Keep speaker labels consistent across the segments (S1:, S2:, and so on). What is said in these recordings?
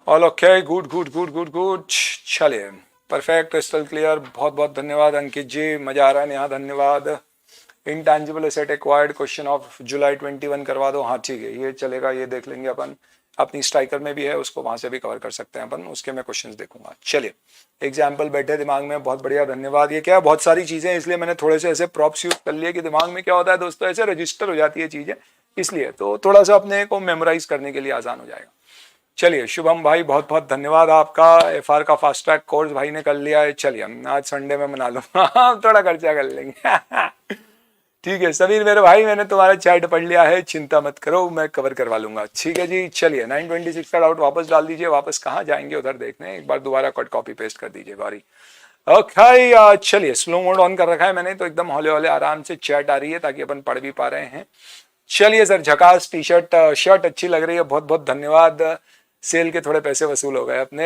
S1: All okay, good good good good good. चलिए, perfect, crystal clear. बहुत बहुत धन्यवाद अंकित जी, मजा आ रहा है यहाँ, धन्यवाद। Intangible asset acquired question of July 21 करवा दो। हाँ ठीक है, ये चलेगा, ये देख लेंगे अपन। अपनी स्ट्राइकर में भी है, उसको वहां से भी कवर कर सकते हैं अपन, उसके मैं क्वेश्चंस देखूंगा। चलिए, एग्जाम्पल बैठे दिमाग में, बहुत बढ़िया, धन्यवाद। ये क्या, बहुत सारी चीजें, इसलिए मैंने थोड़े से ऐसे प्रॉप्स यूज कर लिए कि दिमाग में क्या होता है दोस्तों, ऐसे रजिस्टर हो जाती है चीजें, इसलिए तो थोड़ा सा अपने को मेमोराइज करने के लिए आसान हो जाएगा। चलिए, शुभम भाई बहुत बहुत धन्यवाद आपका। एफआर का फास्ट ट्रैक कोर्स भाई ने कर लिया है। चलिए, आज संडे में मना लूंगा, थोड़ा खर्चा कर लेंगे। ठीक है समीर मेरे भाई, मैंने तुम्हारा चैट पढ़ लिया है, चिंता मत करो, मैं कवर करवा लूंगा। ठीक है जी, चलिए 926 का डाउट वापस डाल दीजिए। वापस कहाँ जाएंगे, उधर देखने, एक बार दोबारा कट कॉपी पेस्ट कर दीजिए गौरी। ओके, चलिए, स्लो मोड ऑन कर रखा है मैंने, तो एकदम हौले हौले आराम से चैट आ रही है, ताकि अपन पढ़ भी पा रहे हैं। चलिए सर, झकास टी शर्ट, शर्ट अच्छी लग रही है, बहुत बहुत धन्यवाद। सेल के थोड़े पैसे वसूल हो गए अपने।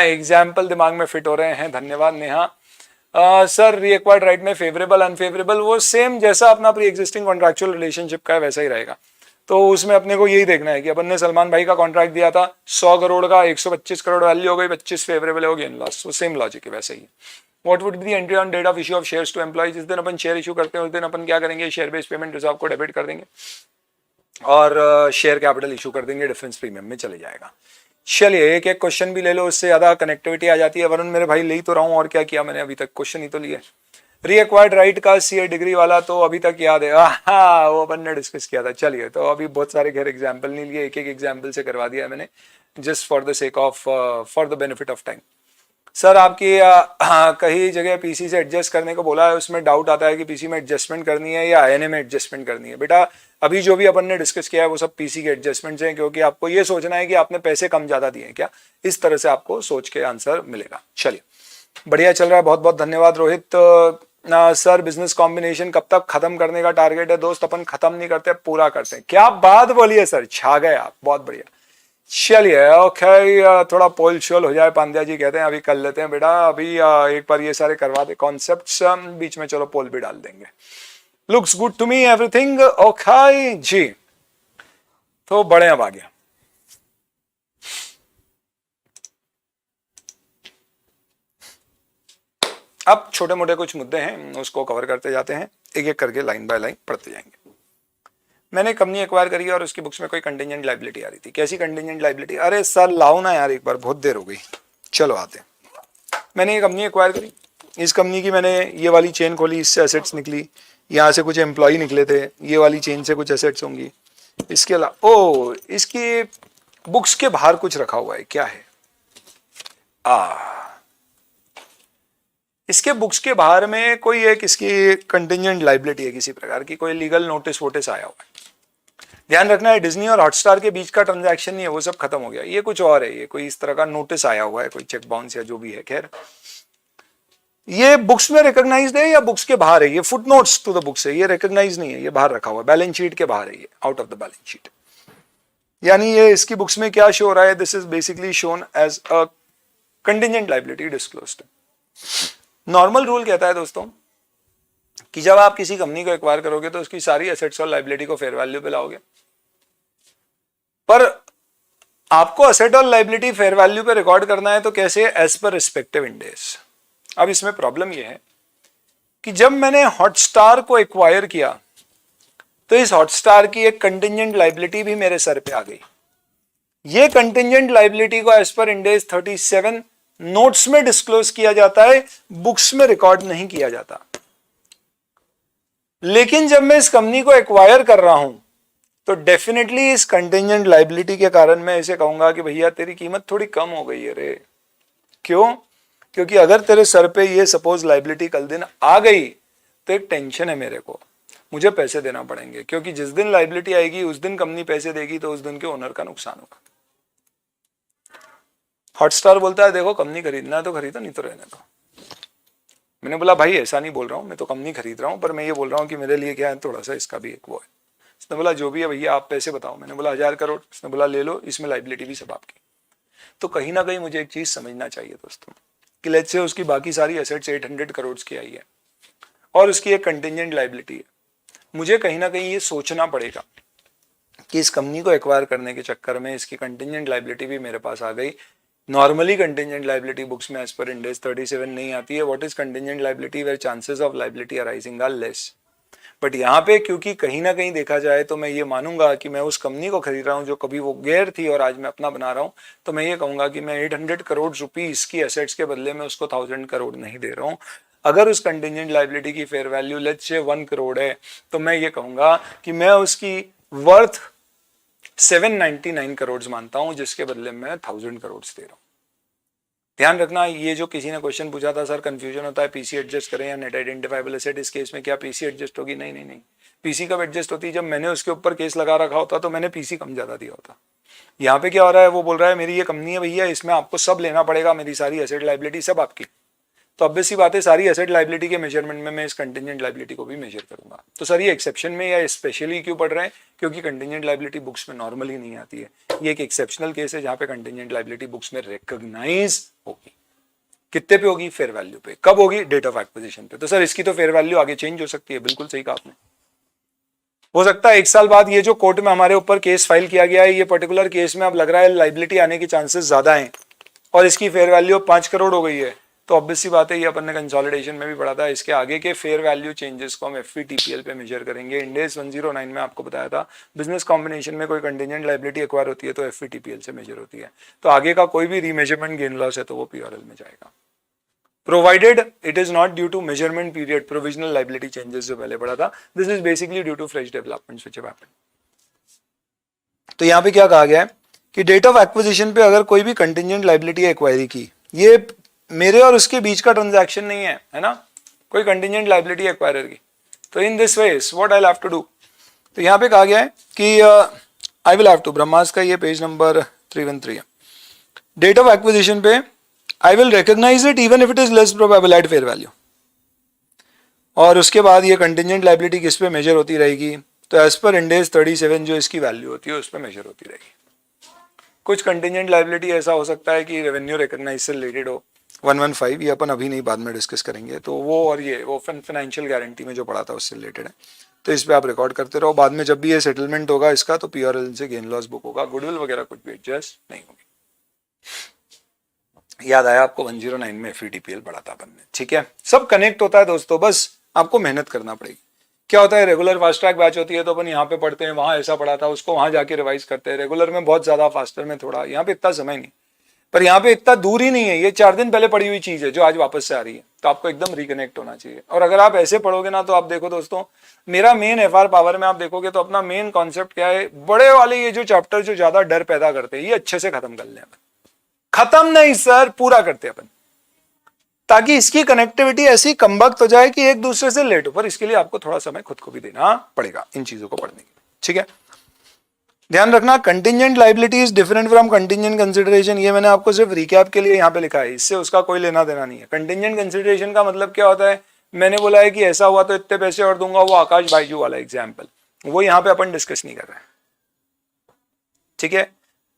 S1: एग्जाम्पल दिमाग में फिट हो रहे हैं, धन्यवाद नेहा। सर, रीएक्वायर्ड राइट में फेवरेबल अनफेवरेबल, वो सेम जैसा अपना प्री एग्जिस्टिंग कॉन्ट्रैक्चुअल रिलेशनशिप का है वैसा ही रहेगा। तो उसमें अपने को यही देखना है कि अपन ने सलमान भाई का कॉन्ट्रैक्ट दिया था 100 करोड़ का, 125 करोड़ वैल्यू हो गई, 25 फेवरेबल हो गई, इन लॉस, वो सेम लॉजिक है, वैसे ही। What would be the entry on date of issue of shares to employ, जिस दिन अपन शेयर इशू करते हैं उस दिन अपन क्या करेंगे, शेयर बेस्ड पेमेंट रिजर्व को डेबिट कर देंगे और शेयर कैपिटल इशू कर देंगे, डिफरेंस प्रीमियम में चले जाएगा। चलिए, एक एक क्वेश्चन भी ले लो, उससे ज्यादा कनेक्टिविटी आ जाती है। वरुण मेरे भाई, ले ही तो रहा हूँ, और क्या किया मैंने अभी तक, क्वेश्चन ही तो लिए। रीएक्वायर्ड राइट का सीए डिग्री वाला तो अभी तक याद है, हाँ वो अपन ने डिस्कस किया था। चलिए, तो अभी बहुत सारे खैर एग्जाम्पल नहीं लिए, एक एक एग्जाम्पल से करवा दिया मैंने, just for the sake of, for the benefit of time. Sir, आपकी कहीं जगह पीसी से एडजस्ट करने को बोला है, उसमें डाउट आता है कि पीसी में एडजस्टमेंट करनी है या आईएनए में एडजस्टमेंट करनी है। बेटा, अभी जो भी अपन ने डिस्कस किया है वो सब पीसी के एडजस्टमेंट्स हैं, क्योंकि आपको ये सोचना है कि आपने पैसे कम ज्यादा दिए हैं क्या, इस तरह से आपको सोच के आंसर मिलेगा। चलिए, बढ़िया चल रहा है, बहुत बहुत धन्यवाद रोहित। सर, बिजनेस कॉम्बिनेशन कब तक खत्म करने का टारगेट है? दोस्त, अपन खत्म नहीं करते, पूरा करते हैं। क्या बात बोली है सर, छा गए आप, बहुत बढ़िया। चलिए, ओके, थोड़ा पोल शोल हो जाए, पांड्या जी कहते हैं अभी कर लेते हैं बेटा, अभी एक बार ये सारे करवा दे कॉन्सेप्ट्स, बीच में चलो पोल भी डाल देंगे। Looks good to me everything, okay जी, तो बड़े अब आ गया। अब छोटे मोटे कुछ मुद्दे हैं, उसको कवर करते जाते हैं, एक एक करके लाइन बाय लाइन पढ़ते जाएंगे। मैंने कंपनी एक्वायर करी और उसकी बुक्स में कोई कंटिजेंट लायबिलिटी आ रही थी। कैसी कंटिजेंट लायबिलिटी? अरे सर लाओ ना यार, एक बार, बहुत देर हो गई। चलो आते हैं। मैंने ये कंपनी एक्वायर करी, इस कंपनी की मैंने ये वाली चेन खोली, इससे एसेट्स निकली, यहाँ से कुछ एम्प्लॉय निकले थे, ये वाली चेन से कुछ एसेट्स होंगी। इसके अलावा ओ, इसकी बुक्स के बाहर कुछ रखा हुआ है, क्या है? इसके बुक्स के बाहर में कोई एक इसकी कंटिजेंट लायबिलिटी है किसी प्रकार की, कोई लीगल नोटिस वोटिस आया हुआ है। ध्यान रखना है, डिज्नी और हॉटस्टार के बीच का ट्रांजैक्शन नहीं है, वो सब खत्म हो गया। ये कुछ और है, ये कोई इस तरह का नोटिस आया हुआ है, कोई चेक बाउंस या जो भी है। खैर, ये बुक्स में रिकॉग्नाइज्ड है या बुक्स के बाहर है? ये foot notes to the books है, ये रिकॉग्नाइज नहीं है, ये बाहर रखा हुआ है, बैलेंस शीट के बाहर है, ये out of the balance sheet. यानी ये इसकी बुक्स में क्या शो हो रहा है, this is basically shown as a contingent liability disclosed. Normal rule कहता है दोस्तों कि जब आप किसी कंपनी को एक्वायर करोगे तो उसकी सारी एसेट्स और लायबिलिटी को फेयर वैल्यू पे लाओगे, पर आपको एसेट और लायबिलिटी फेयर वैल्यू पे रिकॉर्ड करना है तो कैसे? As per respective end as. अब इसमें प्रॉब्लम यह है कि जब मैंने हॉटस्टार को एक्वायर किया तो इस हॉटस्टार की एक कंटिजेंट लायबिलिटी भी मेरे सर पे आ गई। ये कंटिजेंट लायबिलिटी को एज पर इंडेज 37 नोट्स में डिस्क्लोज किया जाता है, बुक्स में रिकॉर्ड नहीं किया जाता। लेकिन जब मैं इस कंपनी को एक्वायर कर रहा हूं तो डेफिनेटली इस कंटिजेंट लायबिलिटी के कारण मैं इसे कहूंगा कि भैया तेरी कीमत थोड़ी कम हो गई है रे। क्यों? क्योंकि अगर तेरे सर पे ये सपोज लायबिलिटी कल दिन आ गई तो एक टेंशन है मेरे को, मुझे पैसे देना पड़ेंगे, क्योंकि जिस दिन लायबिलिटी आएगी उस दिन कंपनी पैसे देगी तो उस दिन के ओनर का नुकसान होगा। हॉटस्टार बोलता है देखो कंपनी खरीदना है तो खरीदो, नहीं तो रहने दो। मैंने बोला भाई ऐसा नहीं बोल रहा हूं, मैं तो कंपनी खरीद रहा हूं, पर मैं ये बोल रहा हूं कि मेरे लिए क्या है, थोड़ा सा इसका भी एक वो है। उसने बोला जो भी है भैया आप पैसे बताओ। मैंने बोला 1000 करोड़। उसने बोला ले लो, इसमें लायबिलिटी भी सब आपकी। तो कहीं ना कहीं मुझे एक चीज समझना चाहिए दोस्तों कि लेट्स से उसकी बाकी सारी एसेट्स 800 करोड़ की आई है और उसकी एक कंटिजेंट लायबिलिटी है। मुझे कहीं ना कहीं ये सोचना पड़ेगा कि इस कंपनी को एक्वायर करने के चक्कर में इसकी कंटिजेंट लाइबिलिटी भी मेरे पास आ गई। नॉर्मली कंटिजेंट लाइबिलिटी बुक्स में एज पर इंड AS 37 नहीं आती है। What is contingent liability? Where chances of liability arising are less. But यहाँ पे क्योंकि कहीं ना कहीं देखा जाए तो मैं ये मानूंगा कि मैं उस कंपनी को खरीद रहा हूँ जो कभी वो गैर थी और आज मैं अपना बना रहा हूँ, तो मैं ये कहूंगा कि मैं 800 करोड़ रुपीस की एसेट्स के बदले में उसको 1000 करोड़ नहीं दे रहा हूँ। अगर उस कंटिजेंट लाइबिलिटी की fair value let's say 1 crore है, तो मैं ये कहूंगा कि मैं उसकी वर्थ 799 करोड़ मानता हूं, जिसके बदले में 1000 करोड़ दे रहा हूं। ध्यान रखना, ये जो किसी ने क्वेश्चन पूछा था, सर कंफ्यूजन होता है पीसी एडजस्ट करें या नेट आइडेंटिफाइबल एसेट, इस केस में क्या पीसी एडजस्ट होगी? नहीं नहीं नहीं, पीसी कब एडजस्ट होती है? जब मैंने उसके ऊपर केस लगा रखा होता तो मैंने पीसी कम ज्यादा दिया होता। यहाँ पे क्या हो रहा है, वो बोल रहा है मेरी ये कंपनी है भैया, इसमें आपको सब लेना पड़ेगा, मेरी सारी एसेट लाइबिलिटी सब आपकी। तो ऑब्वियस सी बात है, सारी एसेट लाइबिलिटी के मेजरमेंट में मैं इस कंटिजेंट लाइबिलिटी को भी मेजर करूंगा। तो सर ये एक्सेप्शन में या स्पेशली क्यों पढ़ रहे हैं? क्योंकि कंटिजेंट लाइबिलिटी बुक्स में नॉर्मली नहीं आती है। ये एक एक्सेप्शनल केस है जहां पे कंटिजेंट लाइबिलिटी बुक्स में रिकॉग्नाइज होगी। कितने पे होगी? फेयर वैल्यू पे। कब होगी? डेट ऑफ एक्विजिशन पे। तो सर इसकी तो फेयर वैल्यू आगे चेंज हो सकती है। बिल्कुल सही कहा आपने। हो सकता है 1 साल बाद ये जो कोर्ट में हमारे ऊपर केस फाइल किया गया है, ये पर्टिकुलर केस में अब लग रहा है लाइबिलिटी आने के चांसेस ज्यादा हैं और इसकी फेयर वैल्यू 5 करोड़ हो गई है। तो ऑब्वियस सी बात है, ये अपन ने कंसोलिडेशन में भी पढ़ा था, इसके आगे के फेयर वैल्यू चेंजेस को हम FVTPL पे मेजर करेंगे। इंड AS 109 में आपको बताया था, बिजनेस कॉम्बिनेशन में कोई कंटिजेंट लाइबिलिटी एक्वायर होती है तो FVTPL से मेजर होती है। तो आगे का कोई भी रीमेजरमेंट गेन लॉस है तो वो PRL में जाएगा, provided it is not due to measurement period provisional liability changes जो पहले पढ़ा था। This is basically due to fresh developments which have happened. तो यहाँ पे क्या कहा गया है कि डेट ऑफ एक्विजिशन पे अगर कोई भी कंटिजेंट लाइबिलिटी एक्वायरी की, ये मेरे और उसके बीच का ट्रांजैक्शन नहीं है ना, कोई कंटिजेंट लाइबिलिटी एक्वायरर की। तो in this ways what I have to do, तो यहाँ पे कहा गया है कि आई विल हैव टू, ब्रह्मास का ये पेज नंबर 313 है, डेट ऑफ एक्विजिशन पे I will recognise it even if it is less probable at fair value. और उसके बाद ये कंटिजेंट लाइबिलिटी किस पे मेजर होती रहेगी? तो एज पर इंड AS 37 जो इसकी वैल्यू होती है उस पर मेजर होती रहेगी। कुछ कंटिजेंट लाइबिलिटी ऐसा हो सकता है कि रेवेन्यू रिकॉग्नाइज से रिलेटेड हो, 115, ये अपन अभी नहीं बाद में डिस्कस करेंगे। तो वो और ये वो फाइनेंशियल गारंटी में जो पढ़ा था उससे रिलेटेड है। तो इस पे आप रिकॉर्ड करते रहो, बाद में जब भी ये सेटलमेंट होगा इसका तो PRL से गेन लॉस बुक होगा, गुडविल वगैरह कुछ भी एडजस्ट नहीं होगी। याद आया आपको 109 में FVTPL पढ़ा था अपन ने, ठीक है। सब कनेक्ट होता है दोस्तों, बस आपको मेहनत करना पड़ेगी। क्या होता है, रेगुलर फास्ट ट्रैक बैच होती है तो अपन यहाँ पे पढ़ते हैं, वहां ऐसा पढ़ा था, उसको वहां जाके रिवाइज करते हैं। रेगुलर में बहुत ज्यादा, फास्टर में थोड़ा, यहाँ पे इतना समय नहीं, पर यहाँ पे इतना दूर ही नहीं है, ये 4 दिन पहले पढ़ी हुई चीज है जो आज वापस से आ रही है। तो आपको एकदम रिकनेक्ट होना चाहिए। और अगर आप ऐसे पढ़ोगे ना, तो आप देखो दोस्तों, मेरा मेन FR पावर में आप देखोगे तो अपना मेन कॉन्सेप्ट क्या है, बड़े वाले ये जो चैप्टर जो ज्यादा डर पैदा करते हैं, ये अच्छे से खत्म कर लें। खत्म नहीं सर, पूरा करते अपन, ताकि इसकी कनेक्टिविटी ऐसी कमबख्त हो जाए कि एक दूसरे से लेट हो। पर इसके लिए आपको थोड़ा समय खुद को भी देना पड़ेगा इन चीजों को पढ़ने के लिए, ठीक है। ध्यान रखना, contingent liability is different from contingent consideration. ये मैंने आपको सिर्फ रिकैप के लिए यहाँ पे लिखा है, इससे उसका कोई लेना देना नहीं है। कंटिजेंट कंसिडरेशन का मतलब क्या होता है, मैंने बोला है कि ऐसा हुआ तो इतने पैसे और दूंगा, वो आकाश बाइजू वाला एग्जाम्पल, वो यहाँ पे अपन डिस्कस नहीं कर रहे हैं, ठीक है।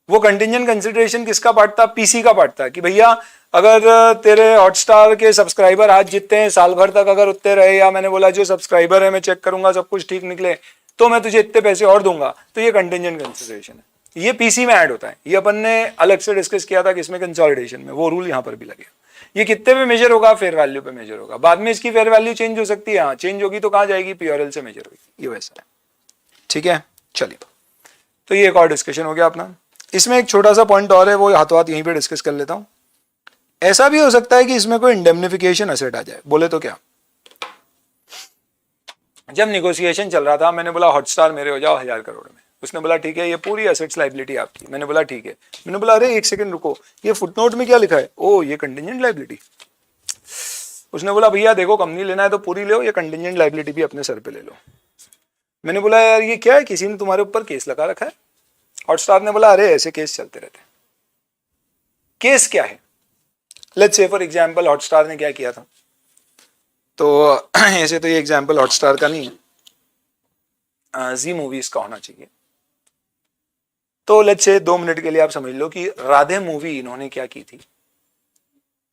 S1: वो कंटिजेंट कंसिडरेशन किसका पार्ट था? पीसी का पार्ट था, कि भैया अगर तेरे हॉटस्टार के सब्सक्राइबर आज जितने हैं, साल भर तक अगर उतने रहे, या मैंने बोला जो सब्सक्राइबर है मैं चेक करूंगा सब कुछ ठीक निकले तो मैं तुझे इतने पैसे और दूंगा, तो ये कंटिजेंट कंसिडरेशन है। ये पीसी में ऐड होता है, ये अपन ने अलग से डिस्कस किया था किसमें, कंसोलिडेशन में, वो रूल यहाँ पर भी लगेगा। ये कितने पे मेजर होगा? फेयर वैल्यू पे मेजर होगा। बाद में इसकी फेयर वैल्यू चेंज हो सकती है, हाँ चेंज होगी तो कहाँ जाएगी? PRL से मेजर होगी। ये वैसा है, ठीक है। चलिए, तो ये एक और डिस्कशन हो गया अपना। इसमें एक छोटा सा पॉइंट और है, वो हाथों हाथ यहीं पे डिस्कस कर लेता हूं। ऐसा भी हो सकता है कि इसमें कोई इंडेमनिफिकेशन एसेट आ जाए। बोले तो क्या, जब निगोशिएशन चल रहा था मैंने बोला हॉटस्टार मेरे हो जाओ 1000 करोड़ में, उसने बोला ठीक है ये पूरी एसेट्स लाइबिलिटी आपकी। मैंने बोला ठीक है। मैंने बोला अरे एक सेकंड रुको, ये फुटनोट में क्या लिखा है? ओ ये कंटिजेंट लाइबिलिटी। उसने बोला भैया देखो कंपनी लेना है तो पूरी लो, ये कंटिजेंट लाइबिलिटी भी अपने सर पे ले लो। मैंने बोला यार ये क्या है, किसी ने तुम्हारे ऊपर केस लगा रखा है? हॉटस्टार ने बोला अरे ऐसे केस चलते रहते हैं। केस क्या है? Let's say for example Hotstar ने क्या किया था, तो ऐसे तो ये एग्जांपल हॉटस्टार का नहीं है, जी मूवीज का होना चाहिए। तो लेट्स से 2 मिनट के लिए आप समझ लो कि राधे मूवी इन्होंने क्या की थी,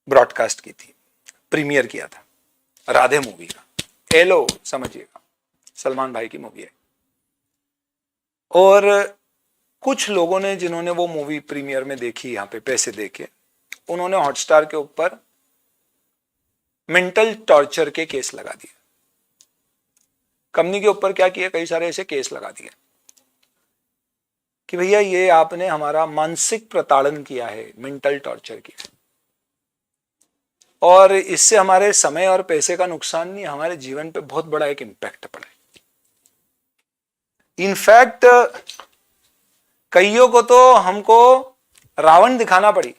S1: ब्रॉडकास्ट की थी, प्रीमियर किया था राधे मूवी का। एलो समझिएगा, सलमान भाई की मूवी है। और कुछ लोगों ने जिन्होंने वो मूवी प्रीमियर में देखी यहाँ पे पैसे देके, उन्होंने हॉटस्टार के ऊपर मेंटल टॉर्चर के केस लगा दिए। कंपनी के ऊपर क्या किया, कई सारे ऐसे केस लगा दिए कि भैया ये आपने हमारा मानसिक प्रताड़न किया है, मेंटल टॉर्चर किया, और इससे हमारे समय और पैसे का नुकसान नहीं, हमारे जीवन पे बहुत बड़ा एक इंपैक्ट पड़ा है। इनफैक्ट कईयों को तो हमको रावण दिखाना पड़ी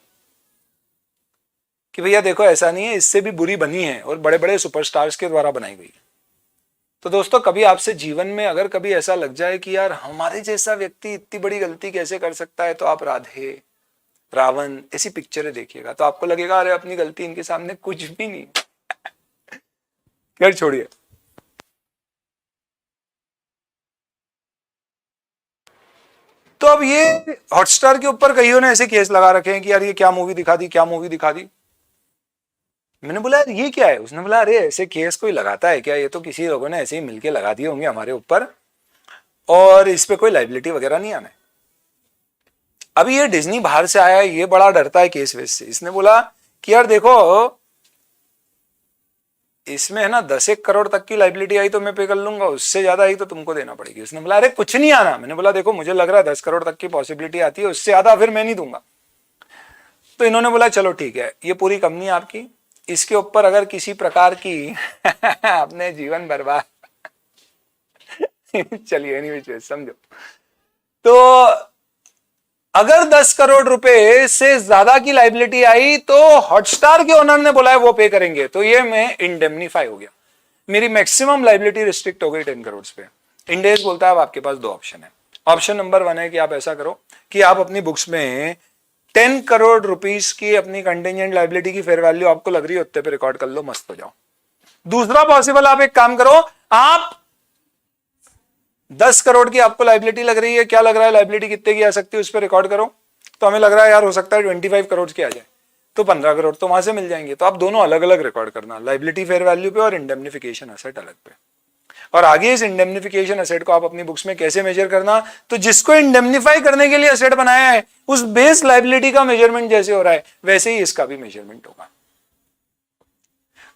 S1: कि भैया देखो ऐसा नहीं है, इससे भी बुरी बनी है और बड़े बड़े सुपरस्टार्स के द्वारा बनाई गई। तो दोस्तों कभी आपसे जीवन में अगर कभी ऐसा लग जाए कि यार हमारे जैसा व्यक्ति इतनी बड़ी गलती कैसे कर सकता है, तो आप राधे, रावण ऐसी पिक्चरें देखिएगा, तो आपको लगेगा अरे अपनी गलती इनके सामने कुछ भी नहीं। खैर छोड़िए। तो अब ये हॉटस्टार के ऊपर कईयों ने ऐसे केस लगा रखे हैं कि यार ये क्या मूवी दिखा दी, क्या मूवी दिखा दी। मैंने बोला यार ये क्या है, उसने बोला अरे ऐसे केस कोई लगाता है क्या, ये तो किसी लोगों ने ऐसे ही मिलके लगा दिए होंगे हमारे ऊपर, और इस पे कोई लाइबिलिटी वगैरह नहीं आना है। अभी ये डिज्नी बाहर से आया है, ये बड़ा डरता है केस वेस से। इसने बोला कि यार देखो इसमें है ना 10 करोड़ तक की लाइबिलिटी आई तो मैं पे कर लूंगा, उससे ज्यादा आई तो तुमको देना पड़ेगी। उसने बोला अरे कुछ नहीं आना। मैंने बोला देखो मुझे लग रहा है 10 करोड़ तक की पॉसिबिलिटी आती है, उससे ज्यादा फिर मैं नहीं दूंगा। तो इन्होंने बोला चलो ठीक है, ये पूरी कंपनी आपकी, इसके ऊपर अगर किसी प्रकार की अपने जीवन बर्बाद चलिए एनीवे समझो, तो अगर 10 करोड़ रुपए से ज्यादा की लाइबिलिटी आई तो हॉटस्टार के ओनर ने बोला है वो पे करेंगे, तो ये मैं इंडेमनीफाई हो गया, मेरी मैक्सिमम लाइबिलिटी रिस्ट्रिक्ट हो गई 10 करोड़ पे। इंडेस बोलता है अब आपके पास 2 ऑप्शन है। ऑप्शन नंबर 1 है कि आप ऐसा करो कि आप अपनी बुक्स में 10 करोड़ रुपीस की अपनी कंटिजेंट लाइबिलिटी की फेयर वैल्यू आपको लग रही है उतने पे रिकॉर्ड कर लो, मस्त हो जाओ। दूसरा पॉसिबल, आप एक काम करो, आप 10 करोड़ की आपको लाइबिलिटी लग रही है, क्या लग रहा है लाइबिलिटी कितने की आ सकती है उस पर रिकॉर्ड करो, तो हमें लग रहा है यार हो सकता है 25 करोड़ की आ जाए, तो 15 करोड़ तो वहां से मिल जाएंगे। तो आप दोनों अलग अलग रिकॉर्ड करना, लाइबिलिटी फेयर वैल्यू पे और इंडेमनिफिकेशन एसेट अलग पे। और आगे इस इंडेमनिफिकेशन एसेट को आप अपनी बुक्स में कैसे मेजर करना, तो जिसको इंडेमनिफाई करने के लिए एसेट बनाया है उस बेस लाइबिलिटी का मेजरमेंट जैसे हो रहा है वैसे ही इसका भी मेजरमेंट होगा।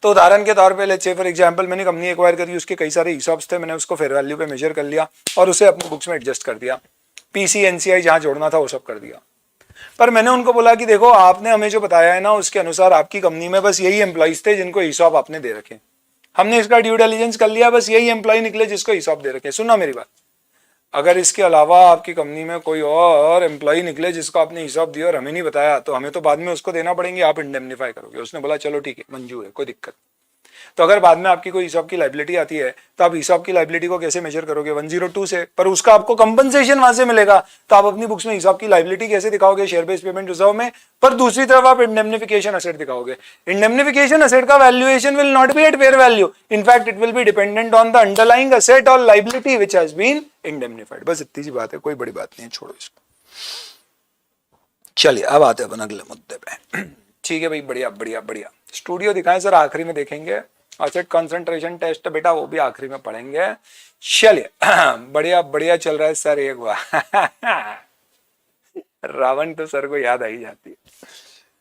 S1: तो उदाहरण के तौर पे लेट्स से फॉर एग्जांपल मैंने कंपनी एक्वायर करी, उसके कई सारे ईसॉप्स थे, मैंने उसको फेयर वैल्यू पे मेजर कर लिया और उसे अपनी बुक्स में एडजस्ट कर दिया, पीसी एनसीआई जहां जोड़ना था वो सब कर दिया। पर मैंने उनको बोला कि देखो आपने हमें जो बताया है ना उसके अनुसार आपकी कंपनी में बस यही एम्प्लॉइज थे जिनको ईसॉप आपने दे रखे, हमने इसका ड्यू डिलिजेंस कर लिया, बस यही एम्प्लॉय निकले जिसको ईसॉप दे रखे। सुनना मेरी बात, अगर इसके अलावा आपकी कंपनी में कोई और एम्प्लॉय निकले जिसको आपने ईसॉप दिया और हमें नहीं बताया तो हमें तो बाद में उसको देना पड़ेंगे, आप इंडेमनीफाई करोगे। उसने बोला चलो ठीक है मंजूर है, कोई दिक्कत। तो अगर बाद में आपकी कोई ईसॉप की लाइबिलिटी आती है तो आप ईसॉप की लाइबिलिटी को कैसे मेजर करोगे, 102 से, पर उसका आपको कंपनसेशन वहां से मिलेगा, तो आप अपनी बुक्स में ईसॉप की लाइबिलिटी कैसे दिखाओगे, शेयर बेस्ड पेमेंट रिजर्व में, पर दूसरी तरफ आप इंडेमनिफिकेशन एसेट दिखाओगे। इंडेमनिफिकेशन एसेट का valuation will not be at fair value, in fact it will be dependent on the underlying asset और liability which has been indemnified. बस इतनी सी बात है, कोई बड़ी बात नहीं है, छोड़ो इसको। चलिए अब आते हैं अपन अगले मुद्दे पे। ठीक है भाई, बढ़िया बढ़िया बढ़िया। स्टूडियो दिखाएं सर, आखिरी में देखेंगे। एसेट कंसंट्रेशन टेस्ट बेटा वो भी आखिरी में पढ़ेंगे। चलिए बढ़िया बढ़िया चल रहा है सर, एक बार रावण तो सर को याद आ ही जाती है।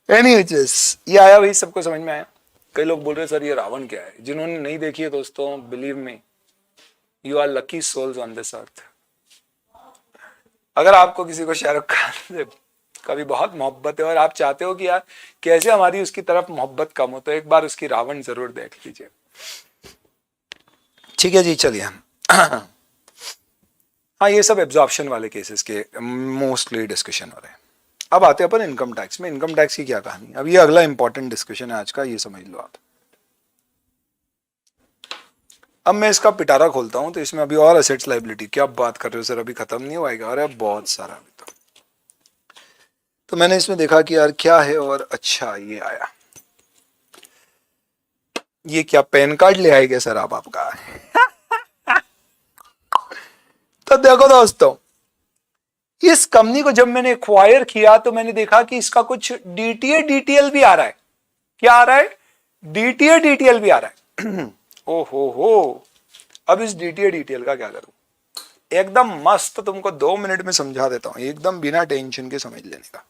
S1: एनीवेज ये आया भाई, सबको समझ में आया। कई लोग बोल रहे सर ये रावण क्या है, जिन्होंने नहीं देखी है दोस्तों believe me you are lucky souls on this earth. अगर आपको किसी को शाहरुख खान से कभी बहुत मोहब्बत है और आप चाहते हो कि यार कैसे हमारी उसकी तरफ मोहब्बत कम हो, तो एक बार उसकी रावण जरूर देख लीजिए। ठीक है जी, चलिए हाँ ये सब एब्जॉर्प्शन वाले केसेस के मोस्टली डिस्कशन हो रहे हैं। अब आते हैं अपन इनकम टैक्स में। इनकम टैक्स की क्या कहानी, अब ये अगला इंपॉर्टेंट डिस्कशन है आज का, ये समझ लो आप। अब मैं इसका पिटारा खोलता हूं तो इसमें अभी और एसेट्स लायबिलिटी, क्या बात कर रहे हो सर अभी खत्म नहीं होएगा, अरे बहुत सारा अभी तो मैंने इसमें देखा कि यार क्या है, और अच्छा ये आया, ये क्या पैन कार्ड ले आएंगे सर आप आपका तो देखो दोस्तों, इस कंपनी को जब मैंने एक्वायर किया तो मैंने देखा कि इसका कुछ डीटीए डीटीएल भी आ रहा है। क्या आ रहा है, डीटीए डीटीएल भी आ रहा है। ओहो हो, अब इस डीटीए डीटीएल का क्या करूं। एकदम मस्त तुमको 2 मिनट में समझा देता हूँ, एकदम बिना टेंशन के समझ लेने का,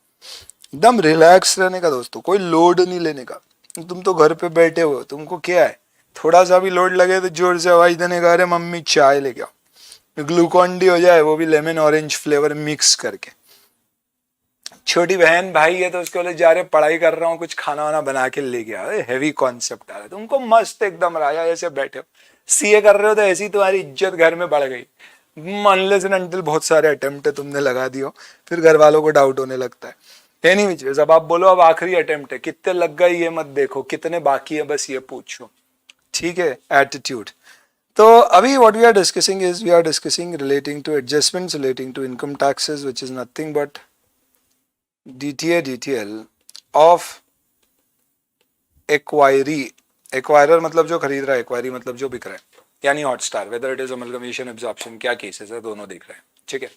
S1: एकदम रिलैक्स रहने का दोस्तों, कोई लोड नहीं लेने का। तुम तो घर पे बैठे हो, तुमको क्या है, थोड़ा सा भी लोड लगे तो जोर से आवाज देने का, अरे मम्मी चाय लेके आओ, ग्लूकॉन डी हो जाए, वो भी लेमन ऑरेंज फ्लेवर मिक्स करके। छोटी बहन भाई है तो उसके बोले जा रहे पढ़ाई कर रहा हूँ, कुछ खाना वाना बना के ले गया, हैवी कॉन्सेप्ट आ रहा है तुमको, मस्त एकदम राजा जैसे बैठे हो, सीए कर रहे हो तो ऐसी तुम्हारी इज्जत घर में बढ़ गई। अनलेस एंड अनटिल बहुत सारे अटेम्प्ट तुमने लगा दियो, फिर घर वालों को डाउट होने लगता है। एनीवेज अब आप बोलो अब आखिरी अटेम्प्ट है, कितने लग गए ये मत देखो, कितने बाकी है बस ये पूछो, ठीक है, एटीट्यूड। तो अभी what we are discussing is we are discussing relating to adjustments relating to income taxes which is nothing but DTA DTL of acquiree. Acquirer मतलब जो खरीद रहा है, एक्वायरी मतलब जो बिक रहा है, यानी Hotstar, whether it is amalgamation absorption, क्या केसेस है दोनों देख रहे हैं, ठीक है।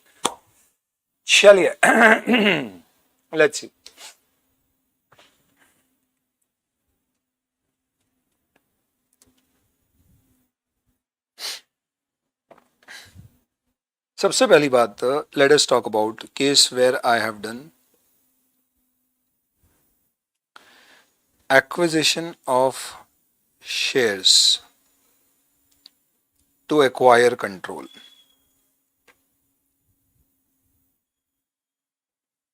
S1: चलिए लेट्स सी। सबसे पहली बात, let us talk about case where I have done acquisition of shares to acquire control,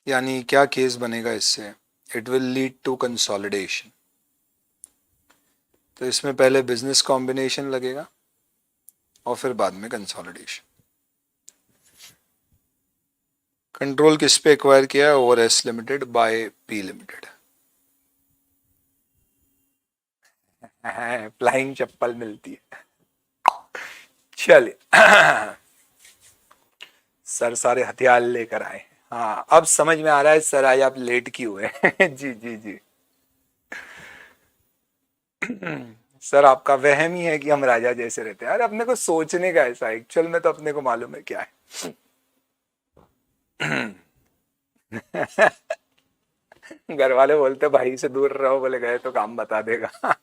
S1: यानी क्या केस बनेगा इससे, it will lead to consolidation. तो इसमें पहले बिजनेस कॉम्बिनेशन लगेगा और फिर बाद में कंसोलिडेशन। कंट्रोल किस पे एक्वायर किया है, over S limited by P limited. Flying chappal मिलती है। चलिए सर सारे हथियार लेकर आए। हाँ अब समझ में आ रहा है सर आज आप लेट क्यों हुए जी जी जी सर आपका वहम ही है कि हम राजा जैसे रहते हैं, अरे अपने को सोचने का ऐसा, एक्चुअल में तो अपने को मालूम है क्या है घर वाले बोलते भाई से दूर रहो, बोले गए तो काम बता देगा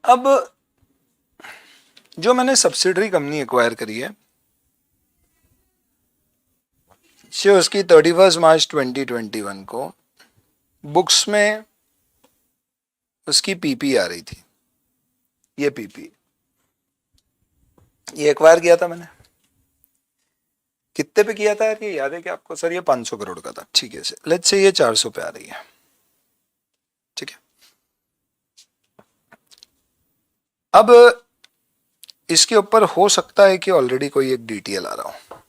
S1: अब जो मैंने सब्सिडरी कंपनी एक्वायर करी है, से उसकी 31 मार्च 2021 को बुक्स में उसकी पीपी आ रही थी, ये पीपी ये एक्वायर किया था मैंने, कितने पे किया था यार, ये याद है कि आपको? सर ये 500 करोड़ का था, ठीक है, लेट्स से ये 400 पे आ रही है, ठीक है। अब इसके ऊपर हो सकता है कि ऑलरेडी कोई एक डीटीएल आ रहा हो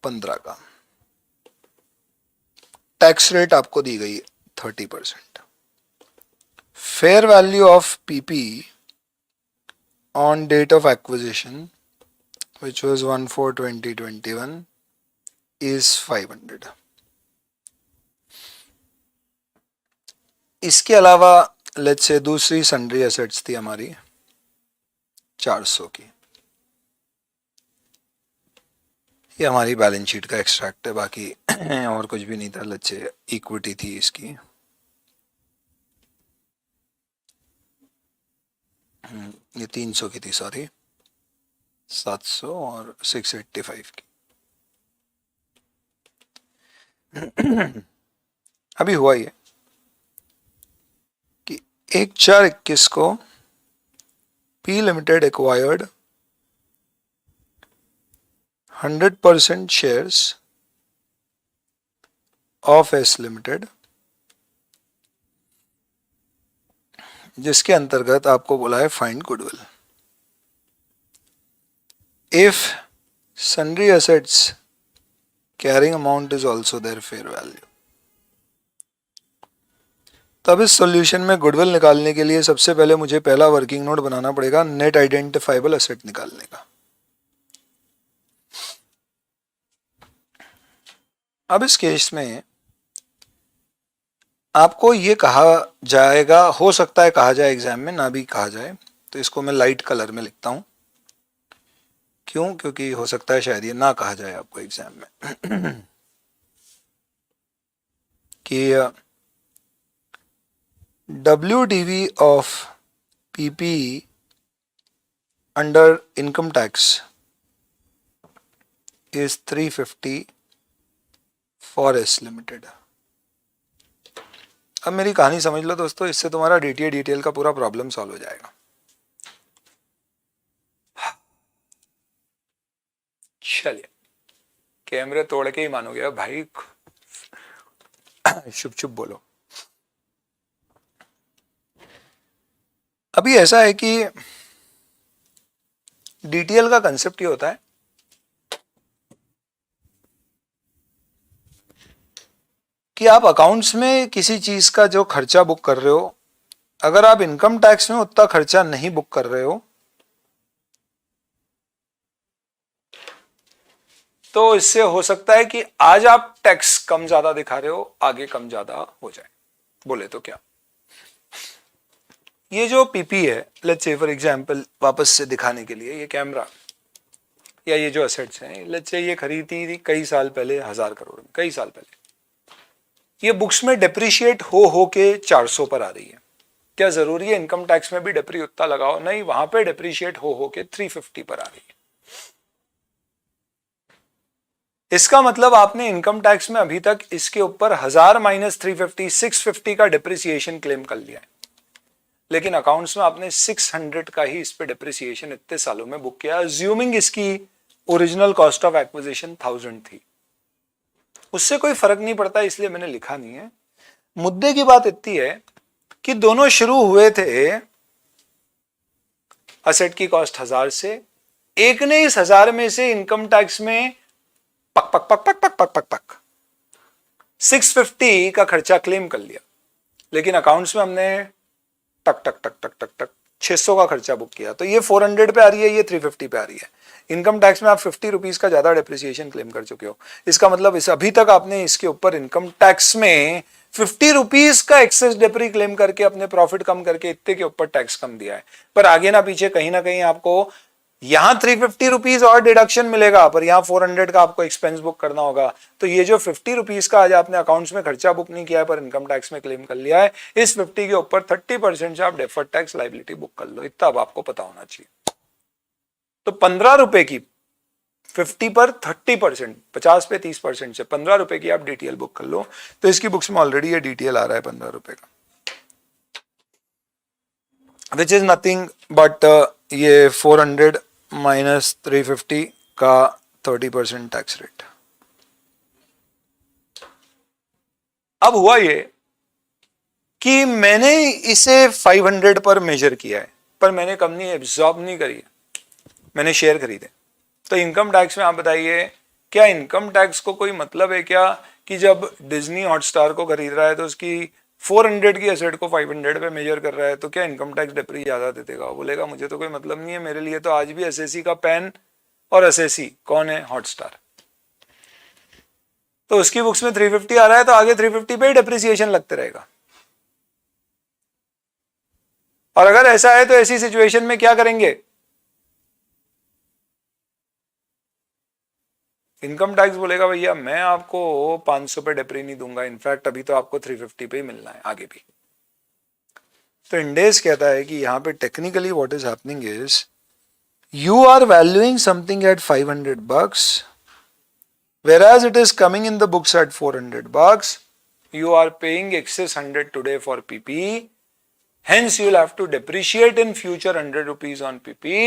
S1: 15 का, टैक्स रेट आपको दी गई 30%, fair value of PP on date of acquisition which was 1/4/2021 is 500। इसके अलावा लेट्स से दूसरी सन्ड्री एसेट्स थी हमारी 400 की, ये हमारी बैलेंस शीट का एक्सट्रैक्ट है, बाकी और कुछ भी नहीं था। लेट्स से इक्विटी थी इसकी ये 300 की थी, सॉरी 700 और 685 की। अभी हुआ ये कि 1/4/21 को P limited acquired 100% shares of S limited, जिसके अंतर्गत आपको बोला है find goodwill. If sundry assets carrying amount is also their fair value, तब इस सॉल्यूशन में गुडविल निकालने के लिए सबसे पहले मुझे पहला वर्किंग नोट बनाना पड़ेगा नेट आइडेंटिफाइबल एसेट निकालने का। अब इस केस में आपको ये कहा जाएगा, हो सकता है कहा जाए एग्जाम में, ना भी कहा जाए, तो इसको मैं लाइट कलर में लिखता हूं, क्यों? क्योंकि हो सकता है शायद ये ना कहा जाए आपको एग्जाम में कि WDV of PP under income tax is 350 for S limited. अब मेरी कहानी समझ लो दोस्तों, इससे तुम्हारा डीटीएल का पूरा प्रॉब्लम सॉल्व हो जाएगा। चलिए, कैमरे तोड़ के ही मानोगे भाई, चुप चुप बोलो। अभी ऐसा है कि डीटीएल का कंसेप्ट ये होता है कि आप अकाउंट्स में किसी चीज का जो खर्चा बुक कर रहे हो, अगर आप इनकम टैक्स में उतना खर्चा नहीं बुक कर रहे हो तो इससे हो सकता है कि आज आप टैक्स कम ज्यादा दिखा रहे हो, आगे कम ज्यादा हो जाए। बोले तो क्या, ये जो पीपी है, लेट्स से फॉर एग्जांपल वापस से दिखाने के लिए, ये कैमरा या ये जो असेट्स हैं, लेट्स से ये खरीदी थी कई साल पहले 1000 करोड़ में, कई साल पहले। ये बुक्स में डेप्रिशिएट हो के 400 पर आ रही है। क्या जरूरी है इनकम टैक्स में भी डेप्री उतना लगाओ? नहीं, वहां पे डेप्रिशिएट हो के 350 पर आ रही है। इसका मतलब आपने इनकम टैक्स में अभी तक इसके ऊपर 1000 माइनस 350 650 का डेप्रिसिएशन क्लेम कर लिया है, लेकिन अकाउंट्स में आपने 600 का ही इस पे डेप्रिसिएशन इतने सालों में बुक किया, अज्यूमिंग इसकी ओरिजिनल कॉस्ट ऑफ एक्विजिशन 1000 थी। उससे कोई फर्क नहीं पड़ता, इसलिए मैंने लिखा नहीं है। मुद्दे की बात इतनी है कि दोनों शुरू हुए थे असेट की कॉस्ट 1000 से, एक ने इस 1000 में से इनकम टैक्स में पक पक पक पक पक पक पक पक 650 का खर्चा क्लेम कर लिया, लेकिन अकाउंट्स में हमने टक टक टक टक टक टक 600 का खर्चा बुक किया। तो ये 400 पे आ रही है, ये 350 पे आ रही है। इनकम टैक्स में आप 50 रुपीज का ज्यादा डेप्रिसिएशन क्लेम कर चुके हो। इसका मतलब इस अभी तक आपने इसके ऊपर इनकम टैक्स में 50 रुपीज का एक्सेस डेप्री क्लेम करके अपने प्रॉफिट कम करके इतने के ऊपर टैक्स कम दिया है। पर आगे ना पीछे कहीं ना कहीं आपको यहां 350 रुपीज और डिडक्शन मिलेगा, पर यहां 400 का आपको एक्सपेंस बुक करना होगा। तो ये जो 50 रुपीज का आज आपने अकाउंट्स में खर्चा बुक नहीं किया है पर इनकम टैक्स में क्लेम कर लिया है, इस 50 के ऊपर 30% से आप डेफर्ड टैक्स लाइबिलिटी बुक कर लो। इतना अब आपको पता होना चाहिए। तो 15 रुपए की 50 पर 30%, 50 पे 30% से 15 रुपए की आप डीटीएल बुक कर लो। तो इसकी बुक्स में ऑलरेडी ये डीटीएल आ रहा है 15 रुपए का, विच इज नथिंग बट ये 400 माइनस 350 का 30% टैक्स रेट। अब हुआ ये कि मैंने इसे 500 पर मेजर किया है, पर मैंने कंपनी एब्जॉर्ब नहीं करी है, मैंने शेयर खरीदे। तो इनकम टैक्स में आप बताइए, क्या इनकम टैक्स को कोई मतलब है क्या कि जब डिज्नी हॉटस्टार को खरीद रहा है तो उसकी 400 की एसेट को 500 पे मेजर कर रहा है, तो क्या इनकम टैक्स डेप्री ज्यादा दे देगा? बोलेगा मुझे तो कोई मतलब नहीं है, मेरे लिए तो आज भी एसएससी का पेन, और एसएससी कौन है? हॉटस्टार। तो उसकी बुक्स में 350 आ रहा है तो आगे 350 पे ही डेप्रिसिएशन लगते रहेगा। और अगर ऐसा है तो ऐसी सिचुएशन में क्या करेंगे? इनकम टैक्स बोलेगा भैया मैं आपको 500 पे डेप्री नहीं दूंगा, इनफैक्ट अभी तो आपको 350 पे ही मिलना है आगे भी। तो इंडेस कहता है कि यहां पे technically what is happening is you are valuing something at $500 whereas it is coming in the books at $400. You are paying excess 100 today for PP, hence you will have to depreciate in future 100 rupees on PP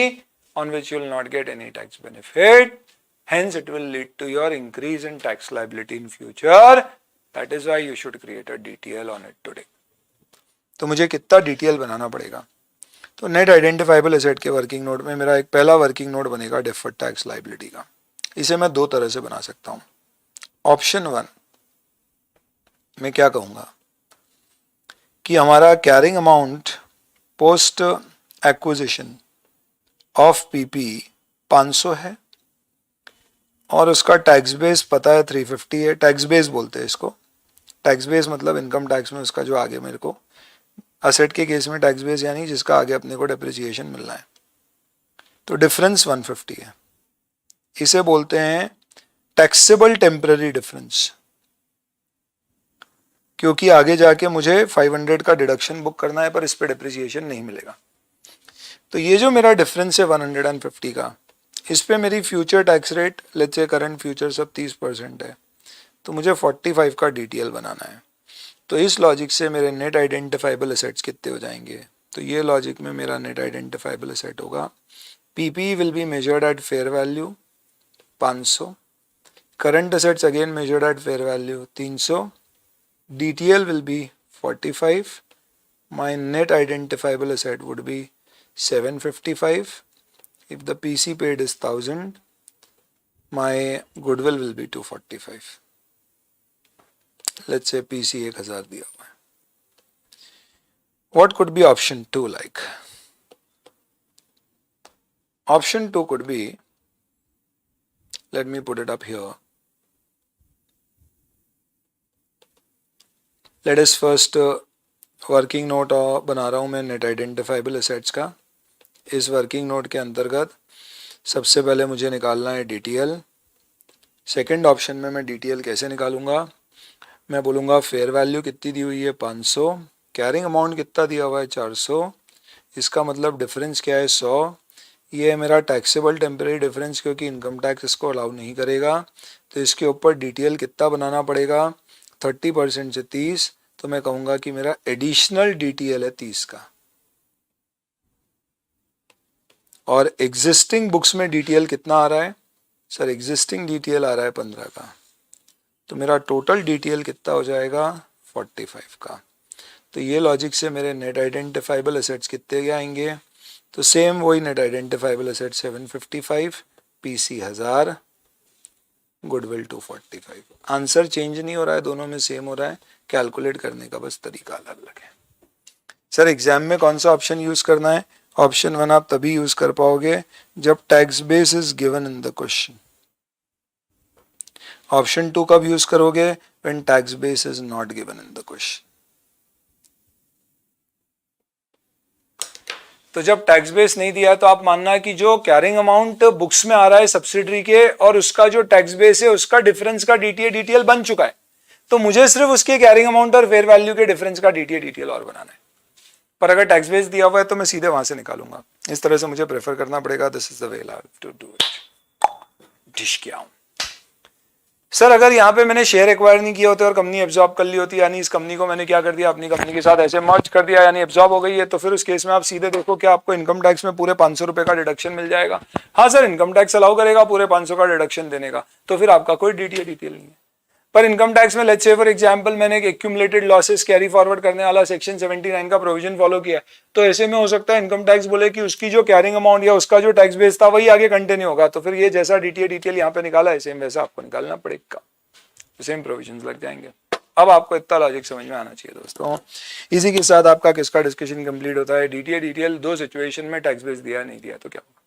S1: on which you will not get any tax benefit. Hence it will lead to your increase in tax liability in future. That is why you should create a DTL on it today. तो मुझे कितना DTL बनाना पड़ेगा? तो net identifiable asset के working note में मेरा एक पहला वर्किंग नोट बनेगा डेफर्ड टैक्स लाइबिलिटी का। इसे मैं दो तरह से बना सकता हूं। ऑप्शन 1 मैं क्या कहूंगा कि हमारा carrying amount post acquisition of PP 500 है और उसका टैक्स बेस पता है 350 है। टैक्स बेस बोलते हैं इसको। टैक्स बेस मतलब इनकम टैक्स में उसका जो आगे मेरे को असेट के केस में टैक्स बेस यानी जिसका आगे अपने को डेप्रिसिएशन मिलना है। तो डिफरेंस 150 है। इसे बोलते हैं टैक्सेबल टेम्पररी डिफरेंस, क्योंकि आगे जाके मुझे 500 का डिडक्शन बुक करना है पर इस पे डेप्रिसिएशन नहीं मिलेगा। तो ये जो मेरा डिफरेंस है 150 का, इस पे मेरी future tax rate let's say current future सब 30% है, तो मुझे 45 का DTL बनाना है। तो इस लॉजिक से मेरे नेट आइडेंटिफाइबल एसेट्स कितने हो जाएंगे? तो ये लॉजिक में मेरा नेट आइडेंटिफाइबल एसेट होगा PP will be measured eight fair value 500, current assets again measured eight fair value 300, DTL will be 45, my net identifiable asset would be 755. If the PC paid is 1000, my goodwill will be 245. Let's say PC 1000 दिया हुआ है. What could be option 2 like? Option 2 could be, let me put it up here. Let us first working note बना रहा हूँ मैं net identifiable assets का। इस working note के अंतर्गत सबसे पहले मुझे निकालना है DTL। सेकंड ऑप्शन में मैं DTL कैसे निकालूंगा? मैं बोलूँगा फेयर वैल्यू कितनी दी हुई है 500, कैरिंग अमाउंट कितना दिया हुआ है 400, इसका मतलब डिफरेंस क्या है 100। ये है मेरा टैक्सेबल टेम्परेरी डिफरेंस क्योंकि इनकम टैक्स इसको अलाउ नहीं करेगा, तो इसके ऊपर DTL कितना बनाना पड़ेगा 30% से 30, तो मैं कहूँगा कि मेरा एडिशनल DTL है 30 का। और एग्जिस्टिंग बुक्स में DTL कितना आ रहा है? सर एग्जिस्टिंग DTL आ रहा है 15 का, तो मेरा टोटल DTL कितना हो जाएगा 45 का। तो ये लॉजिक से मेरे नेट आइडेंटिफाइबल एसेट्स कितने आएंगे? तो सेम वही net identifiable asset 755, PC 1000, goodwill 245। Answer change नहीं हो रहा है, दोनों में सेम हो रहा है, कैलकुलेट करने का बस तरीका अलग अलग है। सर एग्जाम में कौन सा ऑप्शन यूज करना है? ऑप्शन 1 आप तभी यूज कर पाओगे जब tax base is given in the question. Option 2 कब यूज करोगे? When tax base is not given in the question. तो जब टैक्स बेस नहीं दिया तो आप मानना है कि जो कैरिंग अमाउंट बुक्स में आ रहा है सब्सिडरी के और उसका जो टैक्स बेस है उसका डिफरेंस का DTL बन चुका है, तो मुझे सिर्फ उसके कैरिंग अमाउंट और फेयर वैल्यू के डिफरेंस का DTL और बनाना है। पर अगर टैक्स बेस दिया हुआ है तो मैं सीधे वहां से निकालूंगा। इस तरह से मुझे प्रेफर करना पड़ेगा। This is the way I have to do it. डिश किया हूं सर, अगर यहाँ पे मैंने शेयर एक्वायर नहीं किए होते और कंपनी एब्जॉर्ब कर ली होती, यानी इस कंपनी को मैंने क्या कर दिया, अपनी कंपनी के साथ ऐसे मर्ज कर दिया, यानी एब्जॉर्ब हो गई है, तो फिर उस केस में आप सीधे देखो कि आपको इनकम टैक्स में पूरे 500 रुपए का डिडक्शन मिल जाएगा। हाँ सर, इनकम टैक्स अलाउ करेगा पूरे 500 का डिडक्शन देने का, तो फिर आपका कोई DTL नहीं है। पर इनकम टैक्स में लेट्स से फॉर एग्जांपल मैंने एक एक्यूमुलेटेड लॉसेस कैरी फॉरवर्ड करने वाला सेक्शन 79 का प्रोविजन फॉलो किया, तो ऐसे में हो सकता है इनकम टैक्स बोले कि उसकी जो कैरिंग अमाउंट या उसका जो टैक्स बेस था वही आगे कंटिन्यू होगा, तो फिर ये जैसा DTL यहाँ पे निकाला है सेम वैसा आपको निकालना पड़ेगा, सेम प्रोविजंस लग जाएंगे। अब आपको इतना लॉजिक समझ में आना चाहिए दोस्तों। इसी के साथ आपका किसका डिस्कशन कंप्लीट होता है? DTL दो सिचुएशन में टैक्स बेस दिया नहीं दिया तो क्या होगा।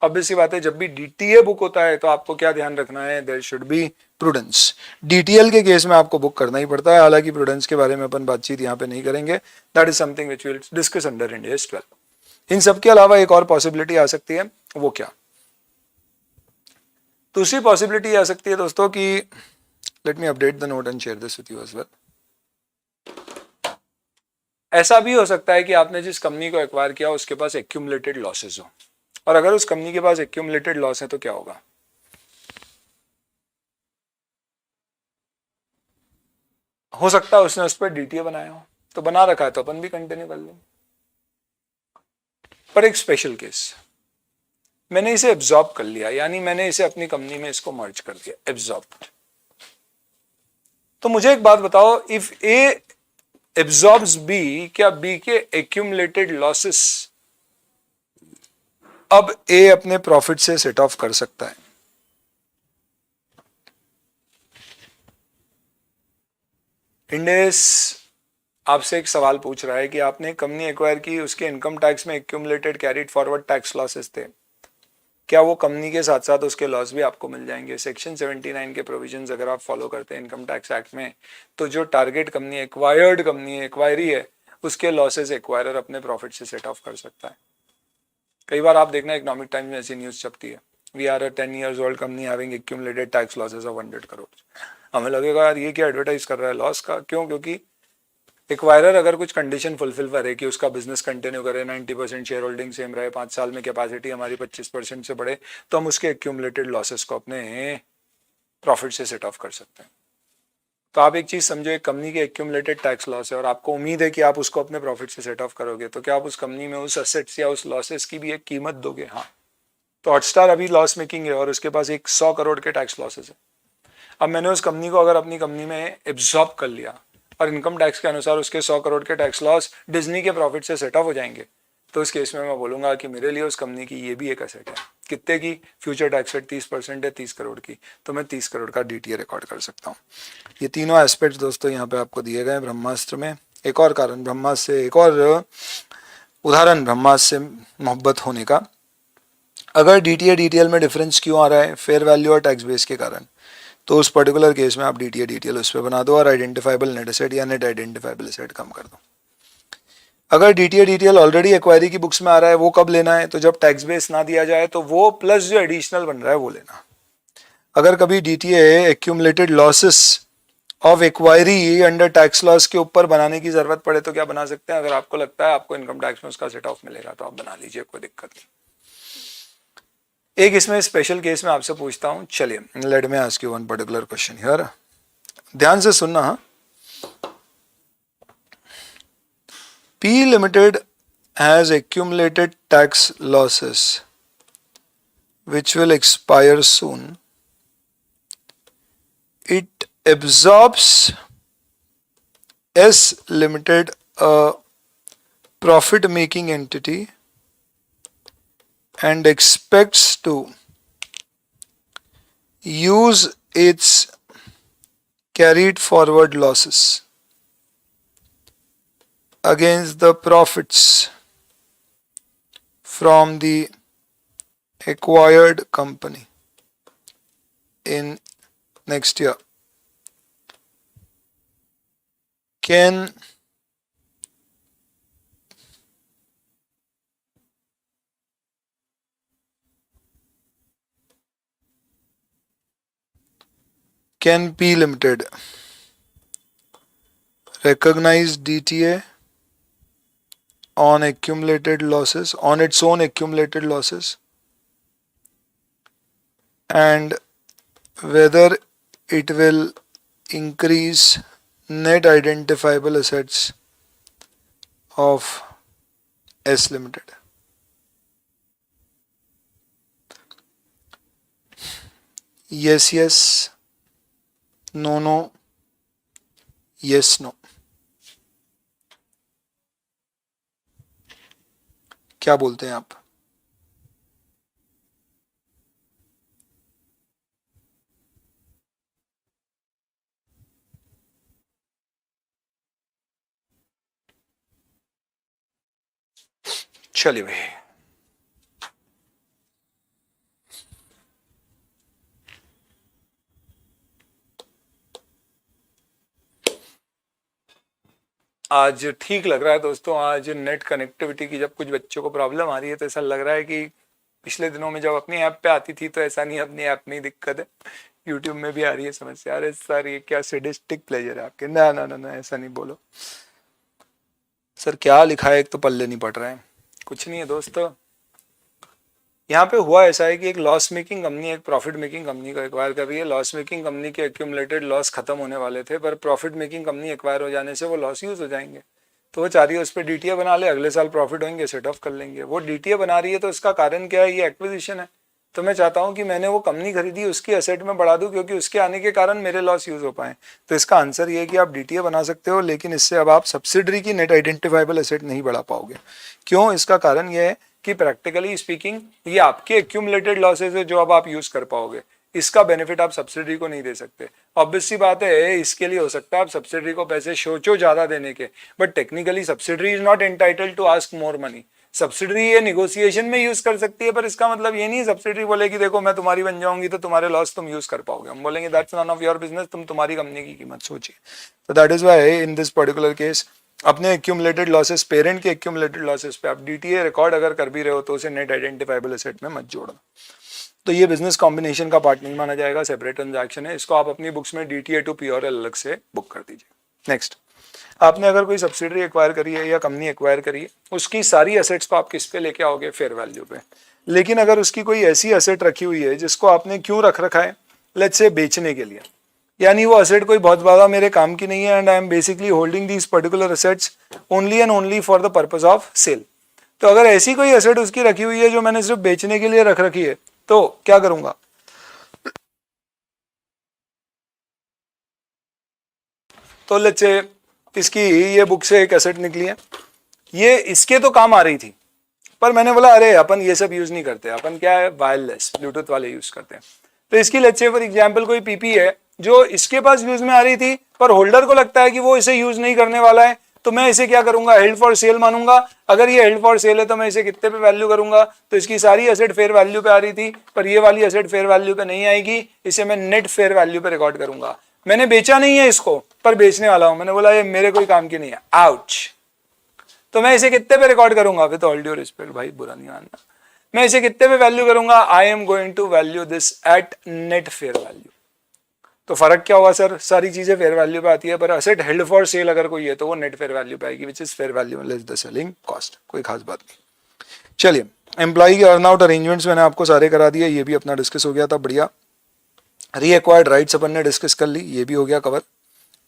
S1: अब सी बात है, जब भी DTA बुक होता है तो आपको क्या ध्यान रखना है? There should be prudence. DTL के केस में आपको बुक करना ही पड़ता है, हालांकि प्रूडेंस के बारे में अपन बातचीत यहाँ पे नहीं करेंगे, that is something which we will discuss under Ind AS 12। इन सब के अलावा एक और पॉसिबिलिटी आ सकती है, वो क्या? दूसरी पॉसिबिलिटी आ सकती है दोस्तों कि let me update the note and share this with you as well. ऐसा भी हो सकता है कि आपने जिस कंपनी को एक्वायर किया उसके पास एक्यूमुलेटेड लॉसेस हो, और अगर उस कंपनी के पास एक्यूमुलेटेड लॉस है तो क्या होगा? हो सकता है उसने उस पर DTA बनाया हो, तो बना रखा है तो अपन भी कंटिन्यू कर लेंगे। पर एक स्पेशल केस, मैंने इसे एब्जॉर्ब कर लिया, यानी मैंने इसे अपनी कंपनी में इसको मर्ज कर दिया, एब्जॉर्ब। तो मुझे एक बात बताओ, इफ A एब्जॉर्ब्स B, क्या B के एक्यूमुलेटेड लॉसेस अब A अपने प्रॉफिट से सेट ऑफ कर सकता है? इंडेस आपसे एक सवाल पूछ रहा है कि आपने कंपनी एक्वायर की, उसके इनकम टैक्स में accumulated carried forward tax losses थे, क्या वो कंपनी के साथ साथ उसके लॉस भी आपको मिल जाएंगे? सेक्शन 79 के प्रोविजंस अगर आप फॉलो करते हैं इनकम टैक्स एक्ट में, तो जो target company acquired company acquiree है उसके लॉसेस एक्वायरर अपने प्रॉफिट से सेट ऑफ कर सकता है। कई बार आप देखना इकोनॉमिक टाइम्स में ऐसी न्यूज छपती है, we are a 10 years old company having accumulated tax losses of 100 crore. हमें लगेगा यार ये क्या एडवर्टाइज कर रहा है लॉस का, क्यों? क्योंकि एक्वायरर अगर कुछ कंडीशन फुलफिल करे कि उसका बिजनेस कंटिन्यू करे, 90% शेयर होल्डिंग सेम रहे, 5 साल में कैपेसिटी हमारी 25% से बढ़े, तो हम उसके एक्यूमुलेटेड लॉसेस को अपने प्रॉफिट से सेट ऑफ कर सकते हैं। तो आप एक चीज समझो, एक कंपनी के एक्यूमुलेटेड टैक्स लॉस है और आपको उम्मीद है कि आप उसको अपने प्रॉफिट से सेट ऑफ करोगे, तो क्या आप उस कंपनी में उस असेट्स या उस लॉसेस की भी एक कीमत दोगे? हाँ। तो हॉटस्टार अभी लॉस मेकिंग है और उसके पास एक 100 करोड़ के टैक्स लॉसेस है। अब मैंने उस कंपनी को अगर अपनी कंपनी में एब्जॉर्ब कर लिया और इनकम टैक्स के अनुसार उसके 100 करोड़ के टैक्स लॉस डिज्नी के प्रॉफिट से सेट ऑफ हो जाएंगे, तो इस केस में मैं बोलूंगा कि मेरे लिए उस कंपनी की ये भी एक एसेट है। कितने की? फ्यूचर टैक्स रेट 30% है, 30 करोड़ की, तो मैं 30 करोड़ का DTA रिकॉर्ड कर सकता हूँ। ये तीनों एस्पेक्ट्स दोस्तों यहाँ पे आपको दिए गए ब्रह्मास्त्र में। एक और कारण ब्रह्मास्त्र से, एक और उदाहरण ब्रह्मास्त्र से मोहब्बत होने का। अगर DTA DTL में डिफरेंस क्यों आ रहा है? फेयर वैल्यू और टैक्स बेस के कारण। तो उस पर्टिकुलर केस में आप DTA DTL उस पर बना दो और आइडेंटिफाइबल नेट एसेट या नेट आइडेंटिफाइबल एसेट कम कर दो। अगर DTA DTL ऑलरेडी एक्वायरी की बुक्स में आ रहा है, वो कब लेना है? तो जब टैक्स बेस ना दिया जाए तो वो प्लस जो एडिशनल बन रहा है वो लेना। अगर कभी DTA accumulated losses of acquiree under tax loss के ऊपर बनाने की जरूरत पड़े तो क्या बना सकते हैं? अगर आपको लगता है आपको इनकम टैक्स में उसका सेट ऑफ मिलेगा तो आप बना लीजिए, कोई दिक्कत नहीं। एक इसमें स्पेशल केस में आपसे पूछता हूं, चलिए let me ask you one particular question here, ध्यान से सुनना। P Limited has accumulated tax losses which will expire soon. It absorbs S Limited, a profit making entity, and expects to use its carried forward losses against the profits from the acquired company in next year. Can P Limited recognize DTA on accumulated losses, on its own accumulated losses, and whether it will increase net identifiable assets of S Limited? Yes, yes, no, no, yes, no. क्या बोलते हैं आप? चलिए भाई, आज ठीक लग रहा है दोस्तों। आज नेट कनेक्टिविटी की जब कुछ बच्चों को प्रॉब्लम आ रही है तो ऐसा लग रहा है कि पिछले दिनों में जब अपनी ऐप पे आती थी तो ऐसा नहीं, अपनी ऐप में ही दिक्कत है, यूट्यूब में भी आ रही है समस्या। अरे सर ये क्या सैडिस्टिक प्लेजर है आपके? ना ना ना ना, ऐसा नहीं बोलो सर। क्या लिखा है? एक तो पल्ले नहीं पड़ रहा है। कुछ नहीं है दोस्तों, यहाँ पे हुआ ऐसा है कि एक लॉस मेकिंग कंपनी एक प्रॉफिट मेकिंग कंपनी को एक्वायर कर रही है। लॉस मेकिंग कंपनी के एक्यूमुलेटेड लॉस खत्म होने वाले थे, पर प्रॉफिट मेकिंग कंपनी एक्वायर हो जाने से वो लॉस यूज हो जाएंगे। तो वो चाह रही है उस पर DTA बना ले, अगले साल प्रॉफिट होंगे, सेट ऑफ कर लेंगे। वो DTA बना रही है तो इसका कारण क्या है? ये एक्विजिशन है। तो मैं चाहता हूँ कि मैंने वो कंपनी खरीदी उसकी एसेट में बढ़ा दूं, क्योंकि उसके आने के कारण मेरे लॉस यूज हो पाए। तो इसका आंसर ये है कि आप DTA बना सकते हो, लेकिन इससे अब आप सब्सिडरी की नेट आइडेंटिफाइबल एसेट नहीं बढ़ा पाओगे। क्यों? इसका कारण यह है कि प्रैक्टिकली स्पीकिंग ये आपके एक्यूमुलेटेड लॉसेज है जो अब आप यूज कर पाओगे। इसका बेनिफिट आप सब्सिडरी को नहीं दे सकते। ऑब्वियस सी बात है, इसके लिए हो सकता है आप सब्सिडरी को पैसे सोचो ज्यादा देने के, but technically subsidiary is not entitled to ask more money. Subsidiary ये निगोशिएशन में यूज कर सकती है, पर इसका मतलब ये नहीं सब्सिडरी बोलेगी देखो मैं तुम्हारी बन जाऊंगी तो तुम्हारे लॉस तुम यूज कर पाओगे। हम बोलेंगे that's none of your business, तुम तुम्हारी कंपनी की कीमत सोचिए। तो that is why in this particular case अपने एक्यूमुलेटेड लॉसेस, पेरेंट के एक्यूमुलेटेड लॉसेस पे आप DTA रिकॉर्ड अगर कर भी रहे हो तो उसे नेट आइडेंटिफाइबल एसेट में मत जोड़ना। तो ये बिजनेस कॉम्बिनेशन का पार्ट नहीं माना जाएगा, सेपरेट ट्रांजैक्शन है। इसको आप अपनी बुक्स में DTA टू PRL अलग से बुक कर दीजिए। नेक्स्ट, आपने अगर कोई सब्सिडरी एक्वायर करी है या कंपनी एक्वायर करी है, उसकी सारी एसेट्स को आप किस पे लेके आओगे, फेयर वैल्यू पे। लेकिन अगर उसकी कोई ऐसी एसेट रखी हुई है जिसको आपने क्यों रख रखा है, लेट्स से बेचने के लिए, यानी वो एसेट कोई बहुत ज़्यादा मेरे काम की नहीं है and I am basically holding these particular assets only and only for the purpose of sale. तो अगर ऐसी कोई एसेट उसकी रखी हुई है जो मैंने सिर्फ बेचने के लिए रख रखी है, तो क्या करूंगा, तो लेट्स से इसकी ये बुक से एक एसेट निकली है, ये इसके तो काम आ रही थी, पर मैंने बोला अरे अपन ये सब यूज नहीं करते, अपन क्या है वायरलेस ब्लूटूथ वाले यूज करते हैं। तो इसकी लेट्स से फॉर एग्जांपल कोई पीपी है जो इसके पास यूज में आ रही थी, पर होल्डर को लगता है कि वो इसे यूज नहीं करने वाला है, तो मैं इसे क्या करूंगा, हेल्ड फॉर सेल मानूंगा। अगर ये हेल्ड फॉर सेल है तो मैं इसे कितने पे वैल्यू करूंगा, तो इसकी सारी एसेट फेयर वैल्यू पे आ रही थी, पर ये वाली एसेट फेयर वैल्यू पे नहीं आएगी, इसे मैं नेट फेयर वैल्यू पे रिकॉर्ड करूंगा। मैंने बेचा नहीं है इसको, पर बेचने वाला हूं, मैंने बोला ये मेरे कोई काम की नहीं है, आउच। तो मैं इसे कितने पे रिकॉर्ड करूंगा, विद ऑल ड्यू रिस्पेक्ट भाई बुरा नहीं मानना, मैं इसे कितने पे वैल्यू करूंगा, I am going to value this at net fair value. तो फर्क क्या होगा सर, सारी चीजें फेयर वैल्यू पे आती है, पर असेट हेल्ड फॉर सेल अगर कोई है तो वो नेट फेयर वैल्यू पे आएगी, which is fair value less the selling cost. कोई खास बात नहीं। चलिए, एम्प्लॉय के अर्न आउट अरेंजमेंट्स मैंने आपको सारे करा दिए, ये भी अपना डिस्कस हो गया था, बढ़िया। री एक्वायर्ड राइट्स अपन ने डिस्कस कर ली, ये भी हो गया कवर।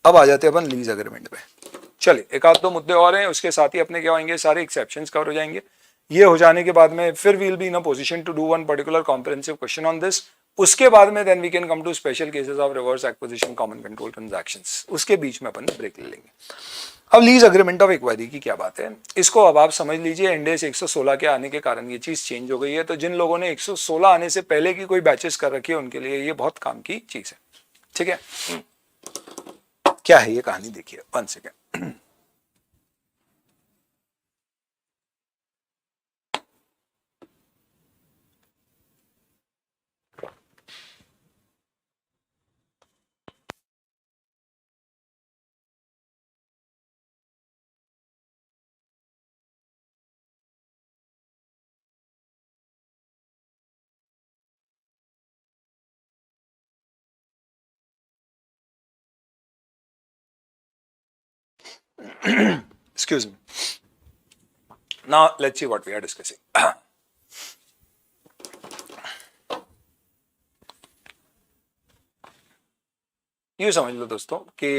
S1: अब आ जाते हैं अपन लीज एग्रीमेंट पे। चलिए, एक आध दो मुद्दे और हैं, उसके साथ ही अपने क्या होंगे, सारे एक्सेप्शंस कवर हो जाएंगे। ये हो जाने के बाद में फिर we'll be in a position to do one particular comprehensive question on this. उसके बाद में then we can come to special cases of reverse acquisition common control transactions, उसके बीच में अपन ब्रेक ले लेंगे। अब लीज एग्रीमेंट ऑफ एक्वायरी की क्या बात है, इसको अब आप समझ लीजिए। इंडेस 116 के आने के कारण ये चीज चेंज हो गई है, तो जिन लोगों ने 116 आने से पहले की कोई बैचेस कर रखी है उनके लिए ये बहुत काम की चीज है, ठीक है। क्या है ये कहानी, देखिए 1 second. Excuse me. Now let's see what we are discussing. ये समझ लो दोस्तों कि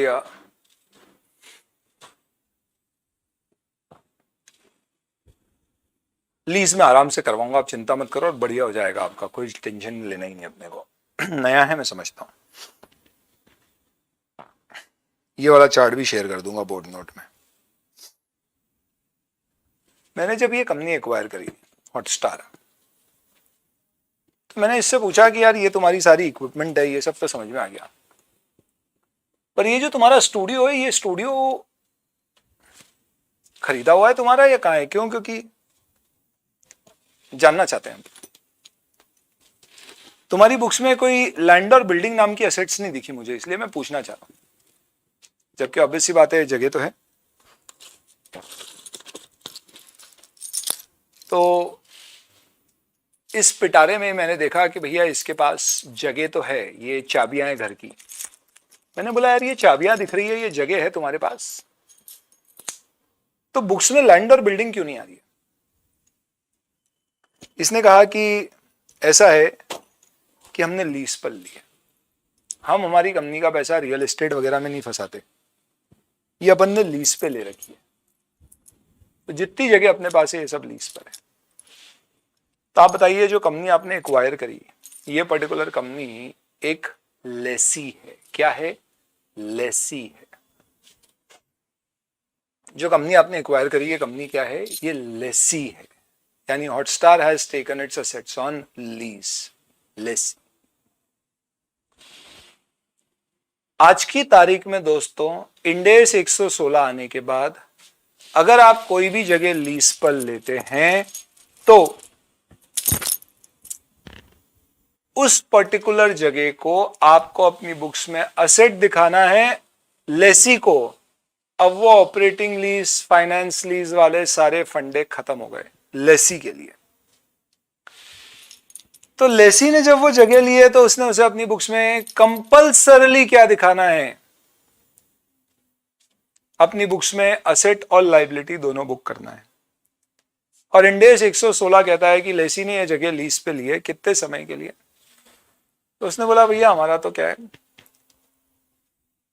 S1: लीज में आराम से करवाऊंगा, आप चिंता मत करो, और बढ़िया हो जाएगा आपका, कोई टेंशन लेना ही नहीं अपने को। नया है मैं समझता हूं। ये वाला चार्ट भी शेयर कर दूंगा बोर्ड नोट में। मैंने जब ये कंपनी एक्वायर करी हॉटस्टार, तो मैंने इससे पूछा कि यार ये तुम्हारी सारी इक्विपमेंट है, ये सब तो समझ में आ गया, पर ये जो तुम्हारा स्टूडियो है, ये स्टूडियो खरीदा हुआ है तुम्हारा या कहाँ है, क्यों, क्योंकि जानना चाहते हैं। तुम्हारी बुक्स में कोई लैंड और बिल्डिंग नाम की एसेट्स नहीं दिखी मुझे, इसलिए मैं पूछना चाह रहा हूं, जबकि ऑब्वियस सी बात है जगह तो है। तो इस पिटारे में मैंने देखा कि भैया इसके पास जगह तो है, ये चाबियां हैं घर की। मैंने बोला यार ये चाबियां दिख रही है, ये जगह है तुम्हारे पास, तो बुक्स में लैंड और बिल्डिंग क्यों नहीं आ रही है। इसने कहा कि ऐसा है कि हमने लीज पर ली है, हम हमारी कंपनी का पैसा रियल एस्टेट वगैरह में नहीं फंसाते, ये अपन ने लीज पे ले रखी है, तो जितनी जगह अपने पास है ये सब लीज पर है। तो आप बताइए जो कंपनी आपने एक्वायर करी, ये पर्टिकुलर कंपनी एक लेसी है, क्या है, लेसी है। जो कंपनी आपने एक्वायर करी ये कंपनी क्या है, ये लेसी है, यानी Hotstar has taken its assets on lease, lessee. आज की तारीख में दोस्तों इंडेस 116 आने के बाद अगर आप कोई भी जगह लीज पर लेते हैं तो उस पर्टिकुलर जगह को आपको अपनी बुक्स में असेट दिखाना है लेसी को। अब वो ऑपरेटिंग लीज, फाइनेंस लीज वाले सारे फंडे खत्म हो गए लेसी के लिए। तो लेसी ने जब वो जगह ली है तो उसने उसे अपनी बुक्स में कंपल्सरली क्या दिखाना है, अपनी बुक्स में असेट और लाइबिलिटी दोनों बुक करना है। और इंडेस 116 कहता है कि लेसी ने यह जगह लीज पे ली है, कितने समय के लिए? तो उसने बोला भैया हमारा तो क्या है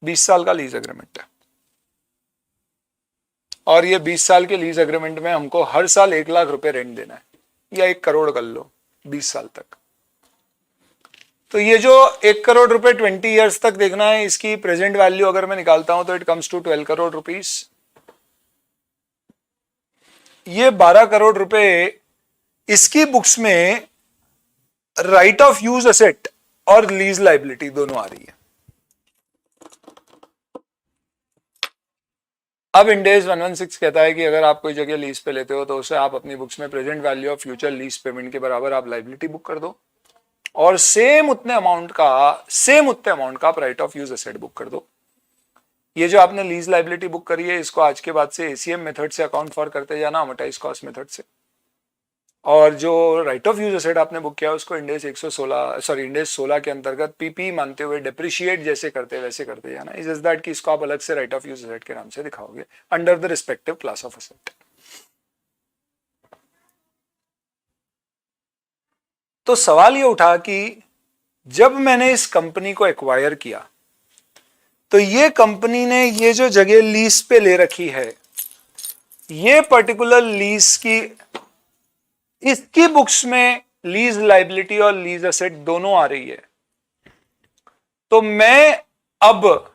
S1: 20 साल का लीज एग्रीमेंट है, और ये 20 साल के लीज एग्रीमेंट में हमको हर साल 1 लाख रुपए रेंट देना है, या 1 करोड़ कर लो 20 साल तक। तो ये जो 1 करोड़ रुपए 20 ईयर्स तक देखना है, इसकी प्रेजेंट वैल्यू अगर मैं निकालता हूं तो इट कम्स टू 12 करोड़ रुपीस। ये 12 करोड़ रुपए इसकी बुक्स में राइट ऑफ यूज एसेट और लीज लाइबिलिटी दोनों आ रही है। अब इंडेस 116 कहता है कि अगर आप कोई जगह लीज पे लेते हो तो उसे आप अपनी बुक्स में present value of future lease payment के बराबर आप लाइबिलिटी बुक कर दो, और सेम उतने अमाउंट का आप right of use asset book कर दो। ये जो आपने लीज लाइबिलिटी बुक करी है, इसको आज के बाद से एसीएम मेथड से अकाउंट फॉर करते जाना, अमोर्टाइज कॉस्ट मेथड से। और जो राइट ऑफ यूज एसेट आपने बुक किया उसको इंडेस 16 के अंतर्गत पीपी मानते हुए डेप्रिशिएट जैसे करते वैसे करते जाना। इज दैट कि इसको आप अलग से राइट ऑफ यूज एसेट के नाम से दिखाओगे under the respective class of asset. तो सवाल ये उठा कि जब मैंने इस कंपनी को एक्वायर किया तो ये कंपनी ने ये जो जगह लीज पे ले रखी है, ये पर्टिकुलर लीज की इसकी बुक्स में लीज लाइबिलिटी और लीज एसेट दोनों आ रही है। तो मैं अब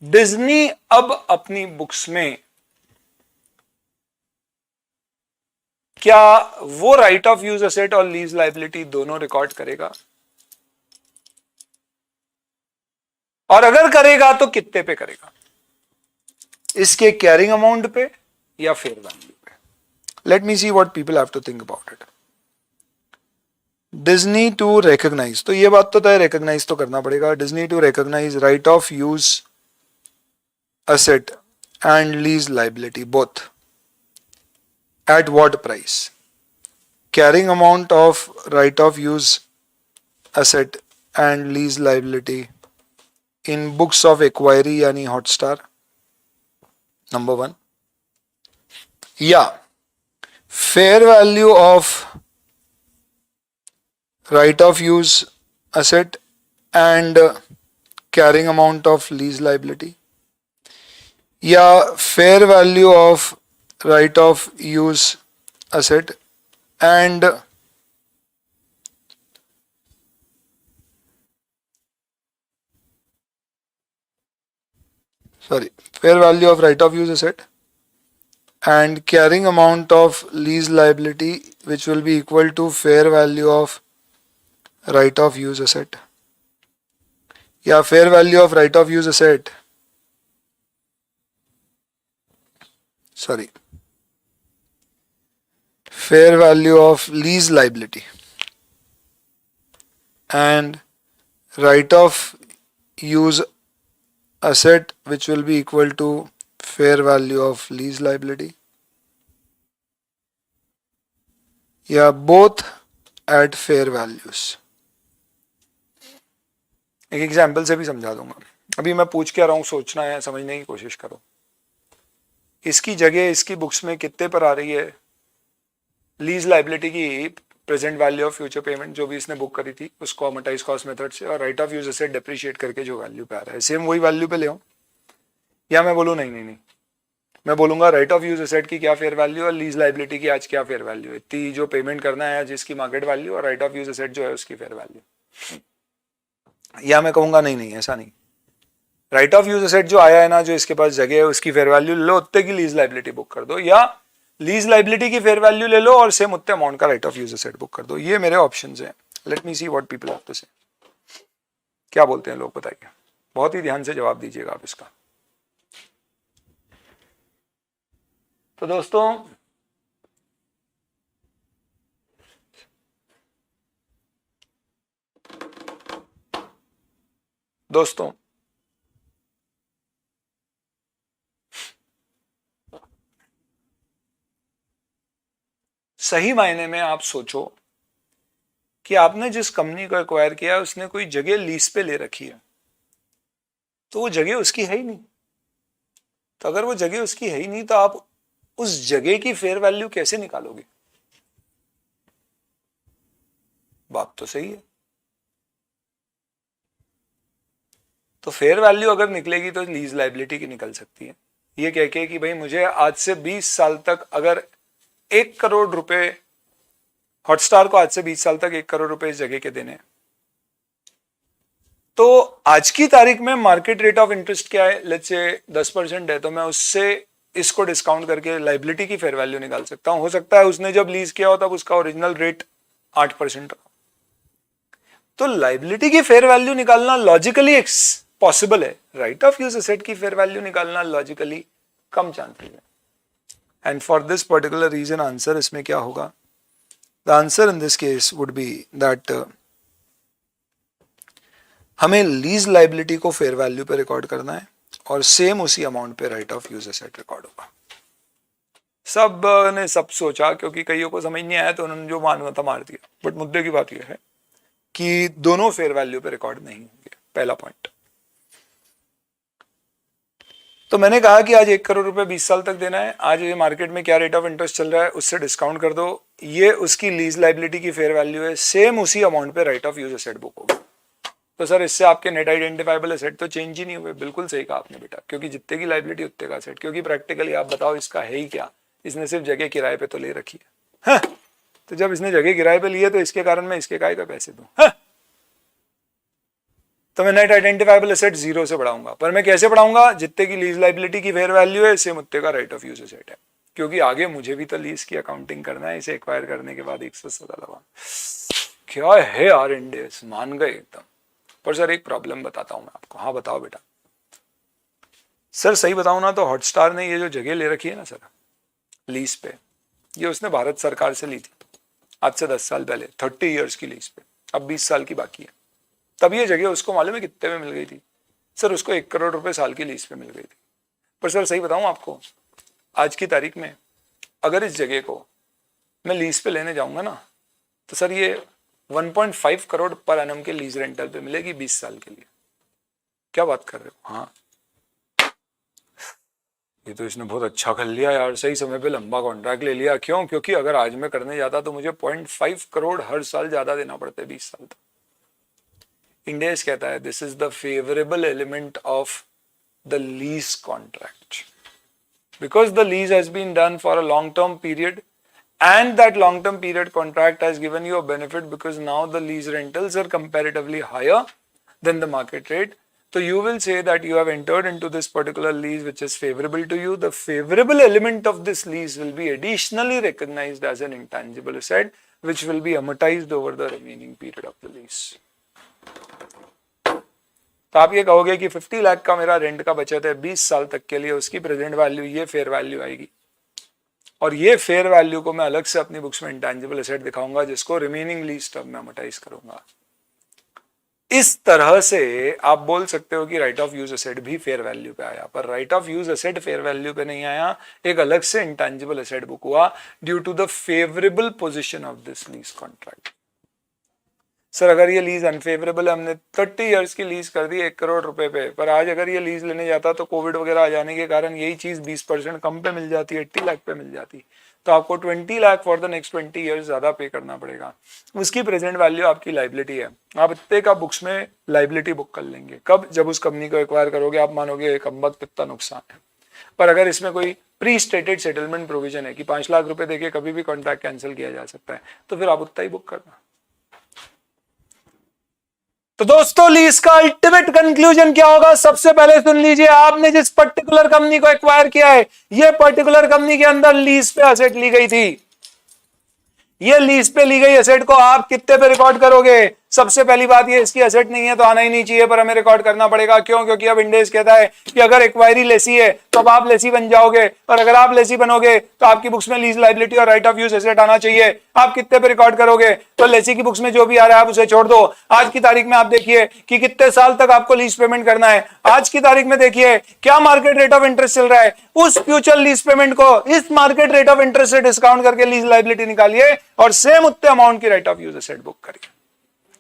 S1: डिज्नी अपनी बुक्स में क्या वो राइट ऑफ यूज एसेट और लीज लाइबिलिटी दोनों रिकॉर्ड करेगा, और अगर करेगा तो कितने पे करेगा, इसके कैरिंग अमाउंट पे या फेयर वैल्यू पे? Let me see what people have to think about it. Disney to recognise, तो ये बात तो तय, रिकॉग्नाइज तो करना पड़ेगा। Disney to recognise right of use asset and lease liability both at what price? Carrying amount of right of use asset and lease liability in books of acquiry यानी Hotstar, number 1, या fair value of right of use asset and carrying amount of lease liability, या fair value of right of use asset and fair value of right of use asset and carrying amount of lease liability which will be equal to fair value of right of use asset, या fair value of right of use asset fair value of lease liability and right of use asset which will be equal to fair value of lease liability, या both at fair values। एक example से भी समझा दूंगा, अभी मैं पूछ के आ रहा हूं, सोचना है, समझने की कोशिश करो। इसकी जगह इसकी बुक्स में कितने पर आ रही है लीज लाइबिलिटी की present value of future payment, जो भी इसने बुक करी थी उसको अमोर्टाइज कॉस्ट मेथड से, और right of use asset depreciate करके जो वैल्यू पे आ रहा है, सेम वही वैल्यू पे ले आऊं, या मैं बोलूं नहीं, मैं बोलूंगा राइट ऑफ यूज एसेट की क्या फेयर वैल्यू और लीज लाइबिलिटी की आज क्या फेयर वैल्यू है, इतनी जो पेमेंट करना है जिसकी मार्केट वैल्यू, और राइट ऑफ यूज एसेट जो है उसकी फेयर वैल्यू। या मैं कहूंगा नहीं ऐसा नहीं, राइट ऑफ यूज एसेट जो आया है ना, जो इसके पास जगह है उसकी फेयर वैल्यू ले लो, उतने की लीज लाइबिलिटी बुक कर दो, या लीज लाइबिलिटी की फेयर वैल्यू ले लो और सेम उतने अमाउंट का right of use asset book कर दो। ये मेरे ऑप्शंस हैं। Let me see what people have to say. क्या बोलते हैं लोग, बताइए, बहुत ही ध्यान से जवाब दीजिएगा आप इसका। तो दोस्तों सही मायने में आप सोचो कि आपने जिस कंपनी को एक्वायर किया है उसने कोई जगह लीज पे ले रखी है, तो वो जगह उसकी है ही नहीं। तो अगर वो जगह उसकी है ही नहीं तो आप उस जगह की फेयर वैल्यू कैसे निकालोगे? बात तो सही है। तो फेयर वैल्यू अगर निकलेगी तो लीज लाइबिलिटी की निकल सकती है, ये कह के कि भाई मुझे आज से 20 साल तक अगर 1 करोड़ रुपए, हॉटस्टार को आज से 20 साल तक 1 करोड़ रुपए इस जगह के देने, तो आज की तारीख में मार्केट रेट ऑफ इंटरेस्ट क्या है, लेट्स से 10% है, तो मैं उससे इसको डिस्काउंट करके लाइबिलिटी की फेयर वैल्यू निकाल सकता हूं। हो सकता है उसने जब लीज किया हो तब उसका ओरिजिनल रेट 8% था। तो लाइबिलिटी की फेयर वैल्यू निकालना लॉजिकली पॉसिबल है, राइट ऑफ यूज एसेट की फेयर वैल्यू निकालना लॉजिकली कम चांसेस है। And for this particular reason answer इसमें क्या होगा? The answer in this case would be that हमें लीज लाइबिलिटी को फेयर वैल्यू पे रिकॉर्ड करना है और सेम उसी अमाउंट पे right of use asset record होगा। सब ने सब सोचा, क्योंकि कईयों को समझ नहीं आया तो उन्होंने जो मानना था मार दिया, बट मुद्दे की बात यह है कि दोनों फेयर वैल्यू पे रिकॉर्ड नहीं होंगे, पहला पॉइंट। तो मैंने कहा कि आज 1 करोड़ रुपए 20 साल तक देना है, आज ये मार्केट में क्या रेट ऑफ इंटरेस्ट चल रहा है उससे डिस्काउंट कर दो, ये उसकी लीज लाइबिलिटी की फेयर वैल्यू है, सेम उसी अमाउंट पे right of use asset book होगा। तो सर इससे आपके नेट आइडेंटिफाइबल एसेट तो चेंज ही नहीं हुए। बिल्कुल सही कहा आपने बेटा, क्योंकि जितने की लाइबिलिटी उतने का एसेट, क्योंकि प्रैक्टिकली आप बताओ इसका है ही क्या, इसने सिर्फ जगह किराए पे तो ले रखी है। हाँ? तो जब इसने जगह किराए पे ली है तो इसके कारण मैं इसके काय का पैसे दूं? हाँ? तो मैं नेट आइडेंटिफाइबल एसेट 0 से बढ़ाऊंगा, पर मैं कैसे बढ़ाऊंगा? जितने की लीज लाइबिलिटी की फेयर वैल्यू है सेम उतने का राइट ऑफ यूज एसेट है, क्योंकि आगे मुझे भी तो लीज की अकाउंटिंग करना है, इसे एक्वायर करने के बाद 100 लगा। क्या है यार इंडेस, मान गए एकदम। पर सर एक प्रॉब्लम बताता हूं मैं आपको। हाँ बताओ बेटा। सर सही बताऊं ना तो हॉटस्टार ने ये जो जगह ले रखी है ना सर लीज पे, ये उसने भारत सरकार से ली थी आज से 10 साल पहले, 30 इयर्स की लीज पे, अब 20 साल की बाकी है। तब ये जगह उसको मालूम है कितने में मिल गई थी? सर उसको 1 करोड़ रुपए साल की लीज पे मिल गई थी। पर सर सही बताऊं आपको, आज की तारीख में अगर इस जगह को मैं लीज पे लेने जाऊंगा ना तो सर ये 1.5 करोड़ पर एनम के लीज रेंटल पे मिलेगी 20 साल के लिए। क्या बात कर रहे हो? हाँ ये तो इसने बहुत अच्छा कर लिया यार, सही समय पे लंबा कॉन्ट्रैक्ट ले लिया। क्यों? क्योंकि अगर आज मैं करने जाता तो मुझे 0.5 करोड़ हर साल ज्यादा देना पड़ता है 20 साल तक। इंडेस कहता है this is the favourable element of the lease contract, because the lease has been done for a long term period and that long term period contract has given you a benefit because now the lease rentals are comparatively higher than the market rate. So you will say that you have entered into this particular lease which is favorable to you. The favorable element of this lease will be additionally recognized as an intangible asset which will be amortized over the remaining period of the lease. तो आप ये कहोगे कि 50 लाख का मेरा rent का बचत है 20 साल तक के लिए, उसकी प्रेजेंट वैल्यू ये फेयर वैल्यू आएगी, और ये फेयर वैल्यू को मैं अलग से अपनी बुक्स में इंटेंजिबल एसेट दिखाऊंगा जिसको रिमेनिंग लीज टर्म में अमोर्टाइज करूंगा। इस तरह से आप बोल सकते हो कि राइट ऑफ यूज एसेट भी फेयर वैल्यू पे आया, पर right of use asset fair value पे नहीं आया, एक अलग से इंटेंजिबल एसेट बुक हुआ due to the favourable position of this lease contract. Sir अगर ये लीज अनफेवरेबल है, हमने 30 इयर्स की लीज कर दी 1 करोड़ रुपए पे, पर आज अगर ये लीज लेने जाता तो कोविड वगैरह आ जाने के कारण यही चीज 20% कम पे मिल जाती, 80 लाख पे मिल जाती, तो आपको 20 lakh for the next 20 years ज्यादा पे करना पड़ेगा। उसकी प्रेजेंट वैल्यू आपकी लाइबिलिटी है, आप इतने का बुक्स में लाइबिलिटी बुक कर लेंगे। कब? जब उस कंपनी को एक्वायर करोगे, आप मानोगे कमबख्त कितना नुकसान है। पर अगर इसमें कोई प्री स्टेटेड सेटलमेंट प्रोविजन है कि 5 लाख रुपए देके कभी भी कॉन्ट्रैक्ट कैंसिल किया जा सकता है, तो फिर आप उतना ही बुक करना। तो दोस्तों लीज का अल्टीमेट कंक्लूजन क्या होगा? सबसे पहले सुन लीजिए, आपने जिस पर्टिकुलर कंपनी को एक्वायर किया है, ये पर्टिकुलर कंपनी के अंदर लीज पे एसेट ली गई थी। ये लीज पे ली गई एसेट को आप कितने पे रिकॉर्ड करोगे? सबसे पहली बात ये, इसकी एसेट नहीं है तो आना ही नहीं चाहिए, पर हमें रिकॉर्ड करना पड़ेगा। क्यों? क्योंकि अब इंडेस कहता है कि अगर एक्वायरी लेसी है तो अब आप लेसी बन जाओगे, और अगर आप लेसी बनोगे तो आपकी बुक्स में लीज लाइबिलिटी और राइट ऑफ यूज एसेट आना चाहिए। आप कितने पे रिकॉर्ड करोगे? तो लेसी की बुक्स में जो भी आ रहा है आप उसे छोड़ दो। आज की तारीख में आप देखिए कि कितने साल तक आपको लीज पेमेंट करना है। आज की तारीख में देखिए क्या मार्केट रेट ऑफ इंटरेस्ट चल रहा है, उस फ्यूचर लीज पेमेंट को इस मार्केट रेट ऑफ इंटरेस्ट से डिस्काउंट करके लीज लाइबिलिटी निकालिए और सेम उतने अमाउंट की right of use asset book करिए।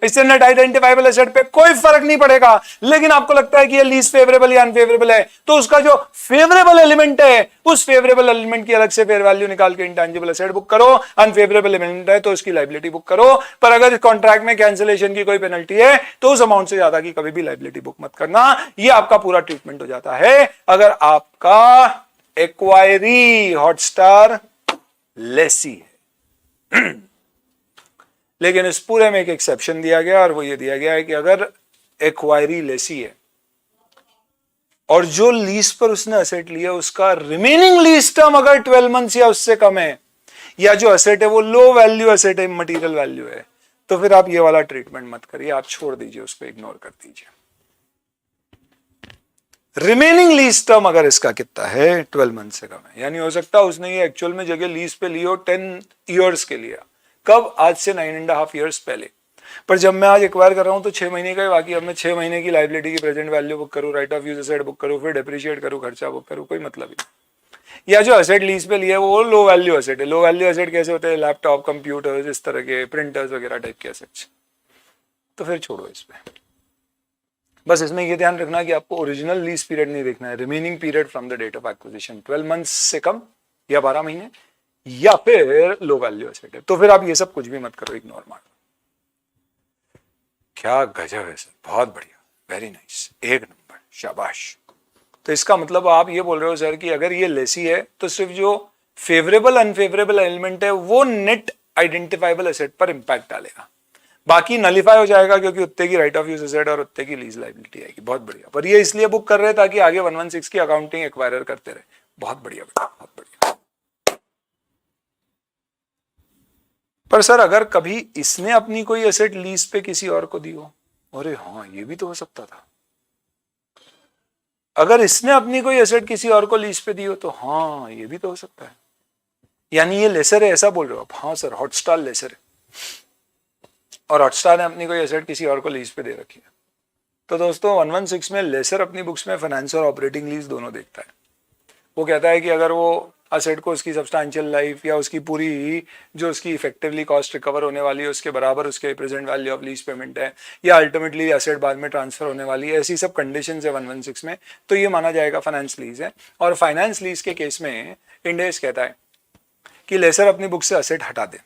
S1: इससे नेट आइडेंटिफाइबल एसेट पे कोई फर्क नहीं पड़ेगा, लेकिन आपको लगता है कि ये लीस्ट फेवरेबल या अनफेवरेबल है, तो उसका जो फेवरेबल एलिमेंट है उस फेवरेबल एलिमेंट की अलग से फेयर वैल्यू निकाल के इंटेंजिबल एसेट बुक करो, अनफेवरेबल एलिमेंट है तो उसकी लायबिलिटी बुक करो। पर अगर कॉन्ट्रैक्ट में कैंसिलेशन की कोई पेनल्टी है तो उस अमाउंट से ज्यादा की कभी भी लायबिलिटी बुक मत करना। ये आपका पूरा ट्रीटमेंट हो जाता है अगर आपका एक्वायरी हॉटस्टार लेसी है। लेकिन इस पूरे में एक एक्सेप्शन दिया गया और वो ये दिया गया है कि अगर एक्वायरी लेसी है और जो लीज पर उसने असेट लिया उसका रिमेनिंग लीज टर्म अगर 12 मंथ्स या उससे कम है, या जो असेट है वो लो वैल्यू असेट है, मटेरियल वैल्यू है, तो फिर आप ये वाला ट्रीटमेंट मत करिए, आप छोड़ दीजिए, उसको इग्नोर कर दीजिए। रिमेनिंग लीज टर्म अगर इसका कितना है 12 मंथ से कम है, यानी हो सकता है उसने ये एक्चुअल में जगह लीज पे ली हो 10 ईयर्स के लिए, कब, आज से 9.5 ईयर्स पहले, पर जब मैं आज एक्वायर कर रहा हूं तो 6 महीने का ही बाकी, अब मैं 6 महीने की लायबिलिटी की प्रेजेंट वैल्यू बुक करूं, right of use asset book करूं, फिर डेप्रिशिएट करूं, खर्चा बुक करूं, कोई मतलब ही नहीं। या जो एसेट लीज पे लिया है वो लो वैल्यू एसेट है। लो वैल्यू एसेट कैसे होते हैं, लैपटॉप, कंप्यूटर्स, इस तरह के प्रिंटर्स वगैरह टाइप के एसेट्स, तो फिर छोड़ो इस पे। बस इसमें ये ध्यान रखना कि आपको ओरिजिनल लीज पीरियड नहीं देखना है, remaining period from the date of acquisition 12 months से कम या 12 महीने या फिर लो वैल्यू एसेट है, तो फिर आप ये सब कुछ भी मत करो, इग्नोर मारो। क्या गजब है सर, बहुत बढ़िया, वेरी नाइस, एक नंबर, शाबाश। तो इसका मतलब आप ये बोल रहे हो सर कि अगर ये लेसी है तो सिर्फ जो फेवरेबल अनफेवरेबल एलिमेंट है वो नेट आइडेंटिफाइबल एसेट पर इंपैक्ट डालेगा, बाकी नलिफाई हो जाएगा क्योंकि उत्ते की राइट ऑफ यूज एसेट और उत्ते की लीज लायबिलिटी आएगी। बहुत बढ़िया, पर ये इसलिए बुक कर रहे हैं ताकि आगे 116 की अकाउंटिंग एक्वायरर करते रहे। बहुत बढ़िया बेटा, बहुत बढ़िया। पर सर अगर कभी इसने अपनी कोई एसेट लीज पे किसी और को दी हो, अरे हाँ ये भी तो हो सकता था, अगर इसने अपनी कोई एसेट किसी और को लीज पे दी हो तो हाँ ये भी तो हो सकता है, यानी ये लेसर है ऐसा बोल रहे हो आप? हाँ सर, हॉटस्टार लेसर है और हॉटस्टार ने अपनी कोई एसेट किसी और को लीज पे दे रखी है। तो दोस्तों 116 में लेसर अपनी बुक्स में फाइनेंस और ऑपरेटिंग लीज दोनों देखता है। वो कहता है कि अगर वो असेट को उसकी सब्सटैंशियल लाइफ या उसकी पूरी जो उसकी इफेक्टिवली कॉस्ट रिकवर होने वाली है उसके बराबर उसके present value of lease payment है, या अल्टीमेटली असेट बाद में ट्रांसफर होने वाली है, ऐसी सब कंडीशंस है 116 में, तो ये माना जाएगा फाइनेंस लीज है। और फाइनेंस लीज के केस में इंड एस कहता है कि लेसर अपनी बुक से असेट हटा दे,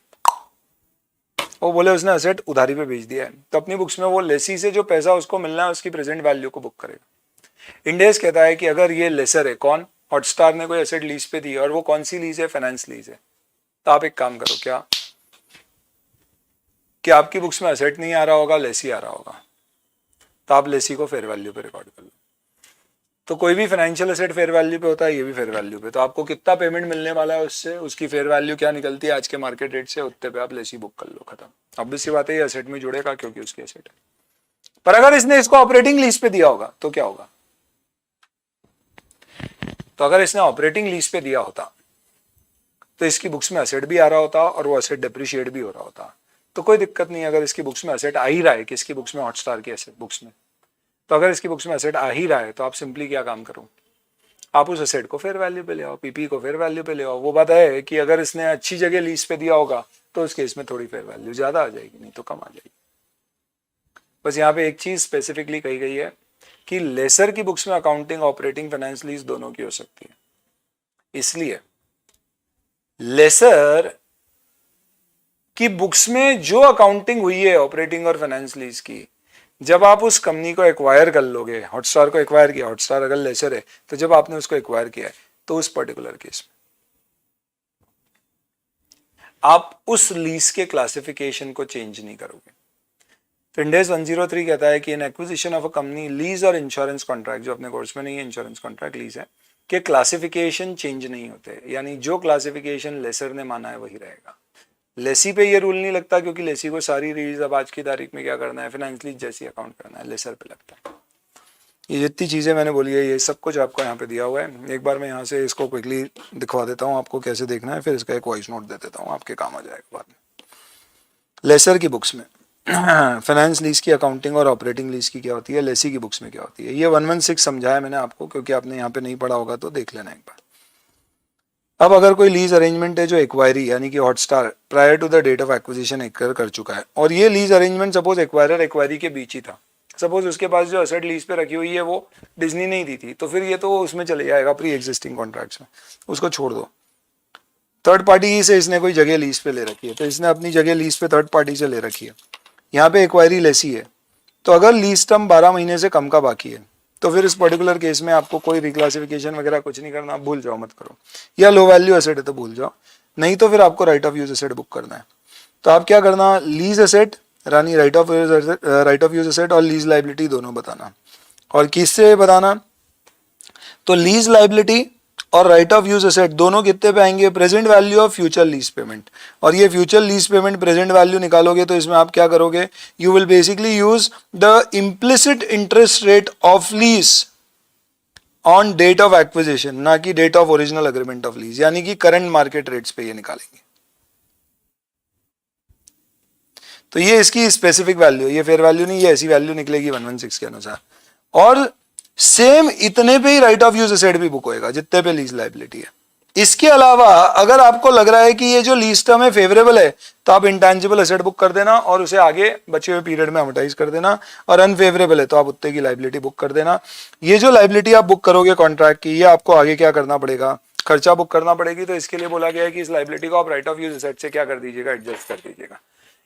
S1: वो बोले उसने असेट उधारी पे बेच दिया है, तो अपनी बुक्स में वो लेसी से जो पैसा उसको मिलना है उसकी प्रेजेंट वैल्यू को बुक करेगा। इंडेस कहता है कि अगर ये लेसर है, कौन, हॉटस्टार ने कोई एसेट लीज पे दी और वो कौन सी लीज है, फाइनेंस लीज है, तो आप एक काम करो, क्या कि आपकी बुक्स में एसेट नहीं आ रहा होगा, लेसी आ रहा होगा, तो आप लेसी को फेयर वैल्यू पे रिकॉर्ड कर लो। तो कोई भी फाइनेंशियल एसेट फेयर वैल्यू पे होता है, ये भी फेयर वैल्यू पे, तो आपको कितना पेमेंट मिलने वाला है उससे, उसकी फेयर वैल्यू क्या निकलती है आज के मार्केट रेट से, उतने पे आप लेसी बुक कर लो, खत्म। ऑब्वियस सी बात है ये एसेट में जुड़ेगा क्योंकि उसकी एसेट है। पर अगर इसने इसको ऑपरेटिंग लीज पे दिया होगा तो क्या होगा, तो अगर इसने ऑपरेटिंग लीज पे दिया होता तो इसकी बुक्स में एसेट भी आ रहा होता और वो एसेट डेप्रिशिएट भी हो रहा होता, तो कोई दिक्कत नहीं। अगर इसकी बुक्स में एसेट आ ही रहा है, किसकी बुक्स में, हॉटस्टार की एसेट बुक्स में, तो अगर इसकी बुक्स में एसेट आ ही रहा है तो आप सिंपली क्या काम करो, आप उस एसेट को फेयर वैल्यू पे ले आओ, पीपी को फेयर वैल्यू पे ले आओ। वो बात है कि अगर इसने अच्छी जगह लीज पे दिया होगा तो उस केस में थोड़ी फेयर वैल्यू ज्यादा आ जाएगी, नहीं तो कम आ जाएगी। बस यहाँ पे एक चीज स्पेसिफिकली कही गई है कि लेसर की बुक्स में अकाउंटिंग, ऑपरेटिंग, फाइनेंस लीज दोनों की हो सकती है, इसलिए लेसर की बुक्स में जो अकाउंटिंग हुई है ऑपरेटिंग और फाइनेंस लीज की, जब आप उस कंपनी को एक्वायर कर लोगे, हॉटस्टार को एक्वायर किया, हॉटस्टार अगर लेसर है तो जब आपने उसको एक्वायर किया है तो उस पर्टिकुलर केस में आप उस लीज के क्लासिफिकेशन को चेंज नहीं करोगे। तो इंडेस 103 कहता है कि in acquisition of a company lease और इंश्योरेंस कॉन्ट्रैक्ट, जो अपने कोर्स में नहीं है, इंश्योरेंस कॉन्ट्रैक्ट लीज है, कि क्लासिफिकेशन चेंज नहीं होते, यानी जो क्लासिफिकेशन लेसर ने माना है वही रहेगा। लेसी पे ये रूल नहीं लगता क्योंकि लेसी को सारी लीज अब आज की तारीख में क्या करना है, फाइनेंस लीज जैसी अकाउंट करना है, लेसर पे लगता है। ये जितनी चीज़ें मैंने बोली है ये सब कुछ आपको यहाँ पे दिया हुआ है। एक बार मैं यहाँ से इसको क्विकली दिखवा देता हूँ आपको कैसे देखना है, फिर इसका एक वॉइस नोट दे देता हूँ, आपके काम आ जाएगा बाद में। लेसर की बुक्स में फाइनेंस लीज की अकाउंटिंग और ऑपरेटिंग लीज की क्या होती है, लेसी की बुक्स में क्या होती है, ये 116 समझाया मैंने आपको, क्योंकि आपने यहाँ पे नहीं पढ़ा होगा तो देख लेना एक बार। अब अगर कोई लीज अरेंजमेंट है जो एक्वायरी यानी कि Hotstar prior to the date of acquisition acquire कर चुका है, और ये lease arrangement suppose acquirer acquiree के बीच ही था, सपोज उसके पास जो असेट लीज पे रखी हुई है वो डिज्नी नहीं दी थी, तो फिर ये तो उसमें चले जाएगा प्री एग्जिस्टिंग कॉन्ट्रैक्ट्स में, उसको छोड़ दो। थर्ड पार्टी से इसने कोई जगह लीज पे ले रखी है, तो इसने अपनी जगह लीज पे थर्ड पार्टी से ले रखी है, यहाँ पे एक्वायरी लेसी है, तो अगर लीज टर्म 12 महीने से कम का बाकी है तो फिर इस पर्टिकुलर केस में आपको कोई रिक्लासिफिकेशन वगैरह कुछ नहीं करना, भूल जाओ, मत करो, या लो वैल्यू एसेट है तो भूल जाओ, नहीं तो फिर आपको right of use asset book करना है। तो आप क्या करना, lease asset Rani right of use asset और लीज लाइबिलिटी दोनों बताना, और किससे बताना, तो लीज लाइबिलिटी और राइट ऑफ यूज एसेट दोनों कितने पे आएंगे, present value of future lease payment, और ये future lease payment present value निकालोगे तो इसमें आप क्या करोगे, you will basically use the implicit interest rate of lease on date of acquisition, ना कि date of original agreement of lease, यानी कि करंट मार्केट रेट्स पे ये निकालेंगे। तो ये इसकी स्पेसिफिक वैल्यू, ये फेयर वैल्यू नहीं, ये ऐसी वैल्यू निकलेगी 116 के अनुसार, और सेम इतने पे ही राइट ऑफ यूज एसेट भी बुक होएगा जितने पे लीज लाइबिलिटी है। इसके अलावा अगर आपको लग रहा है कि ये जो लीज टर्म है फेवरेबल है तो आप इंटेंजिबल एसेट बुक कर देना और उसे आगे बचे हुए पीरियड में अमोर्टाइज कर देना, और अनफेवरेबल है तो आप उतने की लाइबिलिटी बुक कर देना। ये जो लाइबिलिटी आप बुक करोगे कॉन्ट्रैक्ट की, ये आपको आगे क्या करना पड़ेगा, खर्चा बुक करना पड़ेगी, तो इसके लिए बोला गया है कि इस लाइबिलिटी को आप राइट ऑफ यूज एसेट से क्या कर दीजिएगा, एडजस्ट कर दीजिएगा।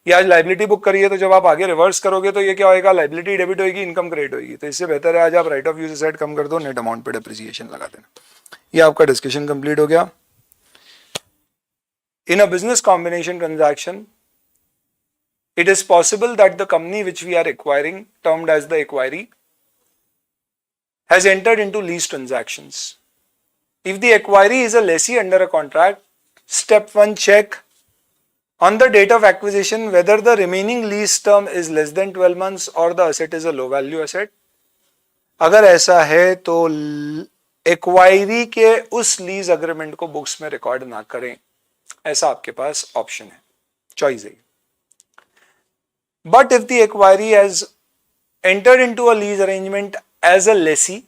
S1: ये आज लाइबिलिटी बुक करिए, तो जब आप आगे रिवर्स करोगे तो ये क्या होएगा, लाइबिलिटी डेबिट होगी, इनकम क्रेडिट होगी, तो इससे बेहतर है आज आप राइट ऑफ यूज एसेट कम कर दो, नेट अमाउंट पे डेप्रिसिएशन लगा देना। ये आपका डिस्कशन कंप्लीट हो गया। In a business combination transaction, it is possible that the company which we are acquiring, termed as the acquiree, has entered into lease transactions. If the acquiree is a lessee under a contract, step 1, check on the date of acquisition whether the remaining lease term is less than 12 months or the asset is a low value asset. अगर ऐसा है तो acquiree के उस lease agreement को books में record ना करें, ऐसा आपके पास ऑप्शन है, चॉइस है। But if the acquiree has entered into a lease arrangement as a lessee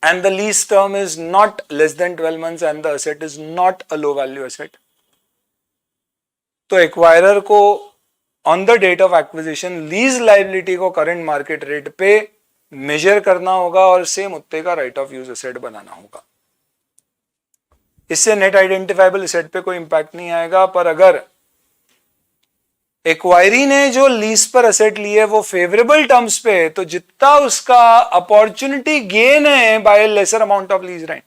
S1: and the lease term is not less than 12 months and the asset is not a low value asset, तो acquirer को on the date of acquisition lease liability को current market rate पे measure करना होगा और same उतने का right of use asset बनाना होगा। इससे नेट आइडेंटिफाइबल एसेट पे कोई इंपैक्ट नहीं आएगा, पर अगर एक्वायरी ने जो लीज पर एसेट लिए वो फेवरेबल टर्म्स पे है, तो जितना उसका अपॉर्चुनिटी गेन है by lesser amount of lease rent,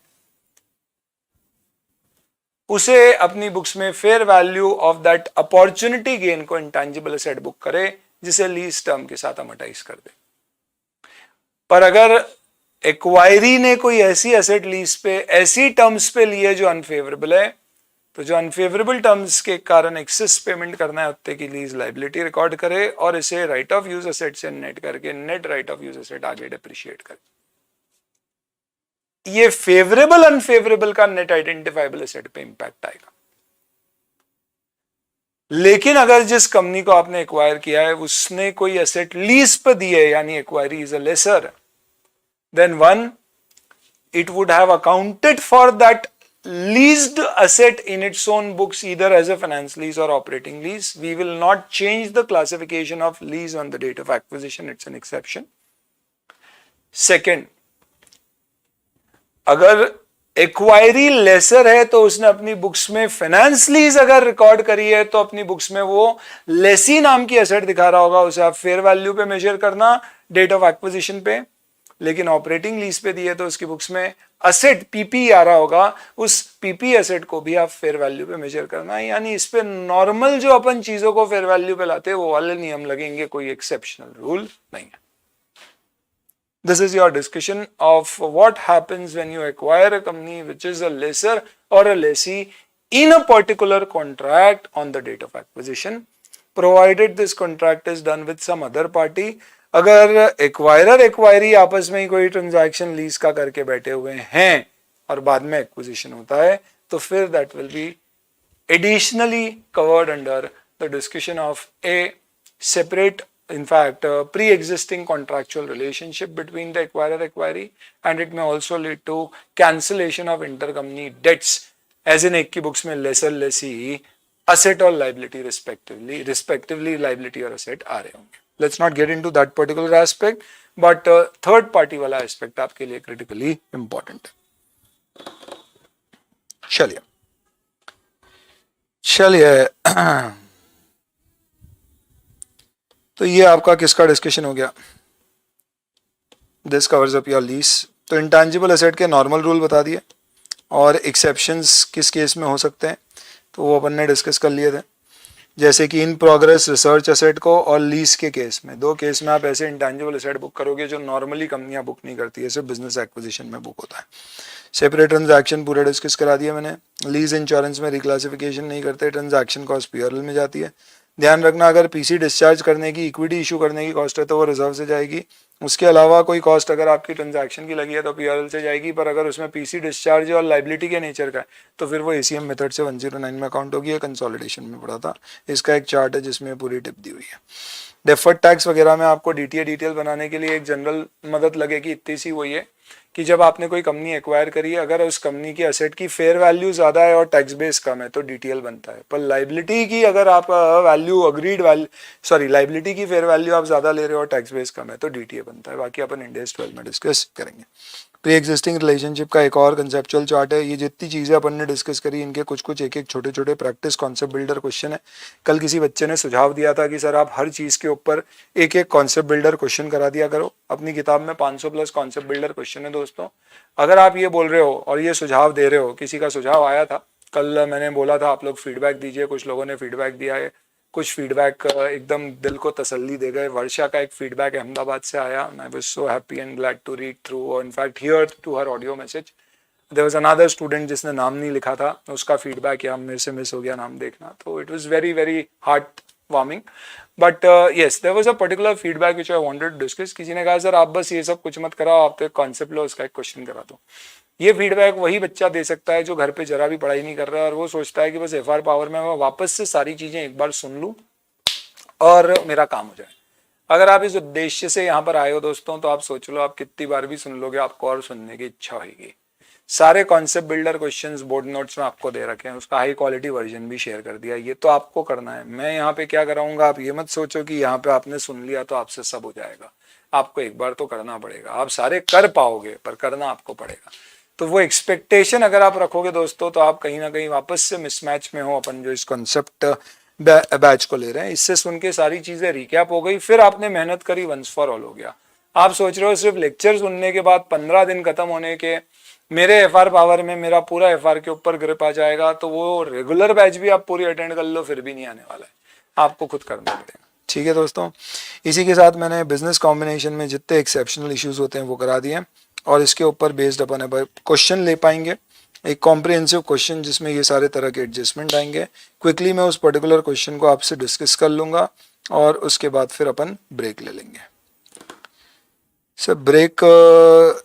S1: उसे अपनी बुक्स में fair value of that opportunity gain को इंटेंजिबल एसेट बुक करे, जिसे लीज टर्म के साथ अमोर्टाइज कर दे। पर अगर एक्वायरी ने कोई ऐसी एसेट लीज पे ऐसी टर्म्स पे लिए जो अनफेवरेबल है, तो जो अनफेवरेबल टर्म्स के कारण एक्सेस पेमेंट करना है उतने की लीज लाइबिलिटी रिकॉर्ड करे और इसे राइट ऑफ यूज एसेट से नेट करके net right of use asset आगे डेप्रिशिएट करे। ये फेवरेबल अनफेवरेबल का नेट आइडेंटिफाइबल एसेट पे इंपैक्ट आएगा। लेकिन अगर जिस कंपनी को आपने एक्वायर किया है उसने कोई एसेट लीज पे दी है, यानी acquiree is a lesser, then 1, it would have accounted for that leased asset in its own books either as a finance lease or operating lease. We will not change the classification of lease on the date of acquisition, it's an exception. Second, अगर acquiree laser है तो उसने अपनी books में finance lease अगर record करी है तो अपनी बुक्स में वो लेसी नाम की एसेट दिखा रहा होगा, उसे आप फेयर वैल्यू पे मेजर करना डेट ऑफ एक्विजिशन पे। लेकिन ऑपरेटिंग लीज पे दी है तो उसकी बुक्स में असेट पीपी आ रहा होगा, उस पीपी एसेट को भी आप फेयर वैल्यू पे मेजर करना है। यानी इस पे नॉर्मल जो अपन चीजों को फेयर वैल्यू पे लाते हैं वो वाले नियम लगेंगे, कोई एक्सेप्शनल रूल नहीं है। This is your discussion of what happens when you acquire a company which is a lessor or a lessee in a particular contract on the date of acquisition, provided this contract is done with some other party. अगर acquirer acquiree आपस में ही कोई transaction lease का करके बैठे हुए हैं और बाद में एक्विजिशन होता है तो फिर that will be additionally covered under the discussion of A separate, in fact pre-existing contractual relationship between the acquirer acquiree, and it may also lead to cancellation of intercompany debts as in एक की books में lessor lessee asset और liability respectively liability और asset आ रहे होंगे. Let's not get into that particular aspect, but third party वाला aspect आपके लिए क्रिटिकली इंपॉर्टेंट है. चलिए तो ये आपका किसका डिस्कशन हो गया? This covers up your lease. तो इंटेंजिबल एसेट के नॉर्मल रूल बता दिए और एक्सेप्शंस किस केस में हो सकते हैं तो वो अपन ने डिस्कस कर लिए थे. जैसे कि इन प्रोग्रेस रिसर्च एसेट को और लीज के केस में, दो केस में आप ऐसे इंटेंजिबल एसेट बुक करोगे जो नॉर्मली कंपनियां बुक नहीं करती है, सिर्फ बिजनेस एक्विजिशन में बुक होता है. सेपरेट ट्रांजैक्शन पूरा डिस्कस करा दिया मैंने. लीज इंश्योरेंस में रिक्लासिफिकेशन नहीं करते, ट्रांजैक्शन कॉस्ट पीआरएल में जाती है. ध्यान रखना, अगर पीसी डिस्चार्ज करने की, इक्विटी इशू करने की कॉस्ट है तो वो रिजर्व से जाएगी. उसके अलावा कोई कॉस्ट अगर आपकी ट्रांजैक्शन की लगी है तो पीआरएल से जाएगी. पर अगर उसमें पीसी डिस्चार्ज और लाइबिलिटी के नेचर का है तो फिर वो एसीएम मेथड से 109 में अकाउंट होगी. कंसोलिडेशन में पड़ा था. इसका एक चार्ट है जिसमें पूरी टिप दी हुई है. डेफर्ड टैक्स वगैरह में आपको डीटीए डिटेल बनाने के लिए एक जनरल मदद लगेगी. इतनी सी वही है कि जब आपने कोई कंपनी एक्वायर करी है, अगर उस कंपनी की एसेट की फेयर वैल्यू ज़्यादा है और टैक्स बेस कम है तो डीटीएल बनता है. पर लाइबिलिटी की अगर आप वैल्यू अग्रीड वैल्यू लाइबिलिटी की फेयर वैल्यू आप ज़्यादा ले रहे हो और टैक्स बेस कम है तो डीटीए बनता है. बाकी अपन इंड एस 12 में डिस्कस करेंगे. प्री एग्जिस्टिंग रिलेशनशिप का एक और कंसेप्चुअल चार्ट है. ये जितनी चीज़ें अपन ने डिस्कस करी इनके कुछ कुछ एक एक छोटे छोटे प्रैक्टिस कॉन्सेप्ट बिल्डर क्वेश्चन है. कल किसी बच्चे ने सुझाव दिया था कि सर आप हर चीज़ के ऊपर एक एक कॉन्सेप्ट बिल्डर क्वेश्चन करा दिया करो. अपनी किताब में 500 प्लस कॉन्सेप्ट बिल्डर क्वेश्चन है दोस्तों. अगर आप ये बोल रहे हो और ये सुझाव दे रहे हो, किसी का सुझाव आया था कल, मैंने बोला था आप लोग फीडबैक दीजिए, कुछ लोगों ने फीडबैक दिया है. कुछ फीडबैक एकदम दिल को तसल्ली दे गए. वर्षा का एक फीडबैक अहमदाबाद से आया. I was so happy and glad to read through और in fact here to her audio message. There was another student जिसने नाम नहीं लिखा था, उसका फीडबैक या मेरे से मिस हो गया नाम देखना. तो it was very very heart warming. But yes, there was a particular feedback which I wanted to discuss. किसी ने कहा सर आप बस ये सब कुछ मत कराओ, आप तो एक कॉन्सेप्ट लो, उसका एक क्वेश्चन करा दो. ये फीडबैक वही बच्चा दे सकता है जो घर पे जरा भी पढ़ाई नहीं कर रहा है और वो सोचता है कि बस एफआर पावर में मैं वापस से सारी चीजें एक बार सुन लूं और मेरा काम हो जाए. अगर आप इस उद्देश्य से यहाँ पर आए हो दोस्तों तो आप सोच लो आप कितनी बार भी सुन लोगे, आपको और सुनने की इच्छा होगी. सारे concept builder questions board notes में आपको दे रखे हैं, उसका हाई क्वालिटी वर्जन भी शेयर कर दिया. ये तो आपको करना है. मैं यहाँ पे क्या कराऊंगा, आप ये मत सोचो कि यहाँ पे आपने सुन लिया तो आपसे सब हो जाएगा. आपको एक बार तो करना पड़ेगा. आप सारे कर पाओगे पर करना आपको पड़ेगा. तो वो एक्सपेक्टेशन अगर आप रखोगे दोस्तों तो आप कहीं ना कहीं वापस से मिसमैच में हो. अपन जो इस कॉन्सेप्ट बैच को ले रहे हैं, इससे सुन के सारी चीजें रिकैप हो गई, फिर आपने मेहनत करी, वंस फॉर ऑल हो गया. आप सोच रहे हो सिर्फ लेक्चर सुनने के बाद 15 दिन खत्म होने के मेरे एफआर पावर में मेरा पूरा एफआर के ऊपर ग्रिप आ जाएगा. तो वो रेगुलर बैच भी आप पूरी अटेंड कर लो फिर भी नहीं आने वाला है. आपको खुद करना पड़ेगा. ठीक है दोस्तों, इसी के साथ मैंने बिजनेस कॉम्बिनेशन में जितने एक्सेप्शनल इश्यूज होते हैं वो करा दिए और इसके ऊपर बेस्ड अपन क्वेश्चन ले पाएंगे. एक कॉम्प्रिहेंसिव क्वेश्चन जिसमें ये सारे तरह के एडजस्टमेंट आएंगे. क्विकली मैं उस पर्टिकुलर क्वेश्चन को आपसे डिस्कस कर लूँगा और उसके बाद फिर अपन ब्रेक ले लेंगे. सर ब्रेक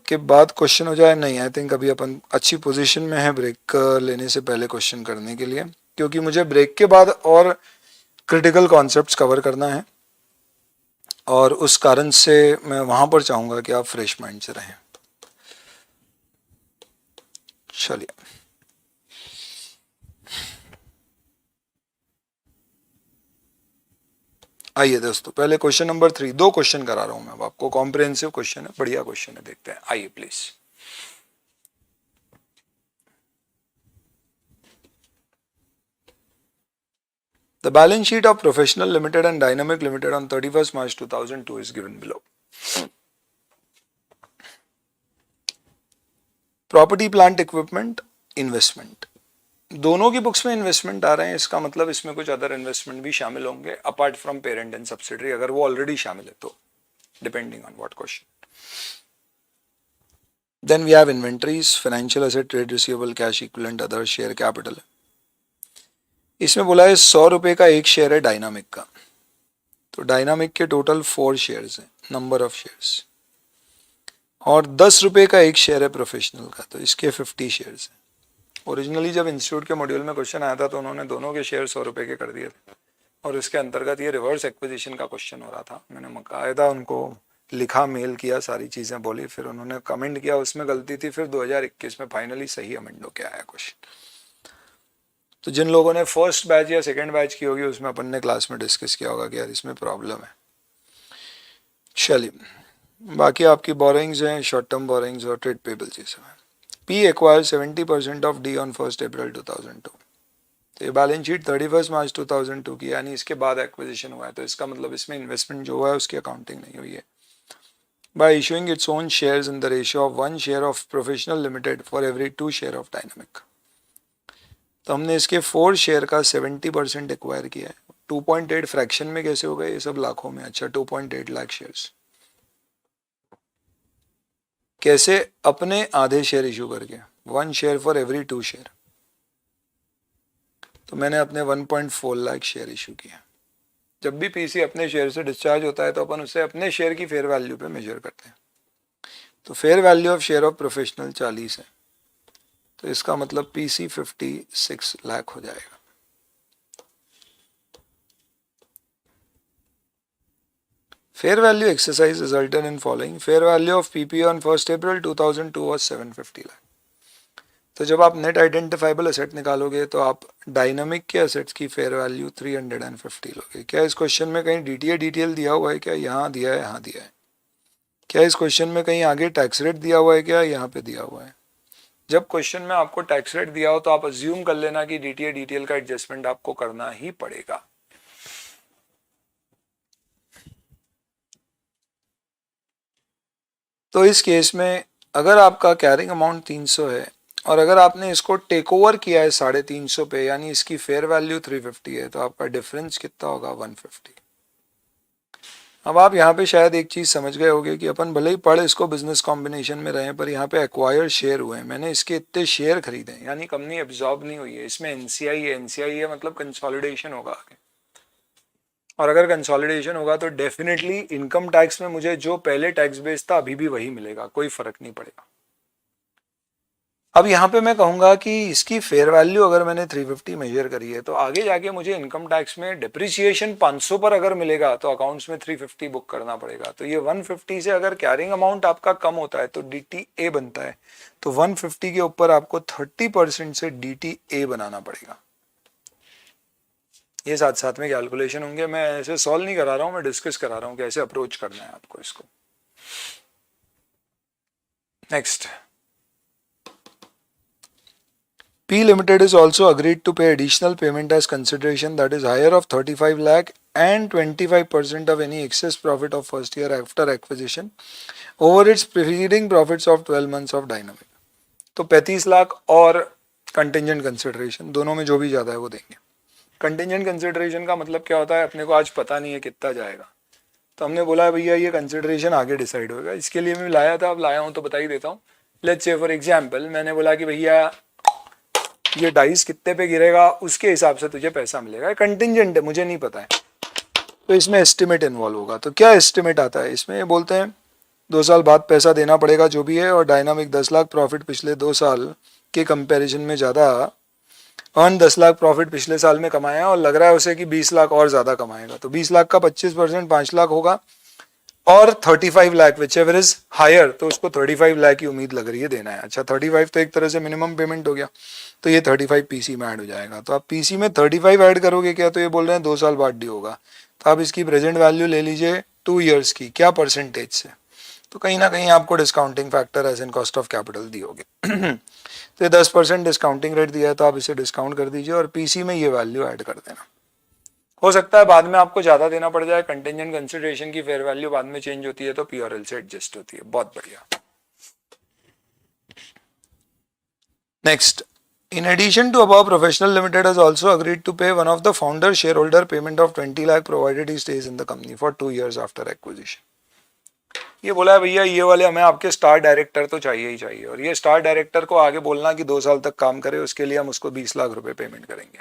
S1: के बाद क्वेश्चन हो जाए? नहीं, आई थिंक अभी अपन अच्छी पोजीशन में है ब्रेक लेने से पहले क्वेश्चन करने के लिए, क्योंकि मुझे ब्रेक के बाद और क्रिटिकल कॉन्सेप्ट्स कवर करना है और उस कारण से मैं वहाँ पर चाहूँगा कि आप फ्रेश माइंड से रहें. चलिए आइए दोस्तों, पहले क्वेश्चन नंबर 3. 2 क्वेश्चन करा रहा हूं मैं आपको. कॉम्प्रिहेंसिव क्वेश्चन है, बढ़िया क्वेश्चन है, देखते हैं. आइए please. The balance sheet of Professional Limited and Dynamic Limited on 31st March 2002 is given below. Property, plant, equipment, investment. दोनों की बुक्स में इन्वेस्टमेंट आ रहे हैं. इसका मतलब इसमें कुछ अदर इन्वेस्टमेंट भी शामिल होंगे apart from parent and subsidiary, अगर वो ऑलरेडी शामिल है तो, depending on what question. Then we have inventories, financial asset, trade receivable, cash equivalent, other, share capital. इसमें बोला है 100 रुपये का एक शेयर है डायनामिक का. तो डायनामिक के टोटल 4 शेयर्स हैं, नंबर ऑफ शेयर्स, और 10 रुपये का एक शेयर है प्रोफेशनल का, तो इसके 50 शेयर्स हैं. ओरिजिनली जब इंस्टीट्यूट के मॉड्यूल में क्वेश्चन आया था तो उन्होंने दोनों के शेयर 100 रुपये के कर दिए थे और इसके अंतर्गत ये रिवर्स एक्विजिशन का क्वेश्चन हो रहा था. मैंने बाकायदा उनको लिखा, मेल किया, सारी चीज़ें बोली, फिर उन्होंने कमेंट किया, उसमें गलती थी, फिर 2021 में फाइनली सही अमेंड होके आया क्वेश्चन. तो जिन लोगों ने फर्स्ट बैच या सेकेंड बैच की होगी उसमें अपन ने क्लास में डिस्कस किया होगा कि यार इसमें प्रॉब्लम है। चलिए, बाकी आपकी बोरिंग्स हैं, शॉर्ट टर्म बोरिंग्स और ट्रेड पेबल्स ये सब है। P acquire 70% of D on 1 अप्रैल 2002। तो ये बैलेंस शीट 31 मार्च 2002 की, यानी इसके बाद एक्विजिशन हुआ है, तो इसका मतलब इसमें इन्वेस्टमेंट जो हुआ है उसकी अकाउंटिंग नहीं हुई है। Bye issuing its own shares in the ratio of 1 share of professional limited for every 2 share of dynamic. तो हमने इसके 4 शेयर का 70% एक्वायर किया है। 2.8 फ्रैक्शन में कैसे हो गए ये सब? लाखों में। अच्छा, 2.8 लाख शेयर्स कैसे? अपने आधे शेयर इशू करके, 1 शेयर फॉर एवरी 2 शेयर। तो मैंने अपने 1.4 लाख शेयर इशू किया। जब भी पीसी अपने शेयर से डिस्चार्ज होता है तो अपन उसे अपने शेयर की फेयर वैल्यू पे मेजर करते हैं। तो fair value of share of professional 40 है, तो इसका मतलब पीसी 56 लाख हो जाएगा। Fair value exercise resulted in following. Fair value of PP on 1 April 2002 was 750 lakh. तो जब आप नेट आइडेंटिफाइबल एसेट निकालोगे तो आप डायनामिक के एसेट्स की फेयर वैल्यू 350 लोगे। क्या इस क्वेश्चन में कहीं डिटेल दिया हुआ है? क्या यहाँ दिया है? यहाँ दिया है। क्या इस क्वेश्चन में कहीं आगे टैक्स रेट दिया हुआ है? क्या यहाँ पे दिया हुआ है? जब क्वेश्चन में आपको टैक्स रेट दिया हो तो आप अज्यूम कर लेना कि डिटेल का एडजस्टमेंट आपको करना ही पड़ेगा। तो इस केस में अगर आपका कैरिंग अमाउंट 300 है और अगर आपने इसको टेक ओवर किया है 350 पे, यानी इसकी फेयर वैल्यू 350 है, तो आपका डिफरेंस कितना होगा? 150। अब आप यहाँ पे शायद एक चीज़ समझ गए होंगे कि अपन भले ही पढ़ इसको बिजनेस कॉम्बिनेशन में रहे, पर यहाँ पे एक्वायर्ड शेयर हुए हैं, मैंने इसके इतने शेयर खरीदे हैं, यानी कंपनी एब्जॉर्ब नहीं हुई है। इसमें एनसीआई है, एनसीआई है मतलब कंसोलिडेशन होगा आगे, और अगर कंसोलिडेशन होगा तो डेफिनेटली इनकम टैक्स में मुझे जो पहले टैक्स बेस था अभी भी वही मिलेगा, कोई फर्क नहीं पड़ेगा। अब यहाँ पे मैं कहूँगा कि इसकी फेयर वैल्यू अगर मैंने 350 मेजर करी है तो आगे जाके मुझे इनकम टैक्स में डिप्रिसिएशन 500 पर अगर मिलेगा तो अकाउंट्स में 350 बुक करना पड़ेगा। तो ये 150 से अगर कैरिंग अमाउंट आपका कम होता है तो डीटीए बनता है, तो 150 के ऊपर आपको 30% से डीटीए बनाना पड़ेगा। ये साथ साथ में कैलकुलेशन होंगे, मैं ऐसे सॉल्व नहीं करा रहा हूँ, मैं डिस्कस करा रहा हूँ कैसे अप्रोच करना है आपको इसको। Next, P Limited is also agreed to pay additional payment as consideration that is higher of 35 lakh and 25% of any excess profit of first year after acquisition over its preceding profits of 12 months of Dynamic। तो 35 लाख और contingent consideration दोनों में जो भी ज़्यादा है वो देंगे। कंटिजेंट कंसिडरेशन का मतलब क्या होता है? अपने को आज पता नहीं है कितना जाएगा, तो हमने बोला भैया ये कंसिडरेशन आगे डिसाइड होगा। इसके लिए मैं लाया था, अब लाया हूँ तो बता ही देता हूँ। लेट्स से फॉर एग्जाम्पल मैंने बोला कि भैया ये डाइस कितने पे गिरेगा उसके हिसाब से तुझे पैसा मिलेगा। कंटिजेंट है, मुझे नहीं पता है, तो इसमें एस्टिमेट इन्वॉल्व होगा। तो क्या एस्टिमेट आता है इसमें? ये बोलते हैं 2 साल बाद पैसा देना पड़ेगा जो भी है, और डायनामिक 10 लाख प्रॉफिट पिछले 2 साल के कंपैरिजन में ज़्यादा अर्न 10 लाख प्रॉफिट पिछले साल में कमाया और लग रहा है उसे कि 20 लाख और ज़्यादा कमाएगा। तो 20 लाख का 25% 5 लाख होगा, और 35 lakh whichever is higher, तो उसको 35 लाख की उम्मीद लग रही है देना है। अच्छा, 35 तो एक तरह से मिनिमम पेमेंट हो गया, तो ये 35 पीसी में ऐड हो जाएगा। तो आप पीसी में 35 ऐड करोगे क्या? तो ये बोल रहे हैं 2 साल बाद ड्यू होगा, तो आप इसकी प्रेजेंट वैल्यू ले लीजिए 2 ईयर्स की, क्या परसेंटेज से? तो कहीं ना कहीं आपको discounting factor as in cost of capital दियोगे। तो ये 10% डिस्काउंटिंग रेट दिया है, तो आप इसे डिस्काउंट कर दीजिए और पीसी में ये वैल्यू ऐड कर देना। हो सकता है बाद में आपको ज़्यादा देना पड़ जाए, कंटिजेंट कंसिडरेशन की फेयर वैल्यू बाद में चेंज होती है तो पीआरएल से एडजस्ट होती है। बहुत बढ़िया। Next, in addition to above, Professional Limited has also agreed to pay one of the founder shareholder payment of 20 lakh provided he stays in the company for 2 years after acquisition। ये बोला है भैया ये वाले हमें आपके स्टार डायरेक्टर तो चाहिए ही चाहिए, और ये स्टार डायरेक्टर को आगे बोलना कि 2 साल तक काम करे, उसके लिए हम उसको 20 लाख रुपए पेमेंट करेंगे।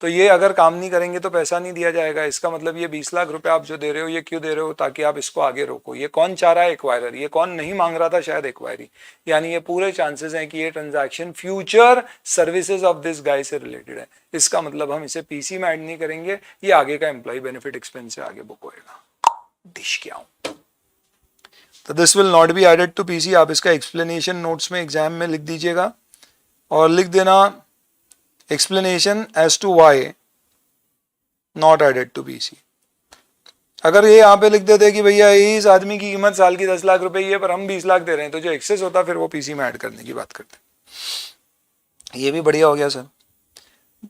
S1: तो ये अगर काम नहीं करेंगे तो पैसा नहीं दिया जाएगा। इसका मतलब ये 20 लाख रुपए आप जो दे रहे हो ये क्यों दे रहे हो? ताकि आप इसको आगे रोको। ये कौन चाह रहा है? एक्वायरर। ये कौन नहीं मांग रहा था? शायद एक्वायरी। यानी ये पूरे चांसेस हैं कि ये transaction future services of this guy से रिलेटेड है। इसका मतलब हम इसे पीसी में ऐड नहीं करेंगे, ये आगे का एम्प्लॉय बेनिफिट एक्सपेंस से आगे बुक होएगा। डिश क्या हूं, तो this will not be added to PC. आप इसका एक्सप्लेनेशन नोट्स में एग्जाम में लिख दीजिएगा और लिख देना explanation as to why not added to PC. अगर ये यहाँ पे लिख देते कि भैया इस आदमी की कीमत साल की 10 लाख रुपए ही है पर हम 20 लाख दे रहे हैं, तो जो एक्सेस होता फिर वो पीसी में ऐड करने की बात करते। ये भी बढ़िया हो गया sir.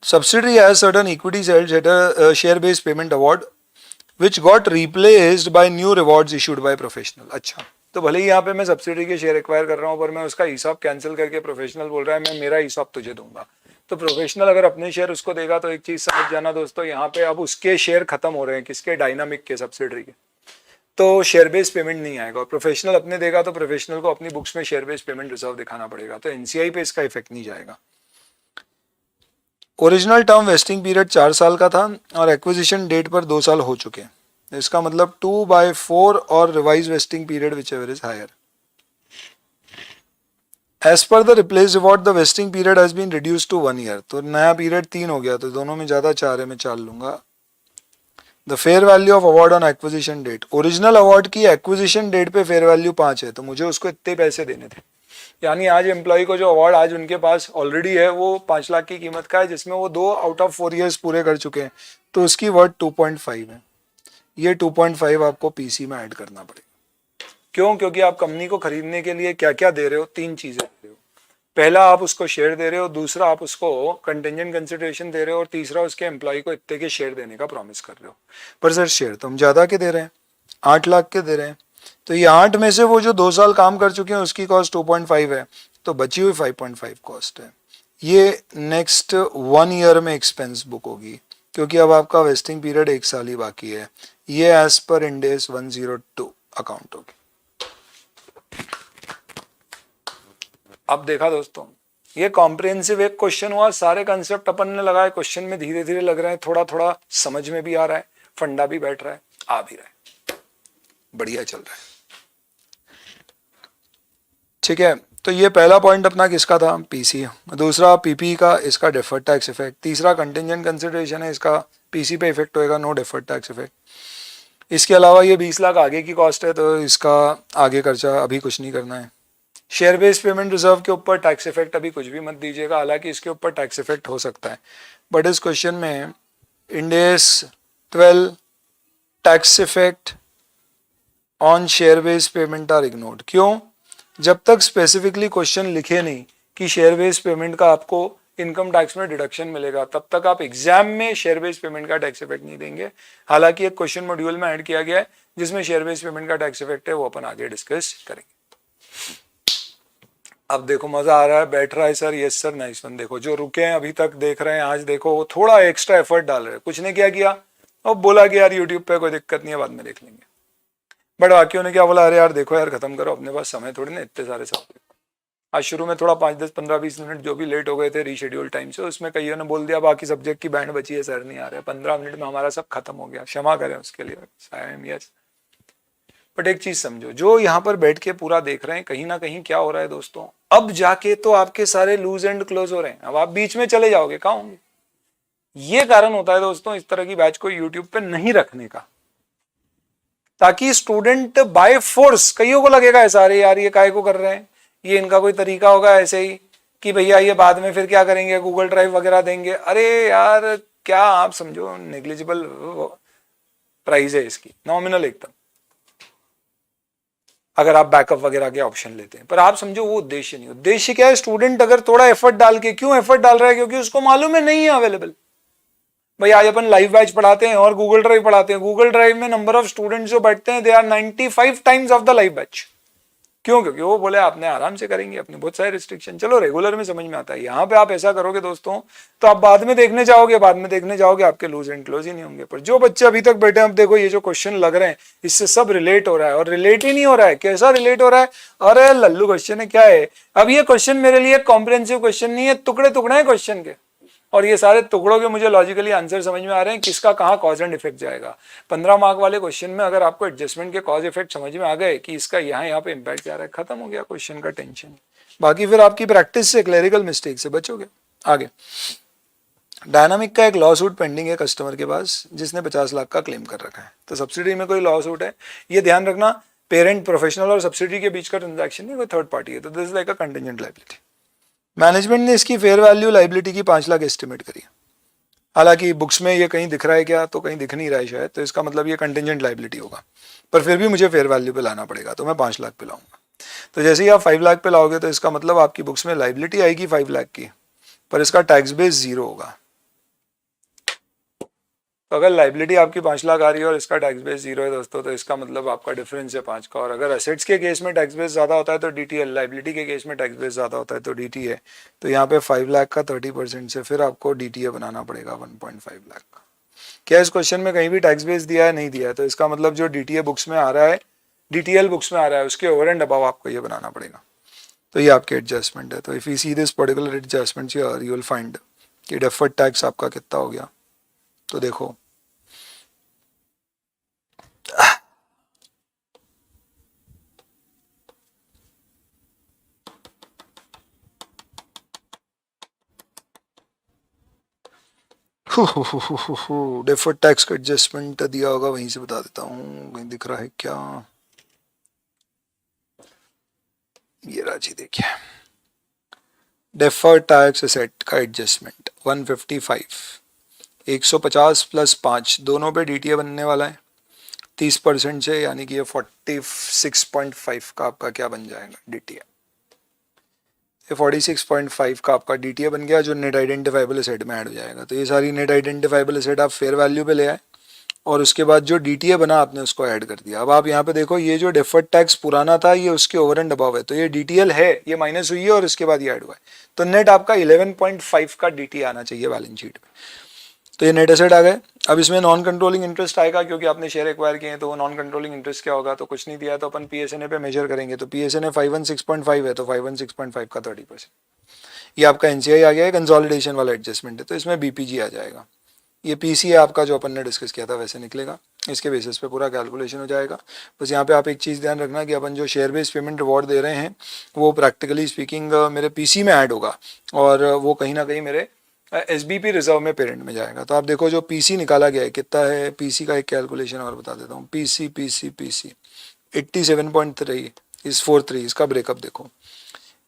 S1: Subsidiary has certain equity share based payment award which got replaced by new rewards issued by professional. अच्छा, तो भले ही यहाँ पे मैं सब्सिडरी के शेयर एक्वायर कर रहा हूँ पर मैं उसका ईसॉप कैंसिल करके प्रोफेशनल बोल रहा है मैं मेरा ईसॉप तुझे दूंगा, तो प्रोफेशनल अगर अपने शेयर उसको देगा तो एक चीज समझ जाना दोस्तों, यहाँ पे अब उसके शेयर खत्म हो रहे हैं, किसके, डायनामिक के, सब्सिडरी के, तो शेयर बेस्ड पेमेंट नहीं आएगा। और प्रोफेशनल अपने देगा तो प्रोफेशनल को अपनी बुक्स में शेयर बेस्ड पेमेंट रिजर्व दिखाना पड़ेगा, तो एनसीआई पे इसका इफेक्ट नहीं जाएगा। ओरिजिनल टर्म वेस्टिंग पीरियड 4 साल का था और एक्विजिशन डेट पर 2 साल हो चुके हैं, इसका मतलब 2/4 और revise vesting period whichever is higher. As per the replace reward the vesting period has been reduce to 1 year, तो नया पीरियड 3 हो गया, तो दोनों में ज्यादा 4 है, मैं 4 लूंगा। The fair value of award on acquisition date, original award की एक्विजिशन डेट पे फेयर वैल्यू 5 है, तो मुझे उसको इतने पैसे देने थे, यानी आज एम्प्लॉय को जो अवार्ड आज उनके पास ऑलरेडी है वो 5 लाख की कीमत का है, जिसमें वो 2 आउट ऑफ 4 ईयर्स पूरे कर चुके हैं, तो उसकी वर्थ 2.5 है। ये 2.5 आपको पीसी में ऐड करना पड़ेगा। क्यों? क्योंकि आप कंपनी को खरीदने के लिए क्या क्या दे रहे हो, 3 चीजें दे रहे हो। पहला आप उसको शेयर दे रहे हो, दूसरा आप उसको कंटेंजेंट कंसिडरेशन दे रहे हो, और तीसरा उसके एम्प्लॉय को इतने के शेयर देने का प्रॉमिस कर रहे हो। पर सर शेयर तो हम ज्यादा के दे रहे हैं, 8 लाख के दे रहे हैं, तो ये 8 में से वो जो 2 साल काम कर चुके हैं उसकी कॉस्ट 2.5 है, तो बची हुई 5.5 कॉस्ट है। ये नेक्स्ट 1 ईयर में एक्सपेंस बुक होगी, क्योंकि अब आपका वेस्टिंग पीरियड 1 साल ही बाकी है। ये as per Ind AS 102 account होगी। अब देखा दोस्तों, ये कॉम्प्रिहेंसिव एक क्वेश्चन हुआ, सारे कंसेप्ट अपन ने लगाए, क्वेश्चन में धीरे धीरे लग रहे हैं, थोड़ा थोड़ा समझ में भी आ रहा है, फंडा भी बैठ रहा है, आ भी रहा है, बढ़िया चल रहा है। ठीक है, तो ये पहला पॉइंट अपना किसका था, पीसी। दूसरा पीपी का, इसका डेफर्ड टैक्स इफेक्ट। तीसरा कंटिंजेंट कंसिडरेशन है, इसका पीसी पे इफेक्ट होएगा, नो डेफर्ड टैक्स इफेक्ट। इसके अलावा ये 20 लाख आगे की कॉस्ट है, तो इसका आगे खर्चा अभी कुछ नहीं करना है। शेयर बेस्ड पेमेंट रिजर्व के ऊपर टैक्स इफेक्ट अभी कुछ भी मत दीजिएगा, हालांकि इसके ऊपर टैक्स इफेक्ट हो सकता है, बट इस क्वेश्चन में Ind AS 12 tax effect on share based payment are ignored. क्यों? जब तक स्पेसिफिकली क्वेश्चन लिखे नहीं कि शेयर बेस्ड पेमेंट का आपको इनकम टैक्स में डिडक्शन मिलेगा, तब तक आप एग्जाम में शेयर बेस्ड पेमेंट का टैक्स इफेक्ट नहीं देंगे। हालांकि एक क्वेश्चन मॉड्यूल में ऐड किया गया है जिसमें शेयर बेस्ड पेमेंट का टैक्स इफेक्ट है, वो अपन आगे डिस्कस करेंगे। अब देखो मजा आ रहा है, बैठ रहा है sir, yes sir, nice one. देखो जो रुके हैं अभी तक देख रहे हैं, आज देखो वो थोड़ा एक्स्ट्रा एफर्ट डाल रहे हैं, कुछ ने क्या किया और बोला कि यार यूट्यूब पे कोई दिक्कत नहीं है, बाद में देख लेंगे, बट बाकियों ने क्या बोला, अरे यार देखो यार खत्म करो, अपने पास समय थोड़ी ना इतने सारे सब्जेक्ट। आज शुरू में थोड़ा 5, 10, 15, 20 मिनट जो भी लेट हो गए थे रीशेड्यूल टाइम से, उसमें कईयों ने बोल दिया बाकी सब्जेक्ट की बैंड बची है सर, नहीं आ रहे, 15 मिनट में हमारा सब खत्म हो गया, क्षमा करें उसके लिए। बट एक चीज समझो, जो यहाँ पर बैठ के पूरा देख रहे हैं, कहीं ना कहीं क्या हो रहा है दोस्तों, अब जाके तो आपके सारे लूज एंड क्लोज हो रहे हैं, अब आप बीच में चले जाओगे, कहाँ होंगे? ये कारण होता है दोस्तों इस तरह की बैच को यूट्यूब पे नहीं रखने का, ताकि स्टूडेंट बाय फोर्स, कईयों को लगेगा ऐसा, अरे यार ये काहे को कर रहे हैं, ये इनका कोई तरीका होगा ऐसे ही कि भैया ये बाद में फिर क्या करेंगे, गूगल ड्राइव वगैरह देंगे। अरे यार क्या आप समझो, नेग्लिजिबल प्राइस है इसकी, नॉमिनल एकदम, अगर आप बैकअप वगैरह के ऑप्शन लेते हैं। पर आप समझो वो उद्देश्य नहीं, उद्देश्य क्या है, स्टूडेंट अगर थोड़ा एफर्ट डाल के, क्यों एफर्ट डाल रहा है, क्योंकि उसको मालूम है नहीं है अवेलेबल। भाई आज अपन लाइव बैच पढ़ाते हैं और गूगल ड्राइव पढ़ाते हैं, गूगल ड्राइव में नंबर ऑफ स्टूडेंट्स जो बैठते हैं they are 95 times of the live batch. क्यों? क्योंकि वो बोले आपने आराम से करेंगे, अपने बहुत सारे रिस्ट्रिक्शन, चलो रेगुलर में समझ में आता है। यहाँ पे आप ऐसा करोगे दोस्तों तो आप बाद में देखने जाओगे, आपके लूज एंड क्लोज ही नहीं होंगे। पर जो बच्चे अभी तक बैठे हैं, अब देखो ये जो क्वेश्चन लग रहे हैं इससे सब रिलेट हो रहा है, और रिलेट ही नहीं हो रहा है, कैसा रिलेट हो रहा है, अरे लल्लू क्वेश्चन है, क्या है। अब ये क्वेश्चन मेरे लिए कॉम्प्रिहेंसिव क्वेश्चन नहीं है, टुकड़े टुकड़े हैं क्वेश्चन के, और ये सारे टुकड़ों के मुझे लॉजिकली आंसर समझ में आ रहे हैं, किसका कहाँ कॉज एंड इफेक्ट जाएगा। 15 मार्क वाले क्वेश्चन में अगर आपको एडजस्टमेंट के कॉज इफेक्ट समझ में आ गए कि इसका यहाँ पे इम्पैक्ट जा रहा है, खत्म हो गया क्वेश्चन का टेंशन। बाकी फिर आपकी प्रैक्टिस से, क्लेरिकल मिस्टेक से बचोगे। आगे डायनामिक का एक लॉ सूट पेंडिंग है कस्टमर के पास, जिसने 50 लाख का क्लेम कर रखा है। तो सब्सिडी में कोई लॉ सूट है, ये ध्यान रखना, पेरेंट प्रोफेशनल और सब्सिडी के बीच का ट्रांजैक्शन नहीं, कोई थर्ड पार्टी है, तो this is like a contingent liability. Management ने इसकी फेयर वैल्यू लाइबिलिटी की 5 लाख एस्टिमेट करी है। हालांकि बुक्स में ये कहीं दिख रहा है क्या, तो कहीं दिख नहीं रहा है शायद, तो इसका मतलब ये कंटिजेंट लाइबिलिटी होगा, पर फिर भी मुझे फेयर वैल्यू पे लाना पड़ेगा, तो मैं 5 लाख पे लाऊंगा। तो जैसे ही आप 5 लाख पे लाओगे तो इसका मतलब आपकी बुक्स में लाइबिलिटी आएगी 5 लाख की, पर इसका टैक्स बेस 0 होगा। तो अगर लाइबिलिटी आपकी 5 लाख आ रही है और इसका टैक्स बेस 0 है दोस्तों, तो इसका मतलब आपका डिफरेंस है 5 का। और अगर असेट्स के केस में टैक्स बेस ज़्यादा होता है तो डीटीएल, लाइबिलिटी के केस में टैक्स बेस ज़्यादा होता है तो डीटीए। तो यहाँ पे 5 लाख का 30% से फिर आपको डीटीए बनाना पड़ेगा 1.5 लाख का। क्या इस क्वेश्चन में कहीं भी टैक्स बेस दिया है? नहीं दिया है। तो इसका मतलब जो डीटीए बुक्स में आ रहा है, डीटीएल बुक्स में आ रहा है, उसके ओवर एंड अबाव आपको ये बनाना पड़ेगा। तो ये आपके एडजस्टमेंट है। तो if you see this particular adjustment here, you will find कि डेफर्ड टैक्स आपका कितना हो गया। तो देखो डेफर्ड टैक्स का एडजस्टमेंट दिया होगा, वहीं से बता देता हूँ, कहीं दिख रहा है क्या? ये राजी देखिए, डेफर्ड टैक्स एसेट का एडजस्टमेंट 155, 150 प्लस 5 दोनों पे डीटीए बनने वाला है 30% से, यानी कि ये 46.5 का आपका क्या बन जाएगा डीटीए। ये 46.5 का आपका डीटीए बन गया, जो नेट आइडेंटिफाइबल एसेट में ऐड हो जाएगा। तो ये सारी नेट आइडेंटिफाइबल एसेट आप फेयर वैल्यू पे ले आए और उसके बाद जो डीटीए बना आपने उसको ऐड कर दिया। अब आप यहाँ पे देखो, ये जो डेफर्ड टैक्स पुराना था ये उसके ओवर एंड अबव है, तो ये डीटीएल है, ये माइनस हुई है और इसके बाद ये ऐड हुआ है। तो नेट आपका 11.5 का डीटीए आना चाहिए बैलेंस शीट में। तो ये नेट एसेट आ गए। अब इसमें नॉन कंट्रोलिंग इंटरेस्ट आएगा, क्योंकि आपने शेयर एक्वायर किए हैं, तो वो नॉन कंट्रोलिंग इंटरेस्ट क्या होगा? तो कुछ नहीं दिया तो अपन पीएसएनए पे मेजर करेंगे। तो पीएसएनए 516.5 है, तो 516.5 का 30%। ये आपका एनसीआई आ गया है, कंसोलिडेशन वाला एडजस्टमेंट है, तो इसमें बीपीजी आ जाएगा। ये पीसी है आपका, जो अपन ने डिस्कस किया था वैसे निकलेगा, इसके बेसिस पे पूरा कैलकुलेशन हो जाएगा। बस यहाँ पे आप एक चीज़ ध्यान रखना कि अपन जो शेयर बेस्ड पेमेंट रिवॉर्ड दे रहे हैं वो प्रैक्टिकली स्पीकिंग मेरे पीसी में ऐड होगा, और वो कहीं ना कहीं मेरे एसबीपी रिजर्व में पेरेंट में जाएगा। तो आप देखो जो पीसी निकाला गया है कितना है, पीसी का एक कैलकुलेशन और बता देता हूँ। पीसी पीसी पीसी 87.3 इस 43, इसका ब्रेकअप देखो।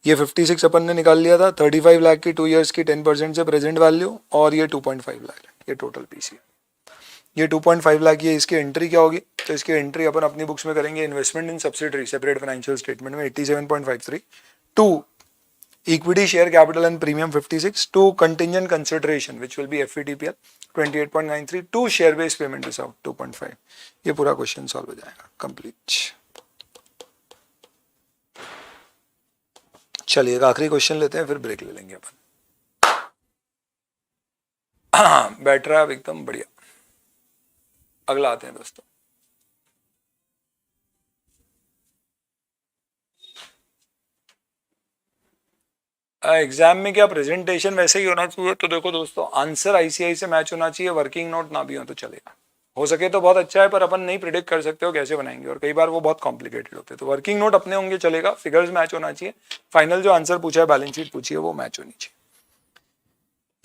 S1: ये 56 अपन ने निकाल लिया था, 35 लाख की 2 ईयर्स की 10% से प्रेजेंट वैल्यू, और ये 2.5 लाख है, ये टोटल पीसी। ये 2.5 लाख, ये इसकी एंट्री क्या होगी? तो इसकी एंट्री अपन अपनी बुक्स में करेंगे, investment in subsidiary separate financial statement में 87.53, to equity share capital and premium 56, to contingent consideration which will be FETPL 28.93, to share based payment reserve 2.5। ये पूरा क्वेश्चन सॉल्व हो जाएगा कंप्लीट। चलिए एक आखिरी क्वेश्चन लेते हैं, फिर ब्रेक ले लेंगे अपन। बैठ रहा है अब एकदम बढ़िया। अगला आते हैं दोस्तों। एग्जाम में क्या प्रेजेंटेशन वैसे ही होना चाहिए? तो देखो दोस्तों, आंसर आईसीआई से मैच होना चाहिए, वर्किंग नोट ना भी हो तो चलेगा, हो सके तो बहुत अच्छा है, पर अपन नहीं प्रिडिक्ट कर सकते हो कैसे बनाएंगे, और कई बार वो बहुत कॉम्प्लिकेटेड होते हैं। तो वर्किंग नोट अपने होंगे चलेगा, फिगर्स मैच होना चाहिए, फाइनल जो आंसर पूछा है, बैलेंस शीट पूछी है, वो मैच होनी चाहिए।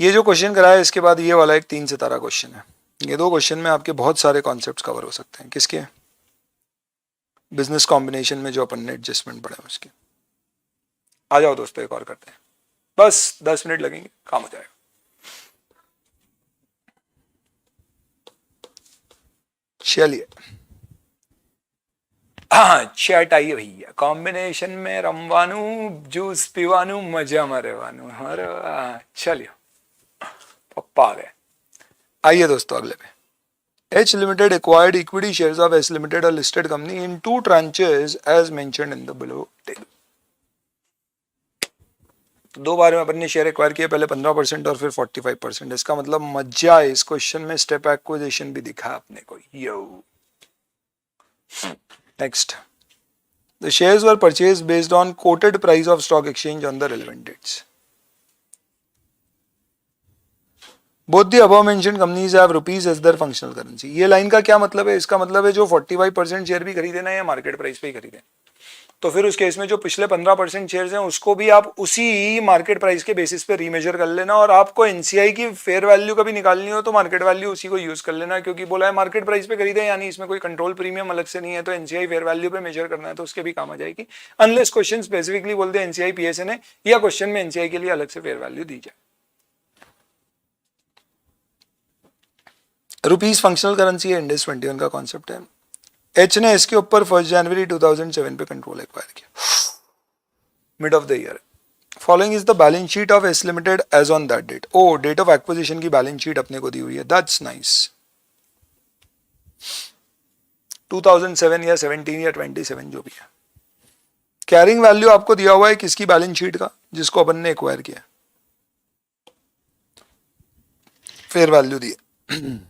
S1: ये जो क्वेश्चन कराया इसके बाद ये वाला एक 3 सितारा क्वेश्चन है। ये 2 क्वेश्चन में आपके बहुत सारे कॉन्सेप्ट कवर हो सकते हैं। किसके? बिजनेस कॉम्बिनेशन में जो अपन ने एडजस्टमेंट पढ़े उसके। आ जाओ दोस्तों, एक और करते हैं, बस 10 मिनट लगेंगे, काम हो जाएगा। चलिए चैट आइए भैया, कॉम्बिनेशन में रमवानू, जूस पीवानू, मजा मरेवानू। अरे चलिए पप्पा आ गए। आइए दोस्तों अगले पे। H Limited acquired equity shares of S Limited, a listed company, in 2 tranches as mentioned in the below table. तो 2 बार में अपन ने शेयर एक्वायर किया, पहले 15% और फिर 45%। इसका मतलब मजा है, इस क्वेश्चन में स्टेप एक्विजिशन भी दिखा अपने को। यो next, the shares were purchased based on quoted price of stock exchange on the relevant dates. Both the above mentioned companies have rupees as their functional currency. ये लाइन का क्या मतलब है? इसका मतलब है जो 45% शेयर भी खरीदे ना, या मार्केट प्राइस पे ही खरीदे, तो फिर उस केस में जो पिछले 15% शेयर्स हैं उसको भी आप उसी मार्केट प्राइस के बेसिस पे रीमेजर कर लेना, और आपको एनसीआई की फेयर वैल्यू कभी निकालनी हो तो मार्केट वैल्यू उसी को यूज कर लेना, क्योंकि बोला है मार्केट प्राइस पे खरीदे, यानी इसमें कोई कंट्रोल प्रीमियम अलग से नहीं है, तो एनसीआई फेयर वैल्यू पे मेजर करना है तो उसके भी काम आ जाएगी, अनलेस क्वेश्चन स्पेसिफिकली बोलते हैं एनसीआई पीएसएन है, या क्वेश्चन में एनसीआई के लिए अलग से फेयर वैल्यू दी जाए। रुपीज फंक्शनल करेंसी है, इंडेक्स 21 का कॉन्सेप्ट है। एच ने इसके ऊपर 1 जनवरी 2007 पे कंट्रोल एक्वायर किया, mid of the year. Following is the balance sheet of S limited as on that date. ओ, डेट ऑफ एक्विजिशन की बैलेंस शीट अपने को दी हुई है, दैट्स नाइस। 2007 या 17 या 27 जो भी है। कैरिंग वैल्यू आपको दिया हुआ है किसकी बैलेंस शीट का, जिसको अपन ने एक्वायर किया, फेयर वैल्यू दी है।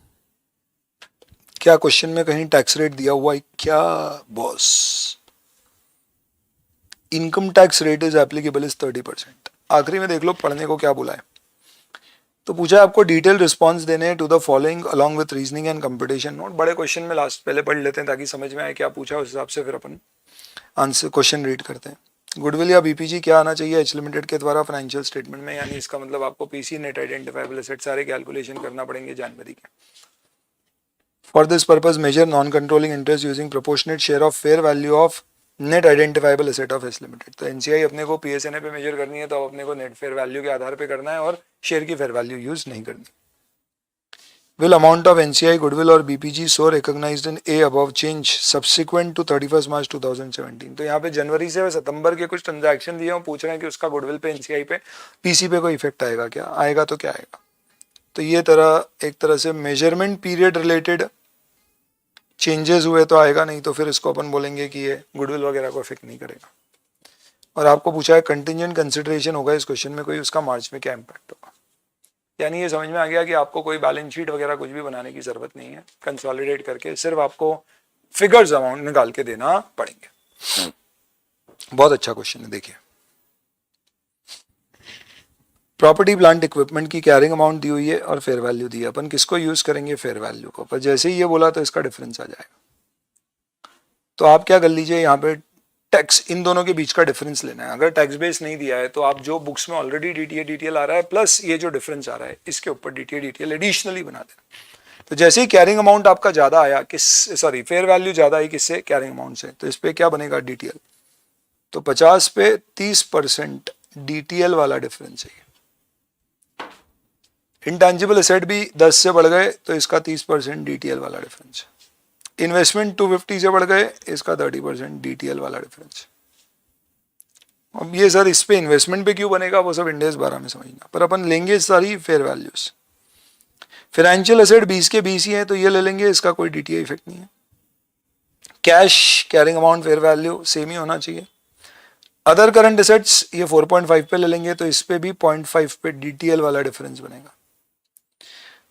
S1: क्या क्वेश्चन में कहीं टैक्स रेट दिया हुआ है क्या boss? Income tax rate is applicable is 30%। आखिरी में देख लो पढ़ने को क्या बोला है। तो पूछा है आपको डिटेल रिस्पॉन्स देने to the following along with reasoning and computation note. बड़े क्वेश्चन में लास्ट पहले पढ़ लेते हैं ताकि समझ में आए क्या पूछा, उस हिसाब से फिर अपन आंसर क्वेश्चन रीड करते हैं। गुडविल या बीपीजी क्या आना चाहिए एच लिमिटेड के द्वारा फाइनेंशियल स्टेटमेंट में, यानी इसका मतलब आपको पीसी नेट आइडेंटिफाइबल एसेट सारे कैलकुलेशन करना पड़ेंगे जनवरी के। For this purpose, measure non-controlling interest using proportionate share of fair value of net identifiable asset of S Limited। तो NCI अपने को PSNA पे मेजर करनी है, तो अब अपने को नेट फेयर वैल्यू के आधार पे करना है और शेयर की फेयर वैल्यू यूज नहीं करनी। Will amount of NCI goodwill और BPG so recognized in A above change subsequent to 31st March 2017। तो यहाँ पे जनवरी से सितंबर के कुछ ट्रांजैक्शन दिए हैं, पूछ रहे हैं कि उसका गुडविल पे NCI पे PC पे कोई इफेक्ट आएगा क्या, आएगा तो क्या आएगा। तो ये एक तरह से मेजरमेंट पीरियड रिलेटेड चेंजेस हुए तो आएगा, नहीं तो फिर इसको अपन बोलेंगे कि ये गुडविल वगैरह को इफेक्ट नहीं करेगा। और आपको पूछा है कंटिंजेंट कंसिडरेशन होगा इस क्वेश्चन में कोई, उसका मार्च में क्या इंपैक्ट होगा। यानी ये समझ में आ गया कि आपको कोई बैलेंस शीट वगैरह कुछ भी बनाने की जरूरत नहीं है, कंसोलिडेट करके सिर्फ आपको फिगर्स अमाउंट निकाल के देना पड़ेंगे। बहुत अच्छा क्वेश्चन है, देखिए। प्रॉपर्टी प्लांट इक्विपमेंट की कैरिंग अमाउंट दी हुई है और फेयर वैल्यू दी है, अपन किसको यूज करेंगे, फेयर वैल्यू को। पर जैसे ही ये बोला तो इसका डिफरेंस आ जाएगा। तो आप क्या कर लीजिए, यहाँ पे टैक्स, इन दोनों के बीच का डिफरेंस लेना है। अगर टैक्स बेस नहीं दिया है तो आप जो बुक्स में ऑलरेडी डीटीएल आ रहा है प्लस ये जो डिफरेंस आ रहा है इसके ऊपर डीटीएल एडिशनली बना देना। तो जैसे ही कैरिंग अमाउंट आपका ज्यादा आया, फेयर वैल्यू ज्यादा आई किससे, कैरिंग अमाउंट से, तो इस पे क्या बनेगा, डीटीएल। तो 50 पे 30% डीटीएल वाला डिफरेंस है। इंटेंजिबल एसेट भी 10 से बढ़ गए तो इसका 30% डीटीएल वाला डिफरेंस। इन्वेस्टमेंट 250 से बढ़ गए, इसका 30% डीटीएल वाला डिफरेंस। अब ये सर इस पे इन्वेस्टमेंट पे क्यों बनेगा, वो सब इंडेक्स 12 में समझना, पर अपन लेंगे सारी फेयर वैल्यूज। फाइनेंशियल एसेट 20 के 20 ही है तो ये ले लेंगे, इसका कोई डीटीए इफेक्ट नहीं है। Cash carrying amount fair value same ही होना चाहिए। अदर करंट एसेट्स ये 4.5 पे ले लेंगे तो इस पे भी 0.5 पे डीटीएल वाला डिफरेंस बनेगा।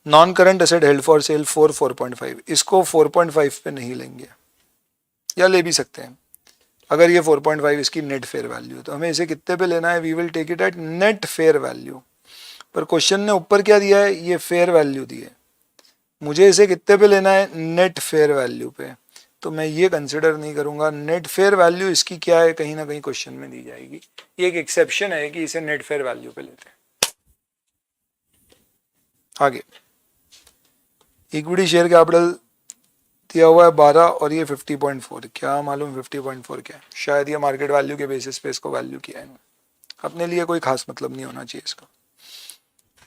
S1: Non current asset held for cell 4.5, इसको 4.5 पे नहीं लेंगे, या ले भी सकते हैं। अगर ये 4.5 इसकी नेट फेयर वैल्यू, तो हमें इसे कितने पे लेना है, we will take it at net fair value. पर क्वेश्चन ने ऊपर क्या दिया है, ये फेयर वैल्यू दी है, मुझे इसे कितने पे लेना है, नेट फेयर वैल्यू पे। तो मैं ये कंसिडर नहीं करूंगा। नेट फेयर वैल्यू इसकी क्या है, कहीं ना कहीं क्वेश्चन में दी जाएगी। ये एक एक्सेप्शन है कि इसे नेट फेयर वैल्यू पे लेते हैं। आगे इक्विटी शेयर कैपिटल दिया हुआ है 12 और ये 50.4, क्या मालूम 50.4 क्या है, शायद ये मार्केट वैल्यू के बेसिस पे इसको वैल्यू किया है, अपने लिए कोई खास मतलब नहीं होना चाहिए इसका।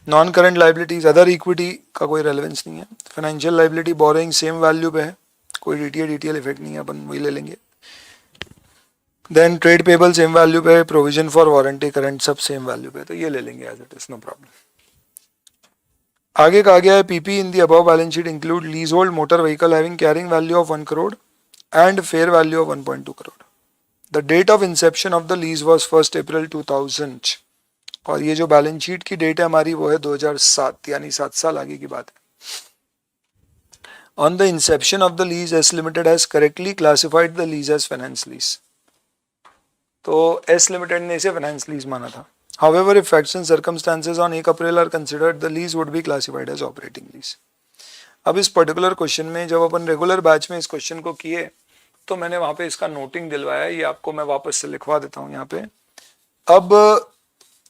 S1: Non current liabilities other equity का कोई रेलेवेंस नहीं है। Financial liability borrowing same value पे है, कोई डीटीएल इफेक्ट नहीं है, अपन वही ले लेंगे। Then trade payable same value पे है, प्रोविजन फॉर वारंटी करंट सब सेम वैल्यू पे है, तो ये ले लेंगे as it is, no problem. आगे कहा गया है PP in the above balance sheet include leasehold motor vehicle having carrying value of 1 crore and fair value of 1.2 crore. The date of inception of the lease was 1 April 2000 और ये जो balance sheet की date है हमारी वो है 2007, यानी 7 साल आगे की बात है। On the inception of the lease S limited has correctly classified the lease as finance lease, तो एस लिमिटेड ने इसे फाइनेंस लीज माना था। However, if facts and circumstances on 1 April are considered, the lease would be classified as operating lease। अब इस particular question में जब अपन regular batch में इस क्वेश्चन को किए तो मैंने वहां पे इसका नोटिंग दिलवाया, ये आपको मैं वापस से लिखवा देता हूं यहाँ पे। अब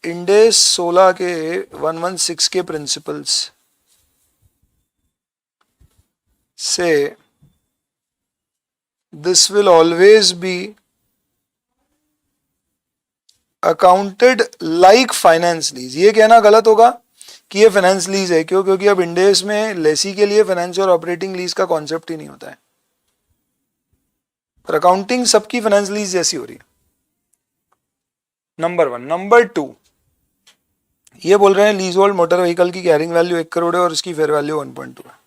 S1: इंडेस 16 के 116 के प्रिंसिपल्स से this will always be accounted like finance lease. ये कहना गलत होगा कि ये फाइनेंस लीज है, क्यों? क्योंकि अब इंडेस में लेसी के लिए फाइनेंस और ऑपरेटिंग लीज का कॉन्सेप्ट ही नहीं होता है, पर अकाउंटिंग सबकी फाइनेंस लीज जैसी हो रही है। नंबर 1। नंबर 2, ये बोल रहे हैं लीज होल्ड मोटर व्हीकल की कैरिंग वैल्यू 1 करोड़ है और उसकी फेयर वैल्यू 1.2 है।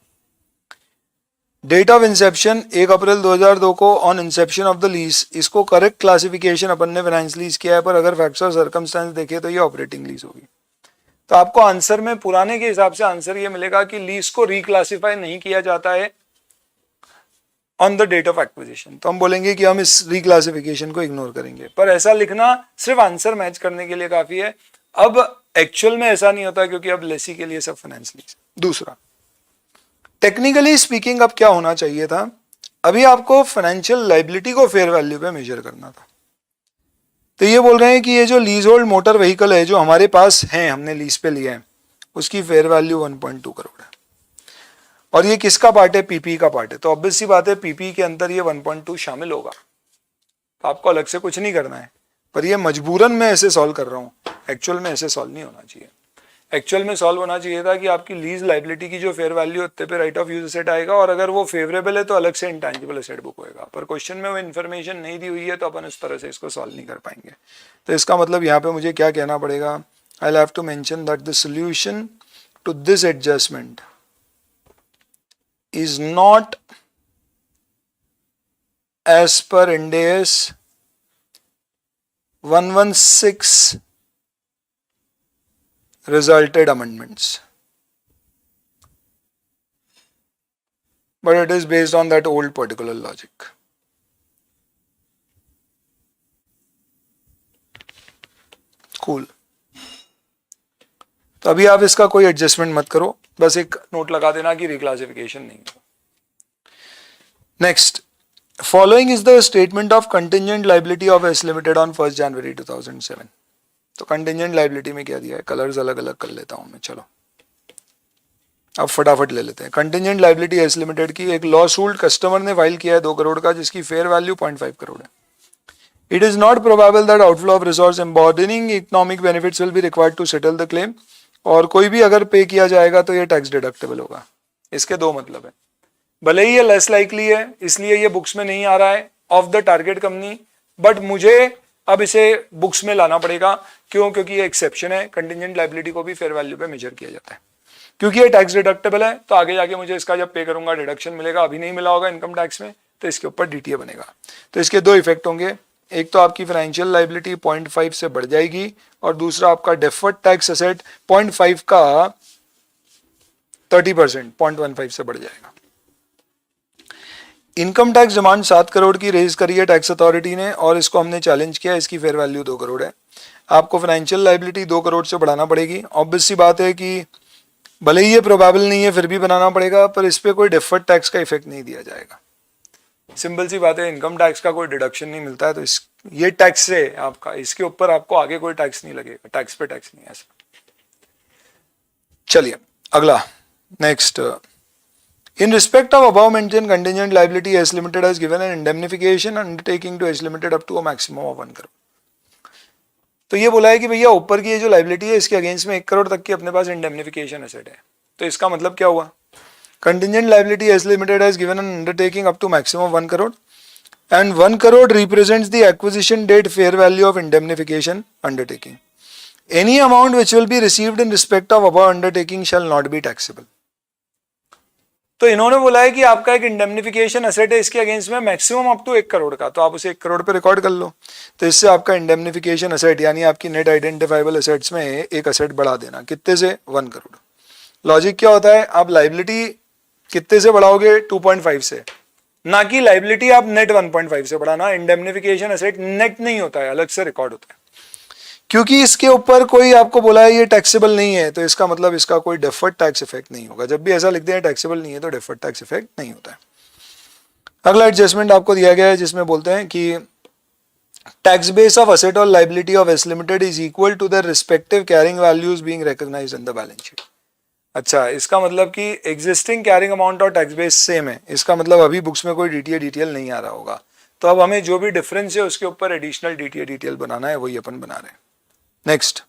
S1: डेट ऑफ इंसेप्शन 1 अप्रैल 2002 को on Inception of the lease. इसको करेक्ट क्लासिफिकेशन अपन ने फाइनेंस लीज किया है, पर अगर फैक्ट्स और सर्कमस्टेंस देखे तो ये ऑपरेटिंग लीज होगी। तो आपको आंसर में पुराने के हिसाब से आंसर ये मिलेगा कि लीज को रिक्लासिफाई नहीं किया जाता है on the date of acquisition. तो हम बोलेंगे कि हम इस रिक्लासिफिकेशन को इग्नोर करेंगे, पर ऐसा लिखना सिर्फ आंसर मैच करने के लिए काफी है। अब एक्चुअल में ऐसा नहीं होता, क्योंकि अब लेसी के लिए सब फाइनेंस लीज। दूसरा, टेक्निकली स्पीकिंग अब क्या होना चाहिए था, अभी आपको फाइनेंशियल लाइबिलिटी को फेयर वैल्यू पे मेजर करना था। तो ये बोल रहे हैं कि ये जो लीज होल्ड मोटर व्हीकल है जो हमारे पास है, हमने लीज पे लिया है, उसकी फेयर वैल्यू 1.2 करोड़ है। और ये किसका पार्ट है? पीपी का पार्ट है। तो ऑब्वियस सी बात है पीपी के अंदर ये 1.2 शामिल होगा। आपको अलग से कुछ नहीं करना है, पर ये मजबूरन मैं ऐसे सॉल्व कर रहा हूँ, एक्चुअल में ऐसे सॉल्व नहीं होना चाहिए। एक्चुअल में सॉल्व होना चाहिए था कि आपकी लीज लाइबिलिटी की जो फेयर वैल्यू होते पे राइट ऑफ यूज एसेट आएगा, और अगर वो फेवरेबल है तो अलग से इंटेंजिबल एसेट बुक होएगा। पर क्वेश्चन में वो इन्फॉर्मेशन नहीं दी हुई है, तो अपन उस तरह से इसको सॉल्व नहीं कर पाएंगे। तो इसका मतलब यहाँ पे मुझे क्या कहना पड़ेगा? I have to mention that the solution to this adjustment is not as per Ind AS 116 resulted amendments, but it is based on that old particular logic. Cool. तो अभी आप इसका कोई एडजस्टमेंट मत करो, बस एक नोट लगा देना कि रिक्लासिफिकेशन नहीं है। Next, following is the statement of contingent liability of S limited on 1 जनवरी 2007। तो कंटिंजेंट लाइबिलिटी में क्या दिया है? कलर्स अलग अलग कर लेता हूं मैं, चलो अब फटाफट ले लेते हैं। कंटिंजेंट लाइबिलिटी एस लिमिटेड की एक लॉ सूट कस्टमर ने फाइल किया है 2 करोड़ का, जिसकी फेयर वैल्यू 0.5 करोड़ है। It is not probable that outflow of resource embodying economic benefits will be required to settle the claim. और कोई भी अगर पे किया जाएगा तो ये टैक्स डिडक्टेबल होगा। इसके दो मतलब है, भले ही ये लेस लाइकली है इसलिए ये बुक्स में नहीं आ रहा है of the target company, but मुझे अब इसे बुक्स में लाना पड़ेगा। क्यों? क्योंकि ये एक्सेप्शन है, कंटिंजेंट लाइबिलिटी को भी फेयर वैल्यू पे मेजर किया जाता है। क्योंकि ये टैक्स डिडक्टेबल है तो आगे जाके मुझे इसका जब पे करूंगा डिडक्शन मिलेगा, अभी नहीं मिला होगा इनकम टैक्स में, तो इसके ऊपर डीटीए बनेगा। तो इसके दो इफेक्ट होंगे, एक तो आपकी फाइनेंशियल लाइबिलिटी 0.5 से बढ़ जाएगी, और दूसरा आपका डेफर्ड टैक्स एसेट 0.5 का 30% 0.15 से बढ़ जाएगा। इनकम टैक्स डिमांड 7 करोड़ की रेज करी है टैक्स अथॉरिटी ने, और इसको हमने चैलेंज किया। इसकी फेयर वैल्यू 2 करोड़ है। आपको फाइनेंशियल लाइबिलिटी 2 करोड़ से बढ़ाना पड़ेगी। ऑब्वियस सी बात है कि भले ही ये प्रोबेबल नहीं है फिर भी बनाना पड़ेगा, पर इस पर कोई डेफर्ड टैक्स का इफेक्ट नहीं दिया जाएगा। सिंपल सी बात है, इनकम टैक्स का कोई डिडक्शन नहीं मिलता है, तो ये टैक्स है आपका, इसके ऊपर आपको आगे कोई टैक्स नहीं लगेगा, टैक्स पे टैक्स नहीं है ऐसा। चलिए अगला, next, in respect of above mentioned contingent liability S limited has given an indemnification undertaking to S limited up to a maximum of 1 crore. तो ये बोला है कि भैया ऊपर की ये जो लाइबिलिटी है इसके अगेंस्ट में 1 करोड़ तक की अपने पास इंडेमनिफिकेशन एसेट है। तो इसका मतलब क्या हुआ? Contingent liability as limited has given an undertaking up to maximum of 1 crore, and 1 crore represents the acquisition date fair value of indemnification undertaking. Any amount which will be received in respect of above undertaking shall not be taxable. तो इन्होंने बोला है कि आपका एक indemnification asset है, इसके against में मैक्सिमम अप टू 1 करोड़ का, तो आप उसे 1 करोड़ पे रिकॉर्ड कर लो। तो इससे आपका इंडेमनिफिकेशन एसेट यानी आपकी नेट आइडेंटिफाइबल एसेट्स में एक एसेट बढ़ा देना, कितने से? 1 करोड़। लॉजिक क्या होता है? आप लाइबिलिटी कितने से बढ़ाओगे? 2.5 से, ना कि लाइबिलिटी आप नेट 1.5 से बढ़ाना। इंडेमनिफिकेशन एसेट नेट नहीं होता है, अलग से रिकॉर्ड होता है। क्योंकि इसके ऊपर कोई आपको बोला है ये टैक्सेबल नहीं है, तो इसका मतलब इसका कोई डेफर्ड टैक्स इफेक्ट नहीं होगा। जब भी ऐसा लिखते हैं टैक्सेबल नहीं है तो डेफर्ड टैक्स इफेक्ट नहीं होता है। अगला एडजस्टमेंट आपको दिया गया है जिसमें बोलते हैं कि टैक्स बेस ऑफ असेट और liability of S limited is equal to the respective carrying values being recognised in the balance sheet. अच्छा, इसका मतलब कि एग्जिस्टिंग कैरिंग अमाउंट और टैक्स बेस सेम है, इसका मतलब अभी बुक्स में कोई डीटीए डिटेल नहीं आ रहा होगा, तो अब हमें जो भी डिफरेंस है उसके ऊपर एडिशनल डीटीए डिटेल बनाना है, वही अपन बना रहे हैं। Next,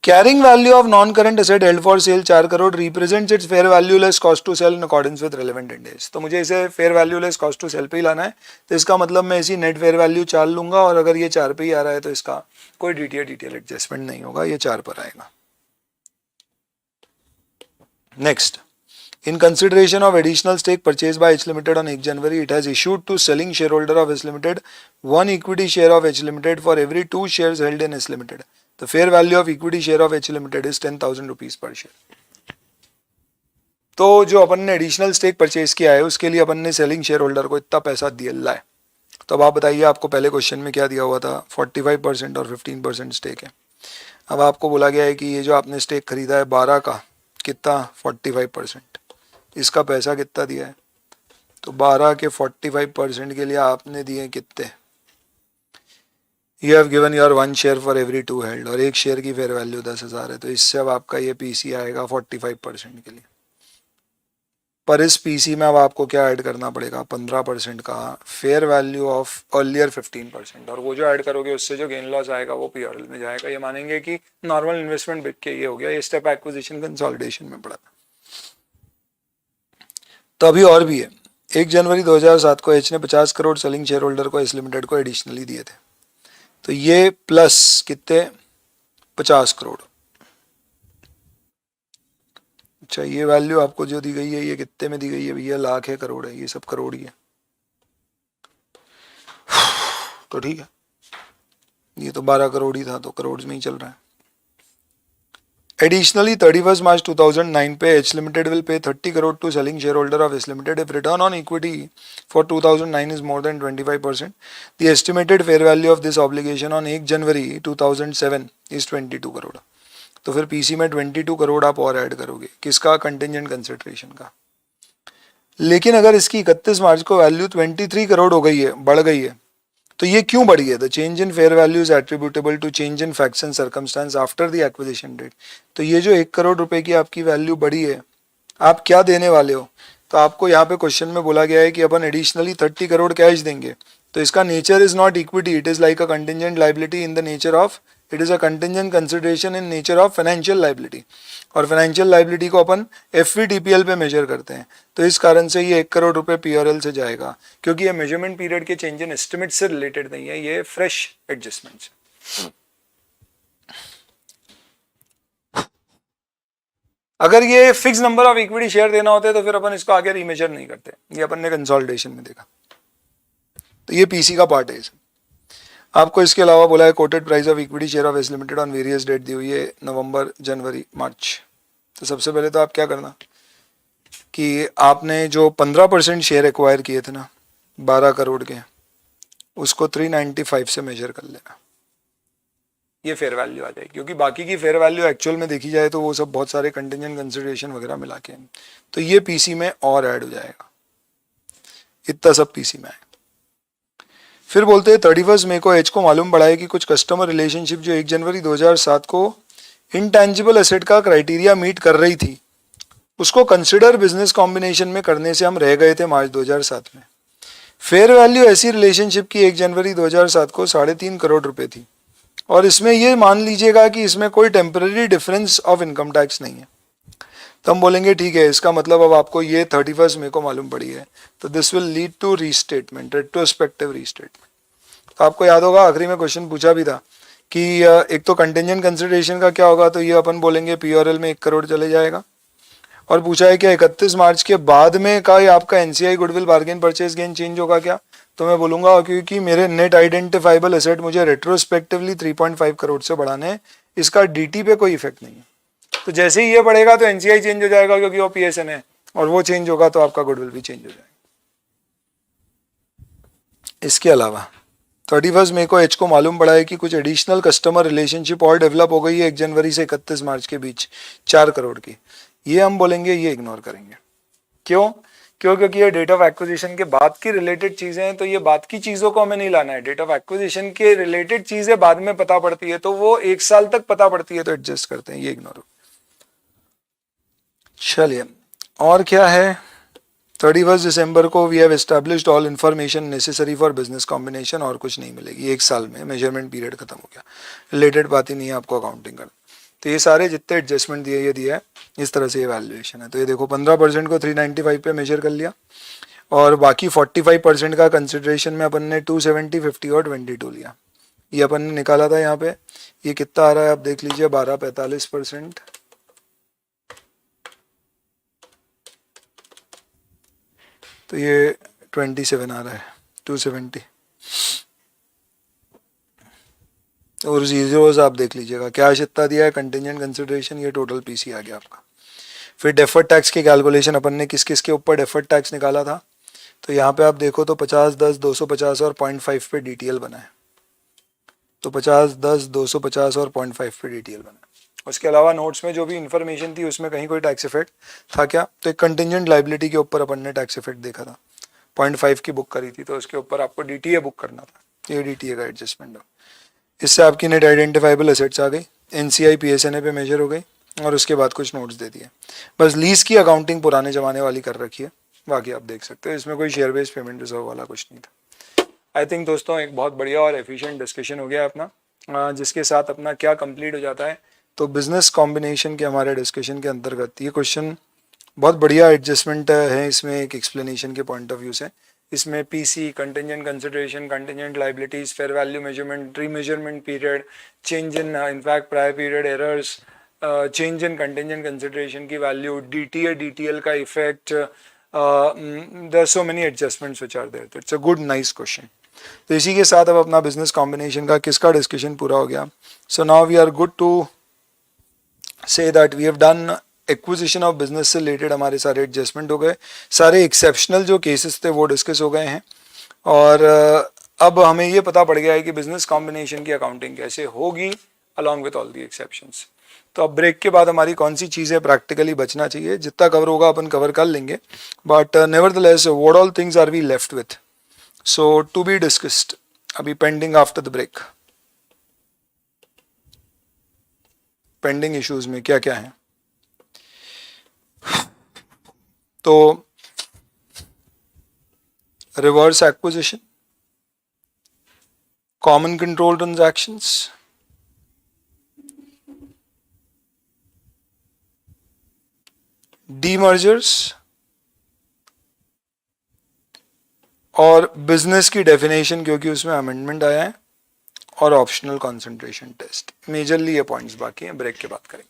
S1: carrying value of non current asset held for sale 4 crore represents its fair value less cost to sell in accordance with relevant index. तो मुझे इसे fair value less cost to sell पे ही लाना है, तो इसका मतलब मैं इसी नेट फेयर वैल्यू 4 लूंगा, और अगर ये 4 पे ही आ रहा है तो इसका कोई डिटेल एडजस्टमेंट नहीं होगा, ये 4 पर आएगा। Next, in consideration of additional stake purchased by H Limited on 1 January, it has issued to selling shareholder of H Limited 1 equity share of H Limited for every 2 shares held in H Limited. The fair value of equity share of H Limited is 10,000 rupees per share. तो जो अपन ने additional stake purchase किया है उसके लिए अपन ने selling share holder को इतना पैसा दिया है। तो अब आप बताइए, आपको पहले क्वेश्चन में क्या दिया हुआ था, 45% और 15% स्टेक है। अब आपको बोला गया है कि ये जो आपने स्टेक खरीदा है 12 का, कितना, 45%, इसका पैसा कितना दिया है, तो 12 के 45% के लिए आपने दिए कितने, you have given your 1 share for every 2 held, और एक शेयर की फेयर वैल्यू 10,000 है, तो इससे अब आपका ये पीसी आएगा 45% के लिए। पर इस पीसी में अब आपको क्या ऐड करना पड़ेगा, 15% का फेयर वैल्यू ऑफ अर्लियर 15%, और वो जो ऐड करोगे उससे जो गेन लॉस आएगा वो पीआरएल में जाएगा। ये मानेंगे कि नॉर्मल इन्वेस्टमेंट बिक के ये हो गया, ये स्टेप एक्विजिशन कंसोलिडेशन में पड़ा। तो अभी और भी है, 1 जनवरी 2007 को एच ने 50 करोड़ सेलिंग शेयर होल्डर को एस लिमिटेड को एडिशनली दिए थे, तो ये प्लस कितने, 50 करोड़। अच्छा, ये वैल्यू आपको जो दी गई है ये कितने में दी गई है भैया, लाख है, करोड़ है, ये सब करोड़ ही है, तो ठीक है, ये तो 12 करोड़ ही था तो करोड़ में ही चल रहा है। Additionally, 31st March 2009 पे H Limited will pay 30 crore to selling shareholder of H Limited if return on equity for 2009 is more than 25%. The estimated fair value of this obligation on 1 January 2007 is 22 crore. तो फिर PC में 22 करोड़ आप और add करोगे, किसका, contingent consideration का। लेकिन अगर इसकी 31 मार्च को वैल्यू 23 करोड़ हो गई है, बढ़ गई है, तो ये क्यों बढ़ी है, the change in fair value is attributable to change in facts and circumstances after the acquisition date. तो ये जो 1 करोड़ रुपए की आपकी वैल्यू बढ़ी है, आप क्या देने वाले हो, तो आपको यहाँ पे क्वेश्चन में बोला गया है कि अपन एडिशनली 30 करोड़ कैश देंगे, तो इसका nature is not equity, it is like a contingent liability in the nature of, it is a contingent consideration in nature of financial liability, और फाइनेंशियल लाइबिलिटी को अपन एफवीटीपीएल पे मेजर करते हैं, तो इस कारण से ये 1 करोड़ रुपए पीआरएल से जाएगा, क्योंकि ये मेजरमेंट पीरियड के चेंज इन एस्टिमेट से रिलेटेड नहीं है, ये फ्रेश एडजस्टमेंट्स। अगर ये fix number of equity share देना होता है तो फिर अपन इसको आगे रीमेजर नहीं करते, ये अपन ने कंसोलिडेशन में देखा। तो ये पीसी का पार्ट है। आपको इसके अलावा बोला है quoted price of equity share of S limited on various date दी हुई है, नवंबर, जनवरी, मार्च। तो सबसे पहले तो आप क्या करना कि आपने जो 15% शेयर एक्वायर किए थे ना 12 करोड़ के, उसको 395 से मेजर कर लेना, ये फेयर वैल्यू आ जाएगी, क्योंकि बाकी की फेयर वैल्यू एक्चुअल में देखी जाए तो वो सब बहुत सारे कंटिंजेंट कंसिडरेशन वगैरह मिला के, तो ये पीसी में और ऐड हो जाएगा, इतना सब पीसी में आएगा। फिर बोलते हैं 31 मई को एच को मालूम पड़ा है कि कुछ कस्टमर रिलेशनशिप जो 1 जनवरी 2007 को इनटेंजिबल एसेट का क्राइटेरिया मीट कर रही थी, उसको कंसिडर बिजनेस कॉम्बिनेशन में करने से हम रह गए थे मार्च 2007 में। फेयर वैल्यू ऐसी रिलेशनशिप की 1 जनवरी 2007 को 3.5 करोड़ रुपए थी, और इसमें ये मान लीजिएगा कि इसमें कोई temporary difference of income tax नहीं है, तो हम बोलेंगे ठीक है, इसका मतलब अब आपको ये 31 मई को मालूम पड़ी है, तो this will lead to restatement, retrospective restatement. तो आपको याद होगा आखिरी में क्वेश्चन पूछा भी था कि एक तो कंटिंजेंट कंसिडरेशन का क्या होगा, तो ये अपन बोलेंगे पीआरएल में 1 करोड़ चले जाएगा, और पूछा है कि 31 मार्च के बाद में का आपका NCI goodwill bargain purchase gain change होगा क्या, तो मैं बोलूंगा क्योंकि मेरे नेट आइडेंटिफाइबल एसेट मुझे रेट्रोस्पेक्टिवली 3.5 करोड़ से बढ़ाने, इसका डीटी पे कोई इफेक्ट नहीं है, तो जैसे ही ये बढ़ेगा तो एनसीआई चेंज हो जाएगा क्योंकि वो पीएसएन है, और वो चेंज होगा तो आपका गुडविल भी चेंज हो जाएगा। इसके अलावा 31 मई को एच को मालूम पड़ा है कि कुछ एडिशनल कस्टमर रिलेशनशिप और डेवलप हो गई है 1 जनवरी से 31 मार्च के बीच 4 करोड़ की, ये हम बोलेंगे ये इग्नोर करेंगे। क्यों, क्यों? क्योंकि ये डेट ऑफ एक्विजिशन के बाद की रिलेटेड चीजें हैं, तो ये बाद की चीजों को हमें नहीं लाना है। डेट ऑफ एक्विजिशन के रिलेटेड चीजें बाद में पता पड़ती है, तो वो 1 साल तक पता पड़ती है, तो एडजस्ट करते हैं, ये इग्नोर। चलिए और क्या है? 31 दिसंबर को we have established all information necessary for business combination, और कुछ नहीं मिलेगी। 1 साल में मेजरमेंट पीरियड खत्म हो गया, रिलेटेड बात ही नहीं है आपको अकाउंटिंग करना। तो ये सारे जितने एडजस्टमेंट दिए, ये दिया है, इस तरह से ये वैल्यूएशन है। तो ये देखो 15% को 395 पे मेजर कर लिया, और बाकी 45% का कंसिडरेशन में अपन ने 270, 50 और 22 लिया। ये अपन ने निकाला था यहाँ पे, ये कितना आ रहा है आप देख लीजिए, 12-45%। तो ये 27 आ रहा है, 270। और जीरोज आप देख लीजिएगा, कैश इतना दिया है, कंटिजेंट कंसिडरेशन, ये टोटल पीसी आ गया आपका। फिर डेफर्ड टैक्स की कैलकुलेशन अपन ने किस किस के ऊपर डेफर्ड टैक्स निकाला था, तो यहाँ पे आप देखो तो 50, 10, 250 और 0.5 पे डीटीएल बना है। तो 50, 10, 250 और 0.5 पे डीटीएल बना है। उसके अलावा नोट्स में जो भी इन्फॉर्मेशन थी उसमें कहीं कोई टैक्स इफेक्ट था क्या? तो एक कंटिजेंट लाइबिलिटी के ऊपर अपन ने टैक्स इफेक्ट देखा था, 0.5 की बुक करी थी, तो उसके ऊपर आपको डीटीए बुक करना था। ये डीटीए का एडजस्टमेंट हो, इससे आपकी नेट आइडेंटिफाइबल एसेट्स आ गई, एनसीआई पीएसएनए पे मेजर हो गई, और उसके बाद कुछ नोट्स दे दिए। बस लीज की अकाउंटिंग पुराने जमाने वाली कर रखी है, बाकी आप देख सकते हो इसमें कोई शेयर बेस्ड पेमेंट रिजर्व वाला कुछ नहीं था। आई थिंक दोस्तों एक बहुत बढ़िया और एफिशिएंट डिस्कशन हो गया अपना, जिसके साथ अपना क्या कंप्लीट हो जाता है। तो बिजनेस कॉम्बिनेशन के हमारे डिस्कशन के अंतर्गत ये क्वेश्चन बहुत बढ़िया एडजस्टमेंट है, इसमें एक एक्सप्लेनेशन के पॉइंट ऑफ व्यू से। इसमें PC, contingent consideration, contingent liabilities, fair value measurement, remeasurement period, change in in fact prior period errors, change in contingent consideration की वैल्यू, डीटीए डीटीएल का effect, there so many adjustments which are there. तो it's a good nice question. तो इसी के साथ अब अपना business combination का किसका डिस्कशन पूरा हो गया। So now we are good to say that we have done acquisition of business से रिलेटेड, हमारे सारे एडजस्टमेंट हो गए, सारे एक्सेप्शनल जो केसेस थे वो डिस्कस हो गए हैं, और अब हमें ये पता पड़ गया है कि बिजनेस कॉम्बिनेशन की अकाउंटिंग कैसे होगी along with all the exceptions. तो अब ब्रेक के बाद हमारी कौन सी चीज़ें प्रैक्टिकली बचना चाहिए, जितना कवर होगा अपन कवर कर लेंगे, but nevertheless what all things are we left with, so to be discussed अभी pending after the break. Pending issues में क्या क्या है? तो reverse acquisition, common control transactions, demergers, और बिजनेस की डेफिनेशन क्योंकि उसमें अमेंडमेंट आया है, और ऑप्शनल कंसंट्रेशन टेस्ट। मेजरली ये पॉइंट्स बाकी हैं, ब्रेक के बाद करेंगे।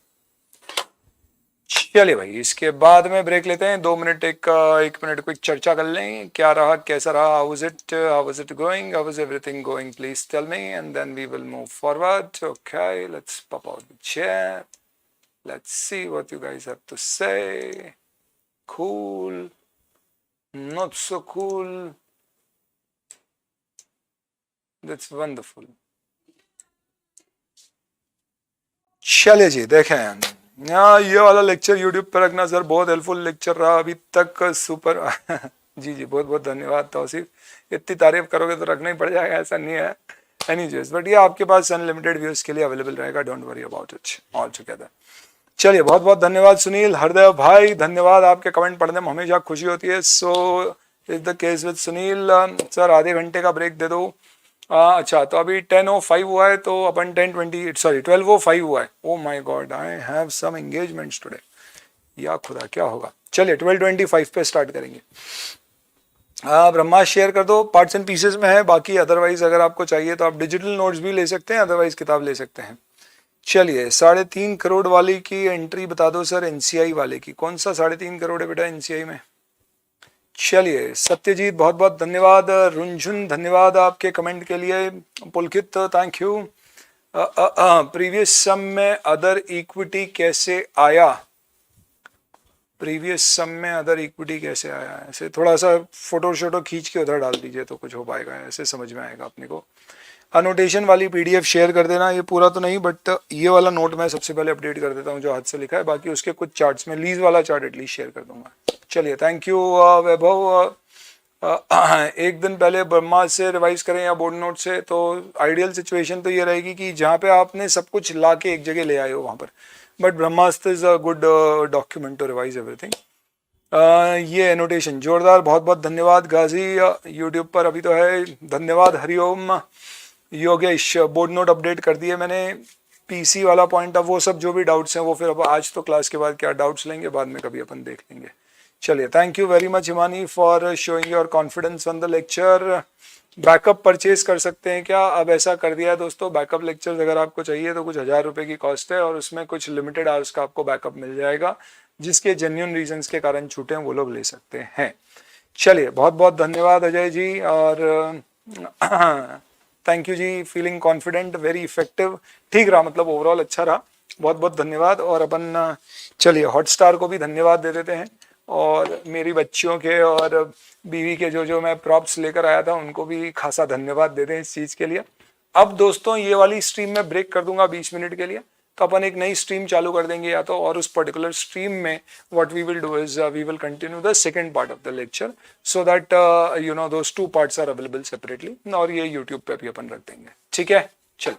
S1: चलिए भाई, इसके बाद में ब्रेक लेते हैं, 2 मिनट, एक मिनट क्विक चर्चा कर लें, क्या रहा कैसा रहा, how is it going, how is everything going, please tell me and then we will move forward. Okay, let's pop out the chat, let's see what you guys have to say. Cool, not so cool, that's wonderful. चलिए जी, देखें यहाँ ये वाला lecture YouTube पर रखना sir, बहुत helpful lecture रहा अभी तक, सुपर। जी जी, बहुत बहुत धन्यवाद तौसीफ, इतनी तारीफ करोगे तो रखना ही पड़ जाएगा, ऐसा नहीं है। एनीवेज, बट ये आपके पास अनलिमिटेड व्यूज के लिए अवेलेबल रहेगा, don't worry about it all together. चलिए, बहुत बहुत धन्यवाद सुनील, हरदेव भाई, धन्यवाद, आपके कमेंट पढ़ने में हमेशा खुशी होती है। So is the case with Sunil sir, आधे घंटे का ब्रेक दे दो। अच्छा, तो अभी 10:05 हुआ है, तो अपन 12:05 हुआ है। Oh my God, I have some engagements today, या खुदा क्या होगा। चलिए 12:25 पे स्टार्ट करेंगे। ब्रह्मा शेयर कर दो, पार्ट्स एंड पीसेस में है, बाकी अदरवाइज अगर आपको चाहिए तो आप डिजिटल नोट्स भी ले सकते हैं, अदरवाइज किताब ले सकते हैं। चलिए, 3.5 करोड़ वाली की एंट्री बता दो सर, एनसीआई वाले की। कौन सा 3.5 करोड़ है बेटा एनसीआई में? चलिए, सत्यजीत बहुत बहुत धन्यवाद, रुंझुन धन्यवाद आपके कमेंट के लिए, पुलकित थैंक यू। प्रीवियस सम में अदर इक्विटी कैसे आया? प्रीवियस सम में अदर इक्विटी कैसे आया? ऐसे थोड़ा सा फोटो शोटो खींच के उधर डाल दीजिए तो कुछ हो पाएगा, ऐसे समझ में आएगा अपने को। अनोटेशन वाली पीडीएफ शेयर कर देना, ये पूरा तो नहीं बट ये वाला नोट मैं सबसे पहले अपडेट कर देता हूँ जो हाथ से लिखा है, बाकी उसके कुछ चार्ट्स में लीज वाला चार्ट एटलीस्ट शेयर कर दूंगा। चलिए थैंक यू वैभव। एक दिन पहले ब्रह्मा से रिवाइज करें या बोर्ड नोट से, तो आइडियल सिचुएशन तो ये रहेगी कि जहाँ पे आपने सब कुछ ला के एक जगह ले आए हो वहाँ पर, but Brahmastra is a good document to revise everything. ये एनोटेशन जोरदार, बहुत बहुत धन्यवाद गाजी। यूट्यूब पर अभी तो है, धन्यवाद। Hariom Yogesh, board note update कर दिए मैंने। पीसी वाला पॉइंट, अब वो सब जो भी डाउट्स हैं वो फिर अब आज तो क्लास के बाद क्या डाउट्स लेंगे, बाद में कभी अपन देख लेंगे। चलिए thank you very much Himani for showing your confidence on the lecture. Backup purchase कर सकते हैं क्या? अब ऐसा कर दिया है दोस्तों, बैकअप लेक्चर्स अगर आपको चाहिए तो कुछ 1000 रुपये की कॉस्ट है और उसमें कुछ लिमिटेड आवर्स का आपको बैकअप मिल जाएगा, जिसके जेन्युइन रीजंस के कारण छूटे हैं वो लोग ले सकते हैं। चलिए बहुत बहुत धन्यवाद अजय जी, और thank you ji. Feeling confident, very effective, ठीक रहा, मतलब ओवरऑल अच्छा रहा, बहुत बहुत धन्यवाद। और अपन चलिए हॉटस्टार को भी धन्यवाद दे देते हैं, और मेरी बच्चियों के और बीवी के जो मैं प्रॉप्स लेकर आया था उनको भी खासा धन्यवाद दे दें इस चीज़ के लिए। अब दोस्तों ये वाली स्ट्रीम में ब्रेक कर दूंगा 20 मिनट के लिए, तो अपन एक नई स्ट्रीम चालू कर देंगे या तो, और उस पर्टिकुलर स्ट्रीम में what we will do is we will continue the second part of the lecture, so that you know those 2 parts are available separately, और ये यूट्यूब पे भी अपन रख देंगे। ठीक है, चलो।